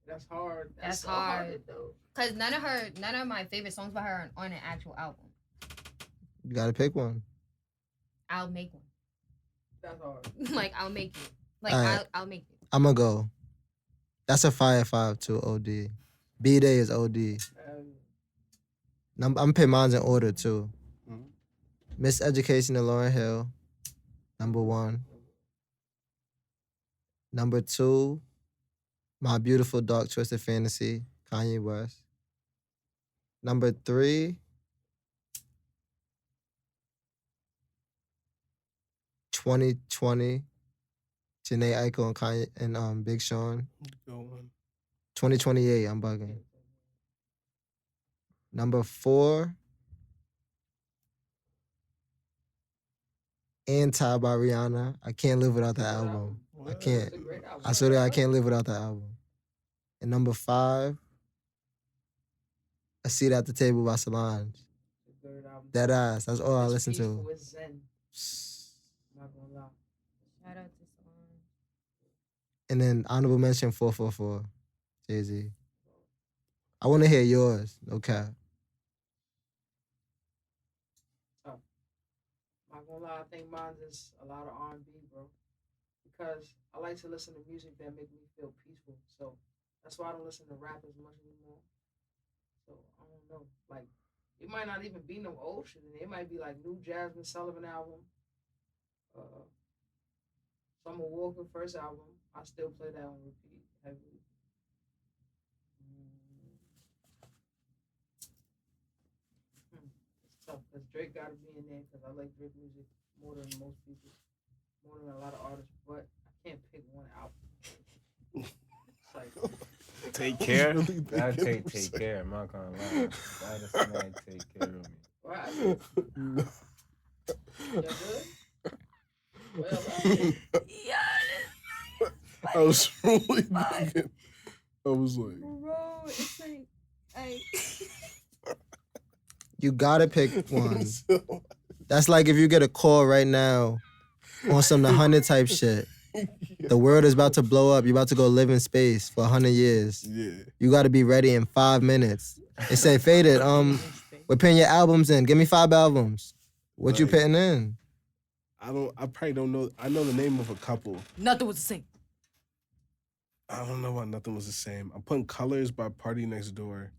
That's hard. That's so hard. though. Cause none of my favorite songs by her are on an actual album. You gotta pick one. I'll make one. That's hard. Like I'll make it. Like Alright. I'll make it. I'm gonna go. That's a fire 5 too. OD. B-Day is OD. I'm putting mine in order too. Mhm. Miseducation of Lauryn Hill, number 1. Number 2, My Beautiful Dark Twisted Fantasy, Kanye West. Number 3, "2020," Janae Aiko and Kanye and Big Sean. Go on. 2028, I'm bugging. Number 4, Anti by Rihanna. I can't live without that album. I can't. It's a great album. I swear to God, I can't live without that album. And number 5, A Seat at the Table by Solange. It's a good album. Dead ass. That's all I It's listen peaceful, to. It's zen. I'm not gonna lie. Shout out to Solange. And then honorable mention 444. Jay-Z. I want to hear yours. No cap. I'm not gonna lie. I think mine is a lot of R&B, bro. Because I like to listen to music that make me feel peaceful. So that's why I don't listen to rap as much anymore. So I don't know. Like, it might not even be no old shit. It might be like new Jasmine Sullivan album. Summer Walker first album. I still play that on repeat heavily. It's tough because Drake got to be in there because I like Drake music more than most people, more than a lot of artists. But I can't pick one album. It's like Take care. Really Gotta thinking take of care. I'm not gonna lie. Gotta smack take care of me. right. No. You good? Well, I was really thinking. I was like, Bro, it's like You gotta pick one. That's like if you get a call right now on some The 100 type shit. The world is about to blow up. You're about to go live in space for 100 years. yeah. You gotta be ready in 5 minutes. It say, Faded, we're putting your albums in. Give me 5 albums. What you Like- putting in? I probably don't know. I know the name of a couple. nothing was the same. I don't know why nothing was the same. I'm putting Colors by Party Next Door.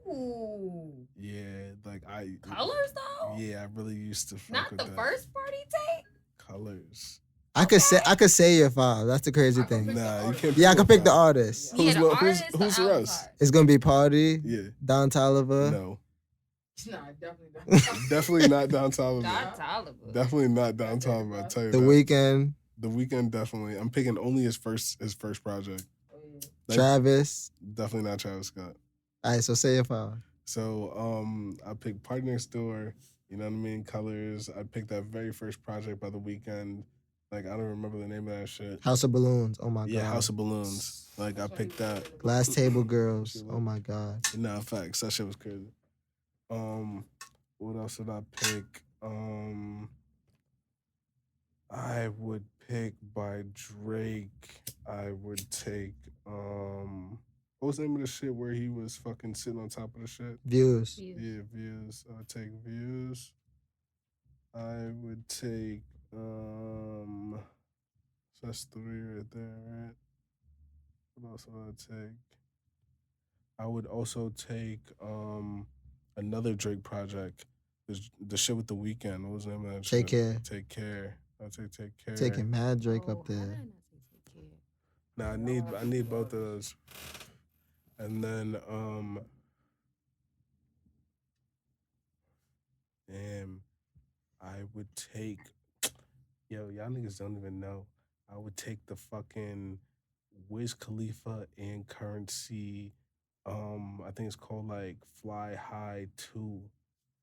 Ooh. Yeah, like Colors though? Yeah, I really used to fuck Not with the that. first party tape? Colors. I could say your 5. That's the crazy I can thing. pick the Nah, you artist. can't. Yeah, I can pick the five. artist. Yeah, the Who's- artist, who's the the album rest? card. It's gonna be Party, Yeah. Don Toliver, No. Nah, definitely not. Definitely not downtown. Not Taliban. Definitely not downtown. I tell you The that. Weeknd, The Weeknd, definitely. I'm picking only his first project. Oh, yeah. Like, Travis. Definitely not Travis Scott. All right, so say your 5. So I picked Party Next Door. You know what I mean? Colors. I picked that very first project by The Weeknd. Like I don't remember the name of that shit. House of Balloons. Oh my Yeah, god. House of Balloons. Like I picked that. Glass Table Girls. Oh my god. Nah, facts. That shit was crazy. What else did I pick? I would pick by Drake. I would take what was the name of the shit where he was fucking sitting on top of the shit? Views. Yeah, Views. I would take Views. I would take so that's 3 right there, right? What else would I take? I would also take another Drake project. The shit with The Weeknd. What was the name of that Take shit? Care. Take Care. I'll take Care. Taking Mad Drake Oh, up there. Nah, I need both of those. And then damn, I would take y'all niggas don't even know. I would take the fucking Wiz Khalifa and Currency. I think it's called like Fly High 2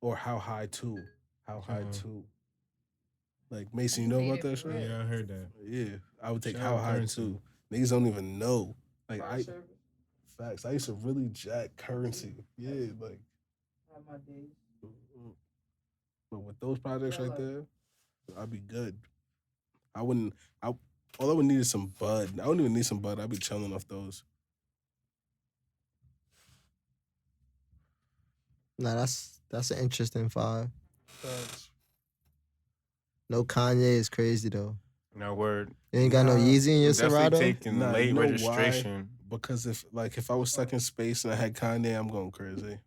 or How High 2. How High 2. Like Mason, you know about that shit? Yeah, I heard that. Yeah, I would take Shout How out High Currency. 2. Niggas don't even know. Like Fire service. facts. I used to really jack Currency. Yeah, like. Have my days. But with those projects Yeah, right like- there, I'd be good. All I would need is some bud. I don't even need some bud. I'd be chilling off those. Nah, that's an interesting 5. Facts. No Kanye is crazy though. No word. You ain't got no Nah, Yeezy in your Definitely Serato? taking Nah, late you know why? registration. Because if I was stuck in space and I had Kanye, I'm going crazy. You know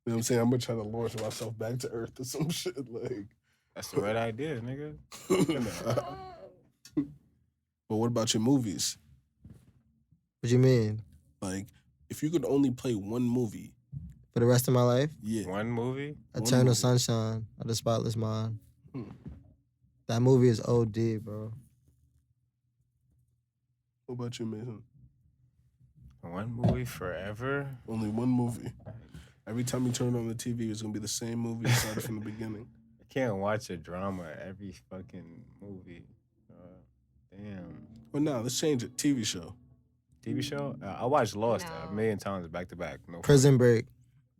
what I'm saying? I'm gonna try to launch myself back to Earth or some shit. Like, That's the right idea, nigga. Nah. But what about your movies? What you mean? Like, if you could only play one movie, For the rest of my life? yeah. One movie? One Eternal movie. Sunshine of the Spotless Mind. Hmm. That movie is OD, bro. What about you, Mason? One movie forever? Only one movie. Every time you turn on the TV, it's gonna be the same movie started from the beginning. I can't watch a drama every fucking movie. Damn. Well, now let's change it. TV show. TV show? I watched Lost No. a million times back to back. No Prison Break.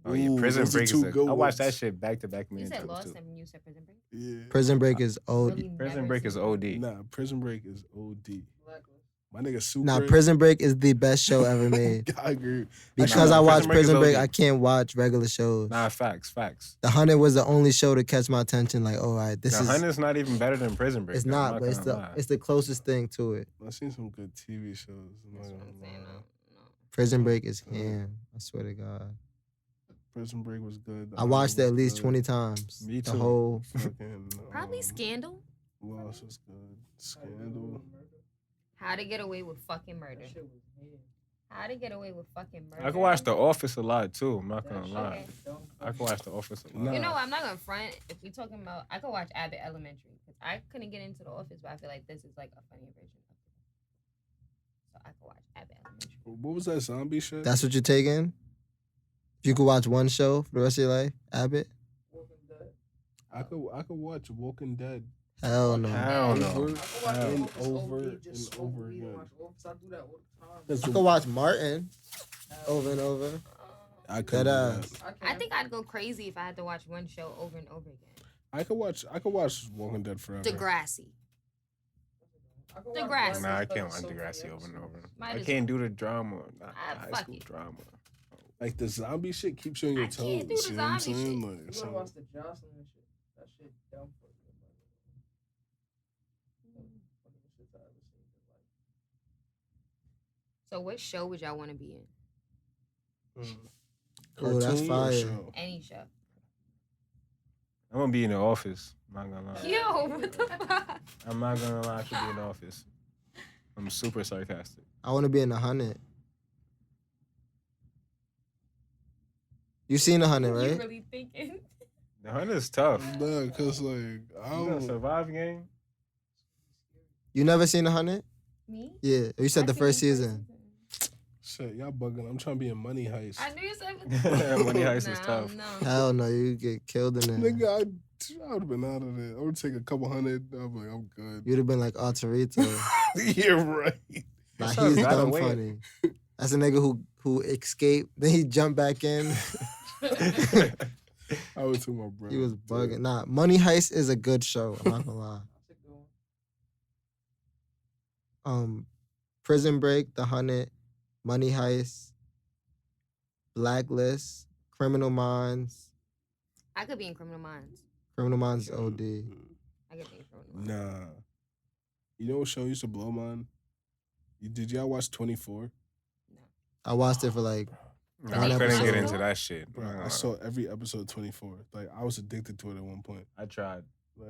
Oh yeah, Ooh, Prison those are Break two is. good I watched that ones. shit back to back. You Million said times Lost too. and you said Prison Break. Yeah. Prison Break is old. Really Prison never Break is seen OD. Nah, Prison Break is OD. Blacklist. My nigga Super. Nah, Prison Break is the best show ever made. I agree. Because Nah, I watch Prison Break is Prison Break, OD. I can't watch regular shows. Nah, facts. The Hunted was the only show to catch my attention. Like, all right, this The is. Hunt's not even better than Prison Break. It's though, not, I'm but gonna lie. it's the closest thing to it. I've seen some good TV shows. I'm not That's what gonna I'm saying. lie. No. Prison Break is him. I swear to God. Prison Break was good. I watched it at least 20 times. Me The too. whole. Fucking, Probably Scandal. Lost was good. Scandal. How to Get Away with Fucking Murder. That shit was mad. How to Get Away with Fucking Murder. I can watch The Office a lot too. I'm not gonna lie. Okay. I can watch The Office a lot. Nah. You know what? I'm not gonna front. If we talking about, I could watch Abbott Elementary because I couldn't get into The Office, but I feel like this is like a funnier version of it. So I could watch Abbott Elementary. What was that zombie shit? That's what you're taking? If you could watch one show for the rest of your life, Abbott? Walking Dead. I could watch Walking Dead Hell no. Hell no. over I can watch and Office over OD, and just smoke over weed and again. watch Office. I do that all the time. That's I could watch Martin over and over. I could. That ass. I think I'd go crazy if I had to watch one show over and over again. I could watch Walking Dead forever. Degrassi. I can Degrassi. watch Nah, I Blacklist, can't but watch it's so Degrassi many over and over. episodes. Might I as can't do the drama. High fuck school it. drama. Like the zombie shit keeps you on your I toes. can't do the You know what I'm zombie saying? shit. Like, You so- wanna watch the Jocelyn and shit? That shit dumb for you. So what show would y'all want to be in? Oh, that's Cartoon or fire. show? Any show. I'm gonna be in The Office. I'm not gonna lie. Yo, what the fuck? I'm not gonna lie. I should be in The Office. I'm super sarcastic. I want to be in The Hunted. You seen The Hunted, You right? really thinking? The Hunt is tough. Nah, cause like I You gonna don't. survive game? You never seen The Hunted? Me? Yeah. You said I the seen first season. Shit, y'all bugging. I'm trying to be in Money Heist. I knew you said Money Heist is No, tough. No. Hell no, you get killed in there. Nigga, I would have been out of there. I would take a couple hundred. I'm like, I'm good. You'd have been like Altarito. You're right. Nah, That sounds he's kinda dumb weird. funny. That's a nigga who escaped, then he jumped back in. I would take my brother. He was bugging. Nah, Money Heist is a good show. I'm not gonna lie. Prison Break, The Hunted, Money Heist, Blacklist, Criminal Minds. I could be in Criminal Minds. Criminal Minds is OD. I could be in Criminal Minds. Nah. You know what show used to blow mine? Did y'all watch 24? I watched it for like, Nah, I One couldn't get episode. into that shit. Bro, I saw every episode 24. Like I was addicted to it at one point. I tried. Like,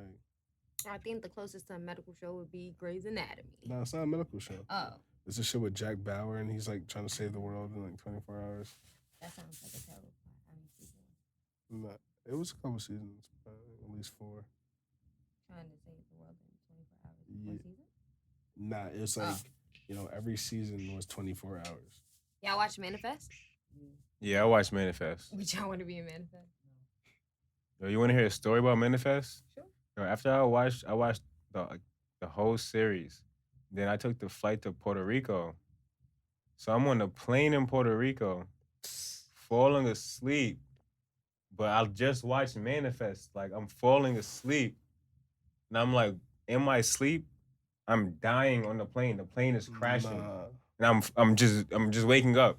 I think the closest to a medical show would be Grey's Anatomy. nah, it's not a medical show. Oh, It's a show with Jack Bauer and he's like trying to save the world in like 24 hours. that sounds like a terrible plot. I mean, season Nah, it was a couple seasons, at least 4. trying to save the world in 24 hours. Yeah. What season? Nah, it was like, every season was 24 hours. Y'all watch Manifest? Yeah, I watched Manifest. Would y'all want to be in Manifest? Yo, you want to hear a story about Manifest? Sure. Yo, after I watched the whole series. Then I took the flight to Puerto Rico. So I'm on the plane in Puerto Rico, falling asleep. But I just watched Manifest. Like I'm falling asleep, and I'm like in my sleep, I'm dying on the plane. The plane is crashing, Nah. and I'm just waking up,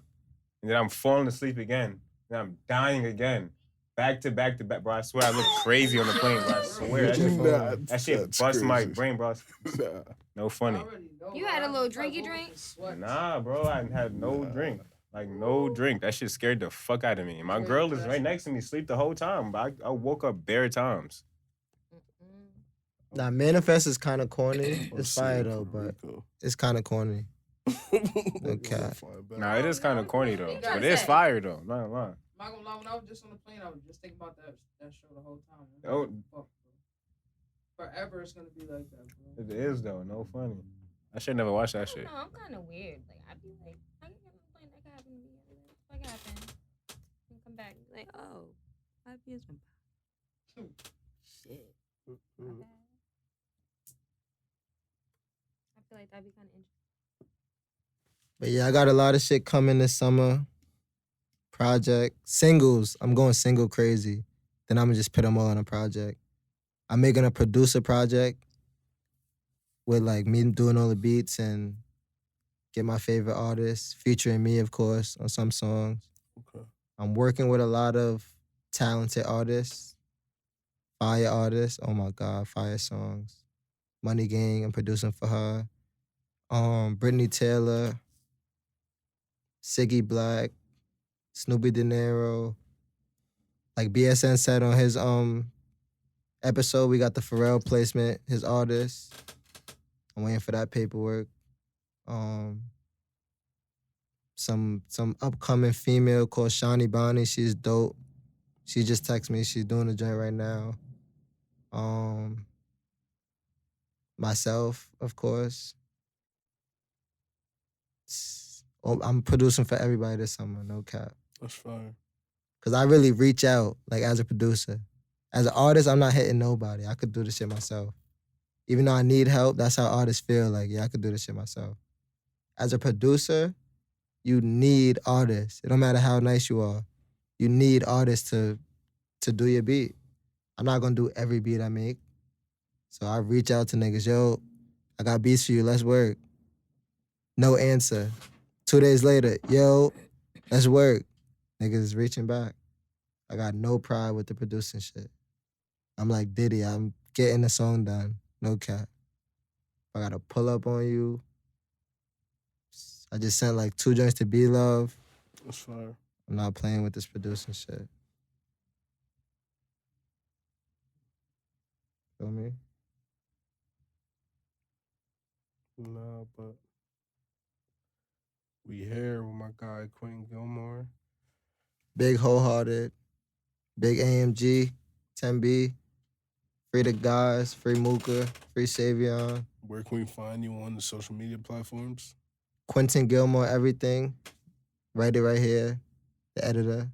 and then I'm falling asleep again, and I'm dying again. Back to back to back, bro. I swear I look crazy on the plane, bro. I swear. That shit That's bust my crazy. brain, bro. Nah. No funny. You had a little drinky drink? Nah, bro. I had no drink. Like, no drink. That shit scared the fuck out of me. My girl is right next to me, sleep the whole time. But I woke up bare times. nah, Manifest is kind of corny. Oh, It's shit, fire though, Puerto but Rico. it's kind of corny. Okay. Nah, it is kind of corny, though. You But gotta it's say. fire, though. Not gonna lie. I'm not gonna lie, when I was just on the plane, I was just thinking about that show the whole time. I'm Oh. like, fuck, bro. Forever it's gonna be like that, bro. It is, though. No funny. I should never watch that shit. No, I'm kind of weird. Like, I'd be like, I can get on the plane. That could happen to me. What could happen? And come back and be like, oh, 5 years went by. Shit. My bad. I feel like that'd be kind of interesting. But yeah, I got a lot of shit coming this summer. project. Singles, I'm going single crazy. Then I'm gonna just put them all on a project. I'm making a producer project with like me doing all the beats and get my favorite artists, featuring me, of course, on some songs. Okay. I'm working with a lot of talented artists, fire artists. Oh my God, fire songs. Money Gang, I'm producing for her. Brittany Taylor, Siggy Black, Snoopy De Niro. Like BSN said on his episode, we got the Pharrell placement, his artist. I'm waiting for that paperwork. Some upcoming female called Shawnee Bonnie. She's dope. She just texted me. She's doing the joint right now. Myself, of course. I'm producing for everybody this summer, no cap. That's fine. Cause I really reach out, like as a producer. As an artist, I'm not hitting nobody. I could do this shit myself. Even though I need help, that's how artists feel. Like, yeah, I could do this shit myself. As a producer, you need artists. It don't matter how nice you are. You need artists to do your beat. I'm not gonna do every beat I make. So I reach out to niggas, yo, I got beats for you, let's work. No answer. 2 days later, yo, let's work. Niggas is reaching back. I got no pride with the producing shit. I'm like Diddy, I'm getting the song done. No cap. I gotta pull up on you. I just sent like 2 joints to B Love. That's fire. I'm not playing with this producing shit. Feel me? Nah, but we here with my guy Quentin Gilmore. Big Wholehearted, Big AMG, 10B, Free the Guys, Free Mooka, Free Savion, Where can we find you on the social media platforms? Quentin Gilmore, everything. Write it right here, the editor.